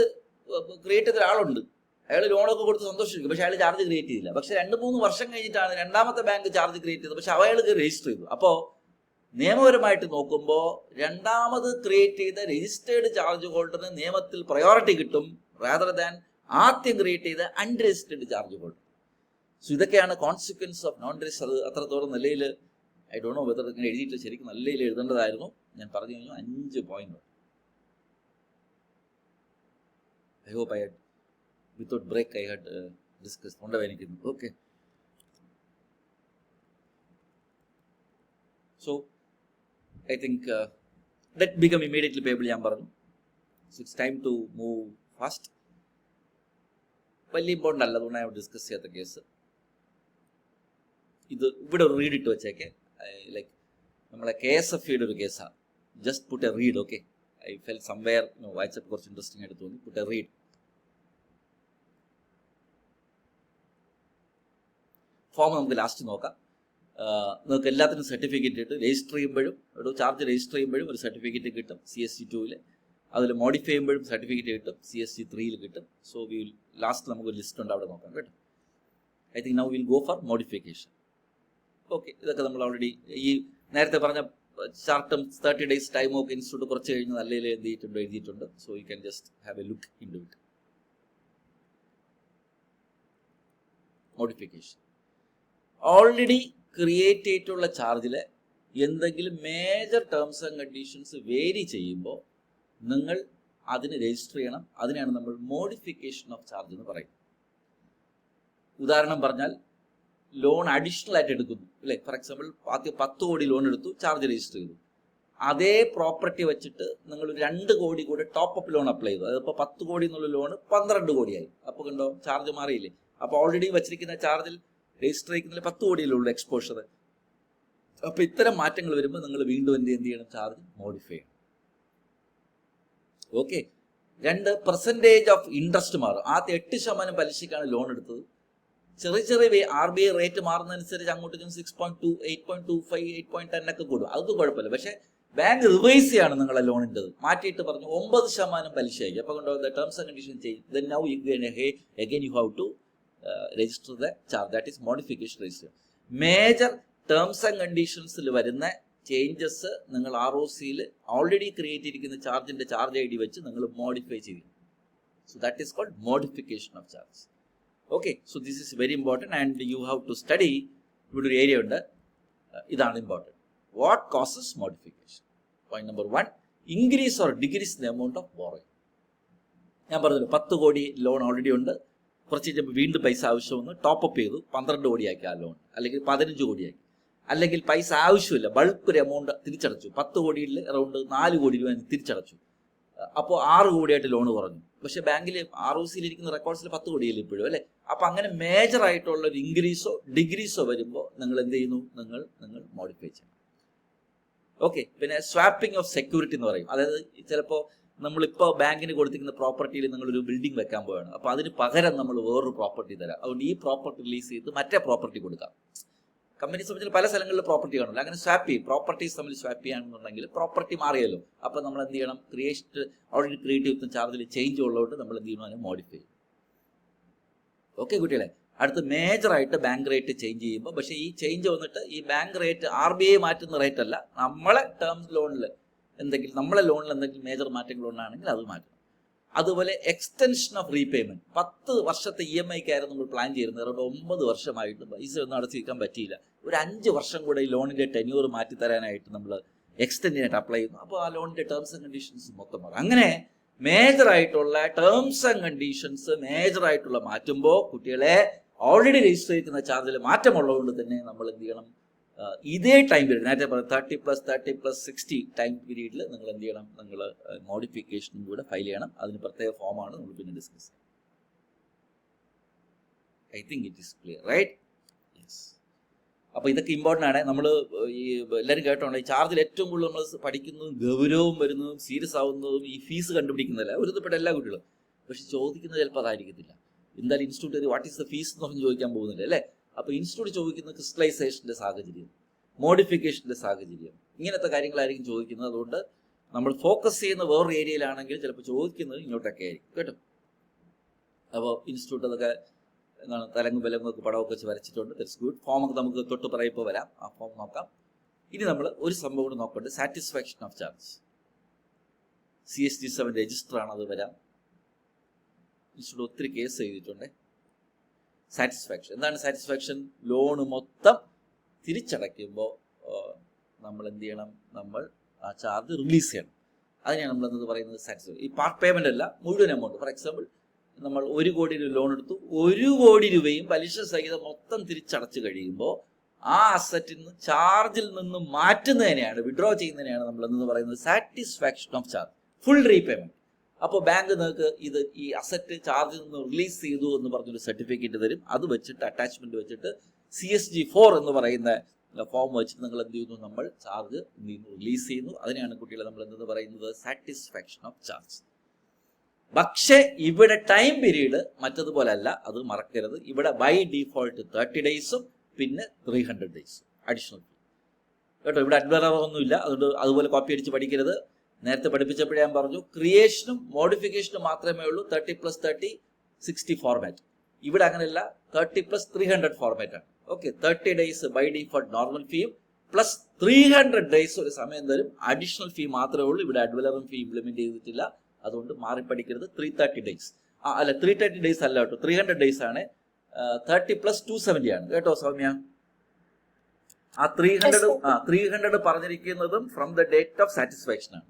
Speaker 1: ക്രിയേറ്റ് ചെയ്ത ഒരാളുണ്ട്, അയാൾ ലോണൊക്കെ കൊടുത്ത് സന്തോഷിക്കും, പക്ഷെ അയാൾ ചാർജ് ക്രിയേറ്റ് ചെയ്തില്ല. പക്ഷെ 2-3 വർഷം കഴിഞ്ഞിട്ടാണ് 2ാമത്തെ ബാങ്ക് ചാർജ് ക്രിയേറ്റ് ചെയ്തത്, പക്ഷെ അയാൾക്ക് രജിസ്റ്റർ ചെയ്തു. അപ്പോൾ നിയമപരമായിട്ട് നോക്കുമ്പോൾ 2ാമത് ക്രിയേറ്റ് ചെയ്ത രജിസ്റ്റേർഡ് ചാർജ് ഹോൾഡറിന് നിയമത്തിൽ പ്രയോറിറ്റി കിട്ടും, റാദർ ദാൻ ആദ്യം ക്രിയേറ്റ് ചെയ്ത അൺരജിസ്റ്റേർഡ് ചാർജ് ഹോൾഡർ. സോ ഇതൊക്കെയാണ് കോൺസിക്വൻസ് ഓഫ് നോൺ രജിസ്റ്റർ. അത് അത്രത്തോളം നിലയിൽ ഐ ഡോണ്ട് നോ വെദർ ഇങ്ങനെ എഴുതിയിട്ട് ശരിക്കും നല്ലയിൽ എഴുതേണ്ടതായിരുന്നു. ഞാൻ പറഞ്ഞു കഴിഞ്ഞു 5 point. I hope I had, without break, I had discussed. Okay. So, I think that become immediately payable. So, it's time to move fast. Very important. I have discussed the case. This video read it. Like, we KSF feed case. Just put a read, okay? I felt somewhere, WhatsApp course interesting. Put a read. Form നമുക്ക് last നോക്കാം. നിങ്ങൾക്ക് എല്ലാത്തിനും certificate കിട്ടും. Register ചെയ്യുമ്പോഴും ഒരു charge register ചെയ്യുമ്പോഴും ഒരു certificate കിട്ടും CST2. അതിൽ മോഡിഫൈ ചെയ്യുമ്പോഴും സർട്ടിഫിക്കറ്റ് കിട്ടും CST3 കിട്ടും. സോ ലാസ്റ്റ് നമുക്കൊരു ലിസ്റ്റ് ഉണ്ട്, അവിടെ നോക്കാം കേട്ടോ. I think now will go for modification. Okay, ഇതൊക്കെ നമ്മൾ ഓൾറെഡി ഈ നേരത്തെ പറഞ്ഞ ചാർട്ടും 30 days ടൈം ഒക്കെ ഇൻസ്റ്റിറ്റ്യൂട്ട് കുറച്ച് കഴിഞ്ഞ് നല്ല എഴുതിയിട്ടുണ്ട്. So you can just have a look into it. Modification already create ചെയ്തിട്ടുള്ള ചാർജിൽ എന്തെങ്കിലും major terms and conditions vary ചെയ്യുമ്പോൾ നിങ്ങൾ അതിന് രജിസ്റ്റർ ചെയ്യണം. അതിനെയാണ് നമ്മൾ മോഡിഫിക്കേഷൻ ഓഫ് ചാർജ് എന്ന് പറയുന്നത്. ഉദാഹരണം പറഞ്ഞാൽ ലോൺ അഡീഷണൽ ആയിട്ട് എടുക്കുന്നു അല്ലേ. ഫോർ എക്സാമ്പിൾ 10 കോടി ലോൺ എടുത്തു, ചാർജ് രജിസ്റ്റർ ചെയ്തു. അതേ പ്രോപ്പർട്ടി വെച്ചിട്ട് നിങ്ങൾ 2 കോടി കൂടെ ടോപ്പ് അപ്പ് ലോൺ അപ്ലൈ ചെയ്തു. അതിപ്പോൾ 10 കോടി എന്നുള്ള ലോണ് 12 കോടിയായി. അപ്പോൾ കണ്ടോ ചാർജ് മാറിയില്ലേ? അപ്പോൾ ഓൾറെഡി വെച്ചിരിക്കുന്ന ചാർജിൽ രജിസ്റ്റർ ചെയ്യുന്നതിൽ 10 കോടിയല്ലേ ഉള്ളൂ എക്സ്പോഷർ. അപ്പോൾ ഇത്തരം മാറ്റങ്ങൾ വരുമ്പോൾ നിങ്ങൾ വീണ്ടും എന്ത് ചെയ്യണം? ചാർജ് മോഡിഫൈ ചെയ്യണം. ഓക്കെ. 2% ഓഫ് ഇൻട്രസ്റ്റ് മാറും. ആദ്യം 8% പലിശക്കാണ് ലോൺ എടുത്തത്. ചെറിയ RBI റേറ്റ് മാറുന്നതനുസരിച്ച് അങ്ങോട്ടേക്കും 6.2, 8.25, 8.10 ഒക്കെ കൂടും. അതൊന്നും കുഴപ്പമില്ല. പക്ഷേ ബാങ്ക് റിവൈസ് ചെയ്യാണ് നിങ്ങളെ ലോണിൻ്റെത്. മാറ്റിയിട്ട് പറഞ്ഞു 9% പലിശയായി. അപ്പോൾ കൊണ്ടോ the terms and condition change. Then now again you have to register the charge. That is modification register. Major terms and കണ്ടീഷൻസിൽ വരുന്ന ചേഞ്ചസ് നിങ്ങൾ ROCയിൽ ഓൾറെഡി ക്രിയേറ്റ് ചെയ്തിരിക്കുന്ന ചാർജിന്റെ ചാർജ് ID വെച്ച് നിങ്ങൾ മോഡിഫൈ ചെയ്യും. So that is called modification of charge. Okay. So this is very important and you have to study. ഇവിടെ ഒരു ഏരിയ ഉണ്ട്, ഇതാണ് important. What causes modification? Point number 1, increase or decrease the amount of borrowing. ഞാൻ പറഞ്ഞല്ലോ 10 കോടി loan already ഉണ്ട്. കുറച്ച് കഴിഞ്ഞപ്പോൾ വീണ്ടും പൈസ ആവശ്യമെന്ന് ടോപ്പ് അപ്പ് ചെയ്തു, 12 കോടിയാക്കി ആ ലോൺ, അല്ലെങ്കിൽ 15 കോടിയാക്കി. അല്ലെങ്കിൽ പൈസ ആവശ്യമില്ല, ബൾക്ക് ഒരു എമൗണ്ട് തിരിച്ചടച്ചു. 10 കോടിയിൽ അറൗണ്ട് 4 കോടി രൂപ തിരിച്ചടച്ചു. അപ്പോൾ 6 കോടിയായിട്ട് ലോൺ കുറഞ്ഞു. പക്ഷേ ബാങ്കിൽ ROCയിൽ ഇരിക്കുന്ന റെക്കോർഡ്സിൽ 10 കോടിയല്ലേ ഇപ്പോഴും, അല്ലേ? അപ്പോൾ അങ്ങനെ മേജർ ആയിട്ടുള്ള ഒരു ഇൻക്രീസോ ഡിക്രീസോ വരുമ്പോൾ നിങ്ങൾ എന്ത് ചെയ്യുന്നു? നിങ്ങൾ മോഡിഫൈ ചെയ്യണം. ഓക്കെ. പിന്നെ സ്വാപ്പിംഗ് ഓഫ് സെക്യൂരിറ്റി എന്ന് പറയും. അതായത് ചിലപ്പോൾ നമ്മളിപ്പോൾ ബാങ്കിന് കൊടുത്തിരിക്കുന്ന പ്രോപ്പർട്ടിയിൽ നിങ്ങളൊരു ബിൽഡിംഗ് വെക്കാൻ പോവുകയാണ്. അപ്പോൾ അതിന് പകരം നമ്മൾ വേറൊരു പ്രോപ്പർട്ടി തരാം. അതുകൊണ്ട് ഈ പ്രോപ്പർട്ടി റിലീസ് ചെയ്ത് മറ്റേ പ്രോപ്പർട്ടി കൊടുക്കാം. കമ്പനി സംബന്ധിച്ച് പല സ്ഥലങ്ങളിൽ പ്രോപ്പർട്ടി കാണില്ല. അങ്ങനെ സ്വാപ്പ് ചെയ്യും. പ്രോപ്പർട്ടീസ് തമ്മിൽ സ്വാപ്പ് ചെയ്യുകയാണെന്നുണ്ടെങ്കിൽ പ്രോപ്പർട്ടി മാറിയല്ലോ. അപ്പോൾ നമ്മൾ എന്ത് ചെയ്യണം? ഓൾറെഡി ക്രിയേറ്റ് ചെയ്യുന്ന ചാർജിൽ ചേഞ്ച് ഉള്ളതുകൊണ്ട് നമ്മൾ എന്ത് ചെയ്യണം? അതിനെ മോഡിഫൈ ചെയ്യും. ഓക്കെ കുട്ടികളെ. അടുത്ത് മേജറായിട്ട് ബാങ്ക് റേറ്റ് ചേഞ്ച് ചെയ്യുമ്പോൾ, പക്ഷേ ഈ ചേഞ്ച് വന്നിട്ട് ഈ ബാങ്ക് റേറ്റ് RBI മാറ്റുന്ന റേറ്റ് അല്ല, നമ്മളെ ടേംസ് ലോണിൽ എന്തെങ്കിലും മേജർ മാറ്റങ്ങൾ ഉണ്ടാണെങ്കിൽ അത് മാറ്റണം. അതുപോലെ എക്സ്റ്റൻഷൻ ഓഫ് റീപേയ്മെന്റ്. 10 വർഷത്തെ EMI ആയിരുന്നു നമ്മൾ പ്ലാൻ ചെയ്യുന്നത്. അറൗണ്ട് 9 വർഷമായിട്ട് പൈസ ഒന്നും അടച്ചിരിക്കാൻ പറ്റിയില്ല. ഒരു 5 വർഷം കൂടെ ഈ ലോണിന്റെ ടെന്യൂർ മാറ്റി തരാനായിട്ട് നമ്മൾ എക്സ്റ്റൻഡിനായിട്ട് അപ്ലൈ ചെയ്യുന്നു. അപ്പോൾ ആ ലോണിന്റെ ടേംസ് ആൻഡ് കണ്ടീഷൻസ് മൊത്തം മാറും. അങ്ങനെ മേജറായിട്ടുള്ള ടേംസ് ആൻഡ് കണ്ടീഷൻസ് മേജറായിട്ടുള്ള മാറ്റുമ്പോൾ കുട്ടികളെ ഓൾറെഡി രജിസ്റ്റർ ചെയ്തിരിക്കുന്ന ചാർജിൽ മാറ്റമുള്ളതുകൊണ്ട് തന്നെ നമ്മൾ എന്ത് ചെയ്യണം? ഇതേ ടൈം പീരീഡ്, നേരത്തെ പറഞ്ഞ 30+60 ടൈം പീരീഡിൽ നിങ്ങൾ എന്ത് ചെയ്യണം? നിങ്ങൾ മോഡിഫിക്കേഷനും കൂടെ ഫയൽ ചെയ്യണം. അതിന് പ്രത്യേക ഫോമാണ് നമ്മൾ പിന്നെ ഡിസ്കസ് ചെയ്യാം. I think it is clear, right? Yes. അപ്പോൾ ഇതൊക്കെ ഇമ്പോർട്ടൻ്റ് ആണ്. നമ്മൾ ഈ എല്ലാവരും കേട്ടോണ്ട് ഈ ചാർജിൽ ഏറ്റവും കൂടുതൽ നമ്മൾ പഠിക്കുന്നതും ഗൗരവം വരുന്നതും സീരിയസ് ആവുന്നതും ഈ ഫീസ് കണ്ടുപിടിക്കുന്നതല്ല. ഒരുത്തപ്പെട്ട എല്ലാ കുട്ടികളും. പക്ഷെ ചോദിക്കുന്നത് ചിലപ്പോൾ അതായിരിക്കത്തില്ല. എന്തായാലും institute what is the fees എന്ന് പറഞ്ഞ് ചോദിക്കാൻ പോകുന്നില്ല, അല്ലേ? അപ്പോൾ ഇൻസ്റ്റിറ്റ്യൂട്ട് ചോദിക്കുന്ന ക്രിസ്റ്റലൈസേഷൻ്റെ സാഹചര്യം, മോഡിഫിക്കേഷൻ്റെ സാഹചര്യം, ഇങ്ങനത്തെ കാര്യങ്ങളായിരിക്കും ചോദിക്കുന്നത്. അതുകൊണ്ട് നമ്മൾ ഫോക്കസ് ചെയ്യുന്ന വേറൊരു ഏരിയയിലാണെങ്കിൽ ചിലപ്പോൾ ചോദിക്കുന്നത് ഇങ്ങോട്ടൊക്കെ ആയിരിക്കും, കേട്ടോ. അപ്പോൾ ഇൻസ്റ്റിറ്റ്യൂട്ട് അതൊക്കെ എന്താണ് തലങ്ങും വിലങ്ങൊക്കെ പടമൊക്കെ വെച്ച് വരച്ചിട്ടുണ്ട്. That's good. ഫോമൊക്കെ നമുക്ക് തൊട്ട് പറയുമ്പോൾ വരാം. ആ ഫോം നോക്കാം. ഇനി നമ്മൾ ഒരു സംഭവം കൂടെ നോക്കണ്ട്, satisfaction of charge. CST7 register ആണ്, അത് വരാം. ഇൻസ്റ്റിറ്റ്യൂട്ട് ഒത്തിരി കേസ് ചെയ്തിട്ടുണ്ട്. സാറ്റിസ്ഫാക്ഷൻ എന്താണ്? സാറ്റിസ്ഫാക്ഷൻ ലോണ് മൊത്തം തിരിച്ചടയ്ക്കുമ്പോൾ നമ്മൾ എന്ത് ചെയ്യണം? നമ്മൾ ആ ചാർജ് റിലീസ് ചെയ്യണം. അതിനെയാണ് നമ്മൾ എന്നത് പറയുന്നത് സാറ്റിസ്ഫാക്ഷൻ. ഈ പാർട്ട് പേയ്മെൻ്റ് അല്ല, മുഴുവൻ എമൗണ്ട്. ഫോർ എക്സാമ്പിൾ നമ്മൾ 1 കോടി രൂപ ലോൺ എടുത്തു, 1 കോടി രൂപയും പലിശ സഹിതം മൊത്തം തിരിച്ചടച്ചു കഴിയുമ്പോൾ ആ അസറ്റിൽ നിന്ന് ചാർജിൽ നിന്ന് മാറ്റുന്നതിനെയാണ്, വിഡ്രോ ചെയ്യുന്നതിനെയാണ് നമ്മൾ എന്ന് പറയുന്നത് satisfaction of charge, full repayment. അപ്പോൾ ബാങ്ക് നിങ്ങൾക്ക് ഈ അസറ്റ് ചാർജിൽ നിന്ന് റിലീസ് ചെയ്തു എന്ന് പറഞ്ഞൊരു സർട്ടിഫിക്കറ്റ് തരും. അത് വെച്ചിട്ട് അറ്റാച്ച്മെന്റ് വെച്ചിട്ട് CSG4 എന്ന് പറയുന്ന ഫോം വെച്ചിട്ട് നിങ്ങൾ എന്ത് ചെയ്യുന്നു? നമ്മൾ ചാർജ് റിലീസ് ചെയ്യുന്നു. അതിനെയാണ് കുട്ടികളെ നമ്മൾ എന്തെന്ന് പറയുന്നത്? Satisfaction of charge. പക്ഷേ ഇവിടെ ടൈം പീരീഡ് മറ്റതുപോലെ അല്ല, അത് മറക്കരുത്. ഇവിടെ ബൈ ഡീഫോൾട്ട് 30 ഡേയ്സും പിന്നെ 300 ഡേയ്സും അഡീഷണൽ ഫീ, കേട്ടോ. ഇവിടെ അഡ്വലറൊന്നുമില്ല, അതുകൊണ്ട് അതുപോലെ കോപ്പി അടിച്ച് പഠിക്കരുത്. നേരത്തെ പഠിപ്പിച്ചപ്പോഴേ ഞാൻ പറഞ്ഞു, ക്രിയേഷനും മോഡിഫിക്കേഷനും മാത്രമേ ഉള്ളൂ 30+30 60 ഫോർമാറ്റ്. ഇവിടെ അങ്ങനെയല്ല, 30+300 ഫോർമാറ്റ് ആണ്. Okay. 30 days by default normal ഫീയും പ്ലസ് 300 ഡേയ്സ് ഒരു സമയം തരും, അഡീഷണൽ ഫീ മാത്രമേ ഉള്ളൂ. ഇവിടെ അഡ്വലറും ഫീ ഇംപ്ലിമെന്റ് ചെയ്തിട്ടില്ല. അതുകൊണ്ട് മാറിപ്പടിക്കരുത്. 330 ഡേയ്സ് അല്ല, 330 ഡേയ്സ് അല്ല കേട്ടോ, 300 ഡേയ്സ് ആണ്. 30+270 ആണ് കേട്ടോ സൗമ്യ. ആ 300 പറഞ്ഞിരിക്കുന്നതും from the date of satisfaction ആണ്.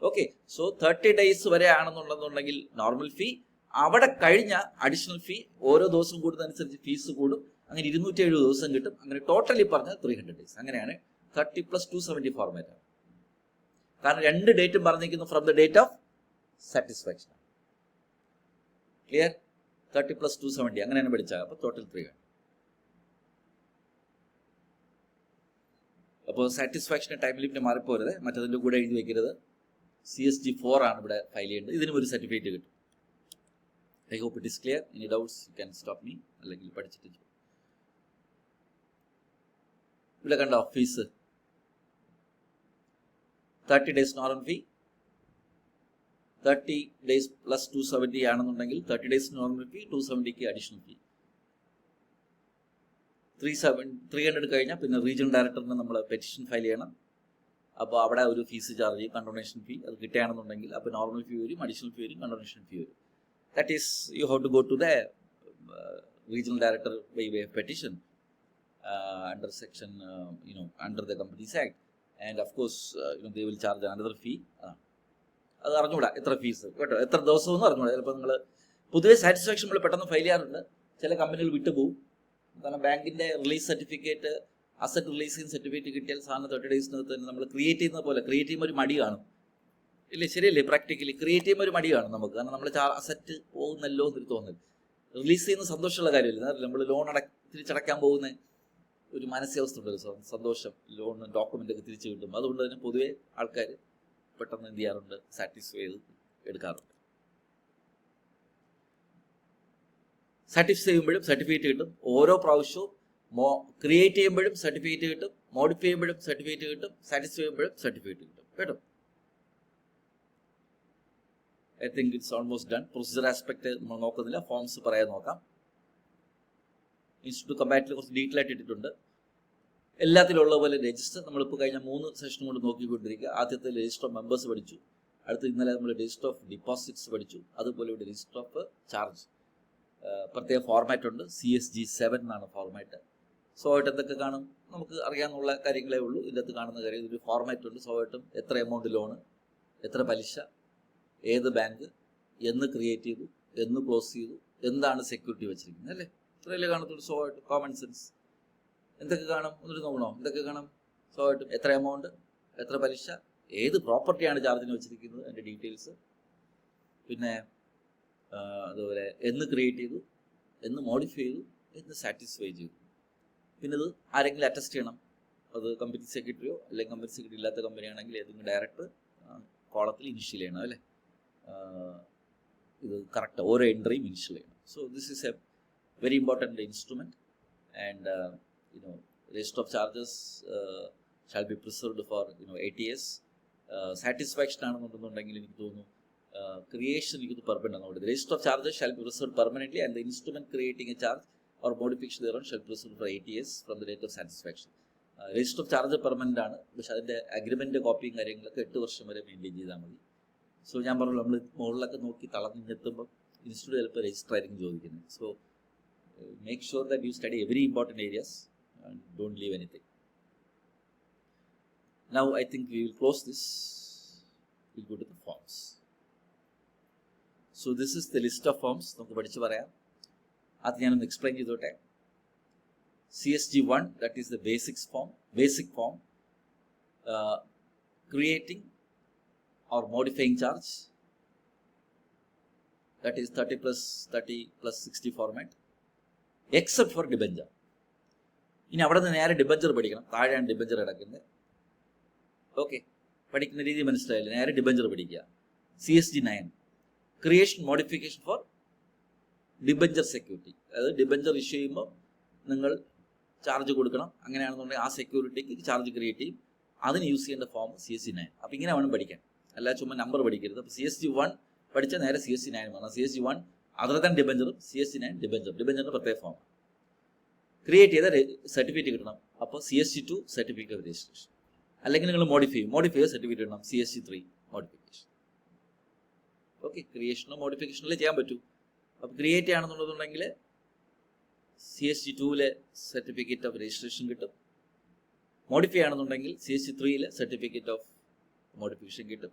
Speaker 1: ഓക്കെ. സോ 30 ഡേയ്സ് വരെ ആണെന്നുണ്ടെന്നുണ്ടെങ്കിൽ നോർമൽ ഫീ, അവിടെ കഴിഞ്ഞ അഡീഷണൽ ഫീ ഓരോ ദിവസം കൂടുന്നതനുസരിച്ച് ഫീസ് കൂടും. അങ്ങനെ 270 ദിവസം കിട്ടും. അങ്ങനെ ടോട്ടലി പറഞ്ഞ 300 ഡേയ്സ്. അങ്ങനെയാണ് 30+270 ഫോർമാറ്റ്. കാരണം രണ്ട് ഡേറ്റും പറഞ്ഞിരിക്കുന്നു from the date of satisfaction. Clear? 30 + 270 അങ്ങനെയാണ് പഠിച്ചത്. അപ്പോൾ ടോട്ടൽ 3 ആണ്. അപ്പോൾ സാറ്റിസ്ഫാക്ഷന് ടൈം ലിമിറ്റ് മാറിപ്പോരുത്. മറ്റതിൻ്റെ കൂടെ എഴുതി വെക്കരുത്. CSG4 ആണ് ഇവിടെ ഫയൽ ചെയ്യേണ്ടത്. ഇതിനും ഒരു സർട്ടിഫിക്കറ്റ് കിട്ടും. I hope it is clear. Any doubts you can stop me. അല്ലെങ്കിൽ പഠിച്ചിട്ട് ഇവിടെ കണ്ടോ fees 30 days normal fee, 30 days + 270 ആണെന്നുണ്ടെങ്കിൽ 30 days normal fee, 270 additional fee. 300 കഴിഞ്ഞാൽ പിന്നെ റീജിയണൽ ഡയറക്ടറിന് നമ്മൾ പെറ്റീഷൻ ഫയൽ ചെയ്യണം. അപ്പോൾ അവിടെ ഒരു ഫീസ് ചാർജ് ചെയ്യും, കണ്ടോണേഷൻ ഫീ. അത് കിട്ടുകയാണെന്നുണ്ടെങ്കിൽ അപ്പോൾ നോർമൽ ഫീ വരും, അഡീഷണൽ ഫീ വരും, കണ്ടോണേഷൻ ഫീ വരും. That is you have to go to the regional director by way of petition under section under the Companies Act, and of course they will charge another fee. അത് അറിഞ്ഞൂടാ എത്ര fees കേട്ടോ, എത്ര ദിവസമെന്ന് അറിഞ്ഞൂടാ. ചിലപ്പോൾ നിങ്ങൾ പൊതുവെ സാറ്റിസ്ഫാക്ഷൻ നമ്മൾ പെട്ടെന്ന് ഫയൽ ചെയ്യാറുണ്ട്. ചില കമ്പനികൾ വിട്ടുപോകും. കാരണം ബാങ്കിൻ്റെ release certificate, asset releasing certificate കിട്ടിയാൽ സാധനം 30 daysനകത്ത് തന്നെ നമ്മൾ ക്രിയേറ്റ് ചെയ്യുന്ന പോലെ ക്രിയേറ്റ് ചെയ്യുമ്പോൾ ഒരു മടി കാണും. ഇല്ലേ, ശരിയല്ലേ? പ്രാക്ടിക്കലി ക്രിയേറ്റ് ചെയ്യുമ്പോൾ ഒരു മടി കാണും നമുക്ക്. കാരണം നമ്മൾ അസറ്റ് പോകുന്നല്ലോ എന്നൊരു തോന്നൽ. റിലീസ് ചെയ്യുന്ന സന്തോഷമുള്ള കാര്യമില്ല. നമ്മൾ ലോൺ തിരിച്ചടയ്ക്കാൻ പോകുന്ന ഒരു മാനസികാവസ്ഥ ഉണ്ടല്ലോ, സന്തോഷം. ലോൺ ഡോക്യുമെൻ്റ് ഒക്കെ തിരിച്ചു കിട്ടും. അതുകൊണ്ട് തന്നെ പൊതുവെ ആൾക്കാർ പെട്ടെന്ന് എന്ത് ചെയ്യാറുണ്ട്, സാറ്റിസ്ഫൈ ചെയ്ത് എടുക്കാറുണ്ട്. സാറ്റിസ്ഫൈ ചെയ്യുമ്പോഴും സർട്ടിഫിക്കറ്റ് കിട്ടും. ഓരോ പ്രാവശ്യവും ക്രിയേറ്റ് ചെയ്യുമ്പോഴും സർട്ടിഫിക്കറ്റ് കിട്ടും, മോഡിഫൈ ചെയ്യുമ്പോഴും സർട്ടിഫിക്കറ്റ് കിട്ടും, സാറ്റിസ്ഫൈ ചെയ്യുമ്പോഴും സർട്ടിഫിക്കറ്റ് കിട്ടും കേട്ടോ. I think it's almost done. Procedure aspect നമ്മൾ നോക്കുന്നില്ല, ഫോംസ് പറയാൻ നോക്കാം. ഇൻസ്റ്റിറ്റ്യൂട്ട് കമ്പാരിറ്റീവ് കുറച്ച് ഡീറ്റെയിൽ ആയിട്ട് ഇട്ടിട്ടുണ്ട്. എല്ലാത്തിലും ഉള്ള പോലെ രജിസ്റ്റർ നമ്മളിപ്പോൾ കഴിഞ്ഞ 3 സെഷൻ കൊണ്ട് നോക്കിക്കൊണ്ടിരിക്കുക. ആദ്യത്തെ രജിസ്റ്റർ ഓഫ് മെമ്പേഴ്സ് പഠിച്ചു. അടുത്ത് ഇന്നലെ നമ്മൾ രജിസ്റ്റർ ഓഫ് ഡിപ്പോസിറ്റ്സ് പഠിച്ചു. അതുപോലെ ഇവിടെ രജിസ്റ്റർ ഓഫ് ചാർജ്. പ്രത്യേക ഫോർമാറ്റ് ഉണ്ട്. CSG7 എന്നാണ് ഫോർമാറ്റ്. സോ ആയിട്ട് എന്തൊക്കെ കാണും നമുക്ക് അറിയാവുന്ന കാര്യങ്ങളേ ഉള്ളൂ. ഇതിനകത്ത് കാണുന്ന കാര്യം ഇതൊരു ഫോർമാറ്റ് ഉണ്ട്. സോ ആയിട്ടും എത്ര എമൗണ്ട് ലോണ്, എത്ര പലിശ, ഏത് ബാങ്ക്, എന്ന് ക്രിയേറ്റ് ചെയ്തു, എന്ന് ക്ലോസ് ചെയ്തു, എന്താണ് സെക്യൂരിറ്റി വെച്ചിരിക്കുന്നത്, അല്ലേ? ഇത്രയല്ലേ കാണത്തുള്ളൂ. സോ ആയിട്ട് കോമൺ സെൻസ് എന്തൊക്കെ കാണും എന്നിട്ട് നോക്കണോ? എന്തൊക്കെ കാണും? സോ ആയിട്ടും എത്ര എമൗണ്ട്, എത്ര പലിശ, ഏത് പ്രോപ്പർട്ടിയാണ് ചാർജിന് വെച്ചിരിക്കുന്നത്, അതിൻ്റെ ഡീറ്റെയിൽസ്, പിന്നെ അതുപോലെ എന്ന് ക്രിയേറ്റ് ചെയ്തു, എന്ന് മോഡിഫൈ ചെയ്തു, എന്ന് സാറ്റിസ്ഫൈ ചെയ്തു. പിന്നെ ഇത് ആരെങ്കിലും അറ്റസ്റ്റ് ചെയ്യണം. അത് കമ്പനി സെക്രട്ടറിയോ അല്ലെങ്കിൽ കമ്പനി സെക്രട്ടറി ഇല്ലാത്ത കമ്പനിയാണെങ്കിൽ ഏതെങ്കിലും ഡയറക്ടർ കോളത്തിൽ ഇനിഷ്യൽ ചെയ്യണം, അല്ലേ? ഇത് കറക്റ്റ് ഓരോ എൻട്രിയും ഇനിഷ്യൽ ചെയ്യണം. So this is A very important instrument, and list of charges shall be preserved for 8 years. Satisfaction ആണെന്നുണ്ടെങ്കിൽ എനിക്ക് തോന്നുന്നു creation ഇത് പെർമനന്റ് ആണ്. The list of charges shall be preserved permanently, and the instrument creating a charge or modification thereon shall be preserved for 8 years from the date of satisfaction. List of charges permanent ആണ്. പക്ഷെ അതിൻ്റെ agreement കോപ്പിയും കാര്യങ്ങളൊക്കെ 8 വർഷം വരെ maintain ചെയ്താൽ മതി. So ഞാൻ പറഞ്ഞു, നമ്മൾ മുകളിലൊക്കെ നോക്കി തളർന്നെത്തുമ്പോൾ ഇൻസ്റ്റിറ്റ്യൂട്ട് ചിലപ്പോൾ രജിസ്റ്റർ ആയിരിക്കും ചോദിക്കുന്നത്. So make sure that you study every important areas and don't leave anything. Now I think we will close this. We'll go to the forms. So this is the list of forms. നമുക്ക് പഠിച്ചു പറയാം. അത് ഞാനൊന്ന് explain ചെയ്തോട്ടെ. CSG1, that is the basic form, creating or modifying charge, that is 30 plus 60 format, except for debenture. ഇനി അവിടെ നിന്ന് നേരെ ഡിബഞ്ചർ പഠിക്കണം. താഴെയാണ് ഡിബഞ്ചർ കിടക്കുന്നത്. ഓക്കെ, പഠിക്കുന്ന രീതി മനസ്സിലായില്ല. നേരെ ഡിബഞ്ചർ പഠിക്കുക. CSG9, creation modification for debenture security. അതായത് ഡിബഞ്ചർ ഇഷ്യൂ ചെയ്യുമ്പോൾ നിങ്ങൾ ചാർജ് കൊടുക്കണം. അങ്ങനെയാണെന്നുണ്ടെങ്കിൽ ആ സെക്യൂരിറ്റിക്ക് ചാർജ് ക്രിയേറ്റ് ചെയ്യും. അതിന് യൂസ് ചെയ്യേണ്ട ഫോം CSG9. അപ്പോൾ ഇങ്ങനെ വേണം പഠിക്കാൻ, അല്ല ചുമ്മാ നമ്പർ പഠിക്കരുത്. അപ്പോൾ CSG1 പഠിച്ചാൽ നേരെ CSG9 വേണം. CSG1 അതർ ദാൻ ഡിബഞ്ചറും, CSG9 ഡിബഞ്ചറിന് പ്രത്യേക ഫോം. ക്രിയേറ്റ് ചെയ്ത സർട്ടിഫിക്കറ്റ് കിട്ടണം. അപ്പോൾ CSG2 സർട്ടിഫിക്കറ്റ് ഓഫ് രജിസ്ട്രേഷൻ. അല്ലെങ്കിൽ നിങ്ങൾ മോഡിഫൈ ചെയ്ത സർട്ടിഫിക്കറ്റ് കിട്ടണം. CSG3 modification. ഓക്കെ, ക്രിയേഷനോ മോഡിഫിക്കേഷനോ ചെയ്യാൻ പറ്റൂ. അപ്പോൾ ക്രിയേറ്റ് ചെയ്യണമെന്നുണ്ടെന്നുണ്ടെങ്കിൽ CSG2 സർട്ടിഫിക്കറ്റ് ഓഫ് രജിസ്ട്രേഷൻ കിട്ടും. മോഡിഫൈ ആണെന്നുണ്ടെങ്കിൽ CSG3 സർട്ടിഫിക്കറ്റ് ഓഫ് മോഡിഫിക്കേഷൻ കിട്ടും.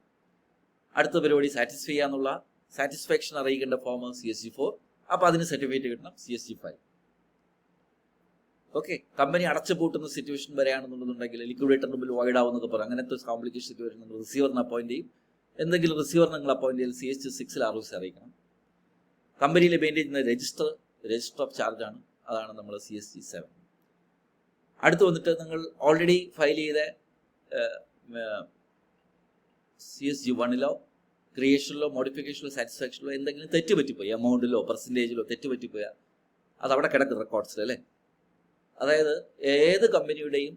Speaker 1: അടുത്ത പരിപാടി സാറ്റിസ്ഫൈ ചെയ്യാന്നുള്ള സാറ്റിസ്ഫാക്ഷൻ അറിയിക്കേണ്ട ഫോം CSG4. അപ്പോൾ അതിന് സർട്ടിഫിക്കറ്റ് കിട്ടണം CSG5. ഓക്കെ, കമ്പനി അടച്ചു പൂട്ടുന്ന സിറ്റുവേഷൻ വരെയാണെന്നുണ്ടെന്നുണ്ടെങ്കിൽ ലിക്വിഡേറ്ററിന് മുമ്പിൽ വൈഡ് ആവുന്നൊക്കെ പറയാം. അങ്ങനത്തെ കോംപ്ലിക്കേഷൻ സിറ്റുവേഷൻ നിങ്ങൾ റിസീവറിനെ അപ്പോയിന്റ് ചെയ്യും. എന്തെങ്കിലും റിസീവർ നിങ്ങൾ അപ്പോയിന്റ് ചെയ്ത് CST6 ROC അറിയിക്കണം. കമ്പനിയിൽ മെയിൻറ്റെയിൻ ചെയ്യുന്ന രജിസ്റ്റർ ഓഫ് ചാർജ് ആണ്, അതാണ് നമ്മൾ CST7. അടുത്ത് വന്നിട്ട് നിങ്ങൾ ഓൾറെഡി ഫയൽ ചെയ്ത CSG1 ക്രിയേഷനിലോ മോഡിഫിക്കേഷനിലോ സാറ്റിസ്ഫാക്ഷനിലോ എന്തെങ്കിലും തെറ്റ് പറ്റിപ്പോയി, എമൗണ്ടിലോ പെർസെൻറ്റേജിലോ തെറ്റ് പറ്റിപ്പോയാൽ അത് അവിടെ കിടക്കും റെക്കോർഡ്സിൽ അല്ലേ. അതായത് ഏത് കമ്പനിയുടെയും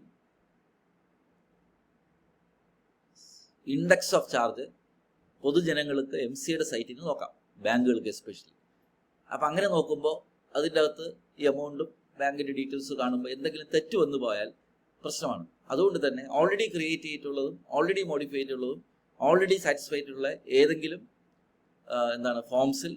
Speaker 1: ഇൻഡെക്സ് ഓഫ് ചാർജ് പൊതുജനങ്ങൾക്ക് MCAയുടെ സൈറ്റിൽ നിന്ന് നോക്കാം, ബാങ്കുകൾക്ക് എസ്പെഷ്യലി. അപ്പം അങ്ങനെ നോക്കുമ്പോൾ അതിൻ്റെ അകത്ത് ഈ എമൗണ്ടും ബാങ്കിൻ്റെ ഡീറ്റെയിൽസ് കാണുമ്പോൾ എന്തെങ്കിലും തെറ്റ് വന്നു പോയാൽ പ്രശ്നമാണ്. അതുകൊണ്ട് തന്നെ ഓൾറെഡി ക്രിയേറ്റ് ചെയ്തിട്ടുള്ളതും ഓൾറെഡി മോഡിഫൈ ചെയ്തിട്ടുള്ളതും ഓൾറെഡി സാറ്റിസ്ഫൈഡ് ഉള്ള ഏതെങ്കിലും ഫോംസിൽ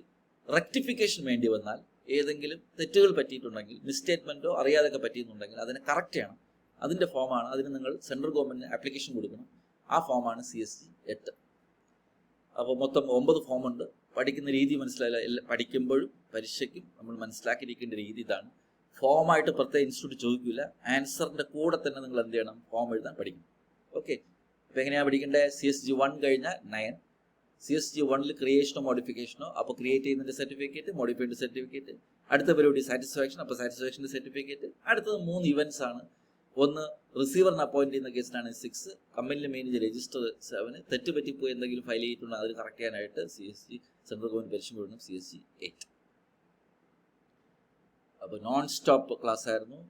Speaker 1: റെക്ടിഫിക്കേഷൻ വേണ്ടി വന്നാൽ, ഏതെങ്കിലും തെറ്റുകൾ പറ്റിയിട്ടുണ്ടെങ്കിൽ, മിസ്റ്റേറ്റ്മെൻറ്റോ അറിയാതൊക്കെ പറ്റിയിട്ടുണ്ടെങ്കിൽ അതിനെ കറക്റ്റ് ചെയ്യണം. അതിൻ്റെ ഫോമാണ്, അതിന് നിങ്ങൾ സെൻട്രൽ ഗവൺമെൻറ്റിന് ആപ്ലിക്കേഷൻ കൊടുക്കണം. ആ ഫോമാണ് CSG8. അപ്പോൾ മൊത്തം 9 ഫോമുണ്ട്. പഠിക്കുന്ന രീതി മനസ്സിലായില്ല. പഠിക്കുമ്പോഴും പരീക്ഷയ്ക്കും നമ്മൾ മനസ്സിലാക്കിയിരിക്കേണ്ട രീതി ഇതാണ്. ഫോമായിട്ട് പ്രത്യേക ഇൻസ്റ്റിറ്റ്യൂട്ട് ചോദിക്കില്ല, ആൻസറിൻ്റെ കൂടെ തന്നെ നിങ്ങൾ എന്ത് ചെയ്യണം, ഫോം എഴുതാൻ പഠിക്കണം. ഓക്കെ, അപ്പോൾ എങ്ങനെയാണ് പഠിക്കേണ്ടത്? CSG1 കഴിഞ്ഞാൽ 9, CSG1 ക്രിയേഷനോ മോഡിഫിക്കേഷനോ, അപ്പോൾ ക്രിയേറ്റ് ചെയ്യുന്നതിൻ്റെ സർട്ടിഫിക്കറ്റ്, മോഡിഫൈഡ് സർട്ടിഫിക്കറ്റ്, അടുത്ത പരിപാടി സാറ്റിസ്ഫാക്ഷൻ, അപ്പോൾ സാറ്റിസ്ഫാക്ഷൻ്റെ സർട്ടിഫിക്കറ്റ്. അടുത്തത് 3 ഇവൻറ്റ്സ് ആണ്. ഒന്ന് റിസീവറിന് അപ്പോയിന്റ് ചെയ്യുന്ന കേസിനാണ് 6, കമ്പനിയിൽ മെയിൻ രജിസ്റ്റർ 7, തെറ്റ് പറ്റിപ്പോയി എന്തെങ്കിലും ഫയൽ ചെയ്തിട്ടുണ്ടെങ്കിൽ അതിൽ കറക്റ്റ് ചെയ്യാനായിട്ട് CSG സെൻട്രൽ ഗവൺമെന്റ് പരിശീലനം കൊടുക്കണം CSG8. അപ്പോൾ നോൺ സ്റ്റോപ്പ് ക്ലാസ് ആയിരുന്നു.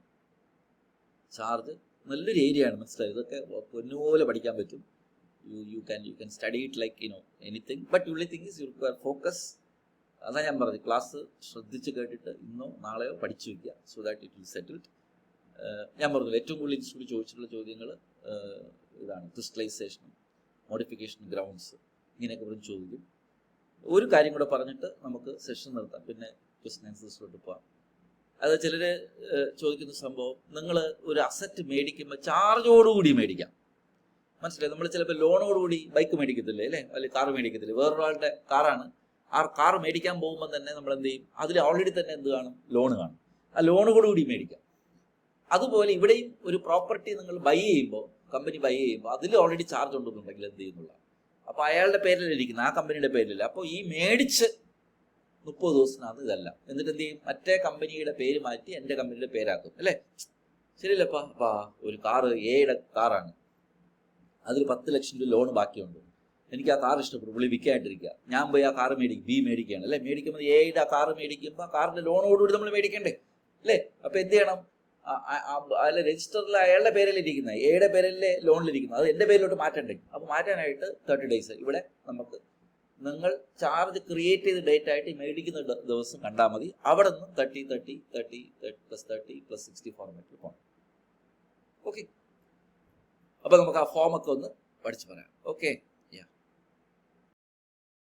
Speaker 1: ചാർജ് നല്ലൊരു ഏരിയ ആണ്, മനസ്സിലായി. ഇതൊക്കെ പൊന്നുപോലെ പഠിക്കാൻ പറ്റും. you can study it like anything, but only thing is you require focus. അതാ ഞാൻ പറഞ്ഞത്, ക്ലാസ് ശ്രദ്ധിച്ച് കേട്ടിട്ട് ഇന്നോ നാളെയോ പഠിച്ചു വയ്ക്കുക, so that it will settled. ഞാൻ പറഞ്ഞു ഏറ്റവും കൂടുതൽ ഇൻസ്റ്റിറ്റ്യൂട്ട് ചോദിച്ചിട്ടുള്ള ചോദ്യങ്ങൾ ഇതാണ്, ക്രിസ്റ്റലൈസേഷനും മോഡിഫിക്കേഷൻ ഗ്രൗണ്ട്സ്, ഇങ്ങനെയൊക്കെ പറഞ്ഞ് ചോദിക്കും. ഒരു കാര്യം കൂടെ പറഞ്ഞിട്ട് നമുക്ക് സെഷൻ നിർത്താം, പിന്നെ ക്വസ്റ്റ്യൻ ആൻസേഴ്സിലോട്ട് പോകാം. അത് ചിലർ ചോദിക്കുന്ന സംഭവം, നിങ്ങൾ ഒരു അസറ്റ് മേടിക്കുമ്പോൾ ചാർജോടുകൂടി മേടിക്കാം. മനസ്സിലായി? നമ്മൾ ചിലപ്പോൾ ലോണോടുകൂടി ബൈക്ക് മേടിക്കത്തില്ലേ, അല്ലേ, അല്ലെങ്കിൽ കാർ മേടിക്കത്തില്ലേ, വേറൊരാളുടെ കാറാണ്. ആ കാർ മേടിക്കാൻ പോകുമ്പോൾ തന്നെ നമ്മൾ എന്ത് ചെയ്യും, അതിൽ ഓൾറെഡി തന്നെ എന്ത് കാണും, ലോണ് കാണും. ആ ലോണോടുകൂടി മേടിക്കാം. അതുപോലെ ഇവിടെയും ഒരു പ്രോപ്പർട്ടി നിങ്ങൾ ബൈ ചെയ്യുമ്പോൾ, കമ്പനി ബൈ ചെയ്യുമ്പോൾ അതിൽ ഓൾറെഡി ചാർജ് ഉണ്ടെന്നുണ്ടെങ്കിൽ എന്ത് ചെയ്യുന്നുള്ള, അപ്പോൾ അയാളുടെ പേരിലിരിക്കുന്ന ആ കമ്പനിയുടെ പേരിലില്ല. അപ്പോൾ ഈ മേടിച്ച് 30 ദിവസത്തിനകത്ത് ഇതല്ല, എന്നിട്ട് എന്ത് ചെയ്യും, മറ്റേ കമ്പനിയുടെ പേര് മാറ്റി എൻ്റെ കമ്പനിയുടെ പേരാക്കും, അല്ലേ? ശരിയല്ലപ്പാ. അപ്പാ ഒരു കാറ് എയുടെ കാറാണ്, അതിൽ 10 ലക്ഷം രൂപ ലോൺ ബാക്കിയുണ്ട്. എനിക്ക് ആ കാർ ഇഷ്ടപ്പെടും, പുള്ളി വിൽക്കായിട്ടിരിക്കുക. ഞാൻ പോയി ആ കാറ് ബി മേടിക്കുകയാണ്, അല്ലേ? മേടിക്കുമ്പോൾ എയുടെ ആ കാറ് മേടിക്കുമ്പോൾ ആ കാറിൻ്റെ ലോണോടുകൂടി നമ്മൾ മേടിക്കണ്ടേ, അല്ലേ? അപ്പോൾ എന്ത് ചെയ്യണം, അതിൽ രജിസ്റ്ററിൽ അയാളുടെ പേരിലിരിക്കുന്നത്, എയുടെ പേരിലെ ലോണിലിരിക്കുന്നത്, അത് എൻ്റെ പേരിലോട്ട് മാറ്റണ്ടേ. അപ്പോൾ മാറ്റാനായിട്ട് 30 ഡേയ്സ് ഇവിടെ നമുക്ക് നിങ്ങൾ ചാർജ് ക്രിയേറ്റ് ചെയ്ത ഡേറ്റ് ആയിട്ട് മേടിക്കുന്ന ദിവസം കണ്ടാൽ മതി. അവിടെ നിന്ന് 30+30+60 ഫോർമാറ്റിൽ പോകണം. ഓക്കെ, അപ്പോൾ നമുക്ക് ആ ഫോമൊക്കെ ഒന്ന് പഠിച്ചു പറയാം. ഓക്കെ.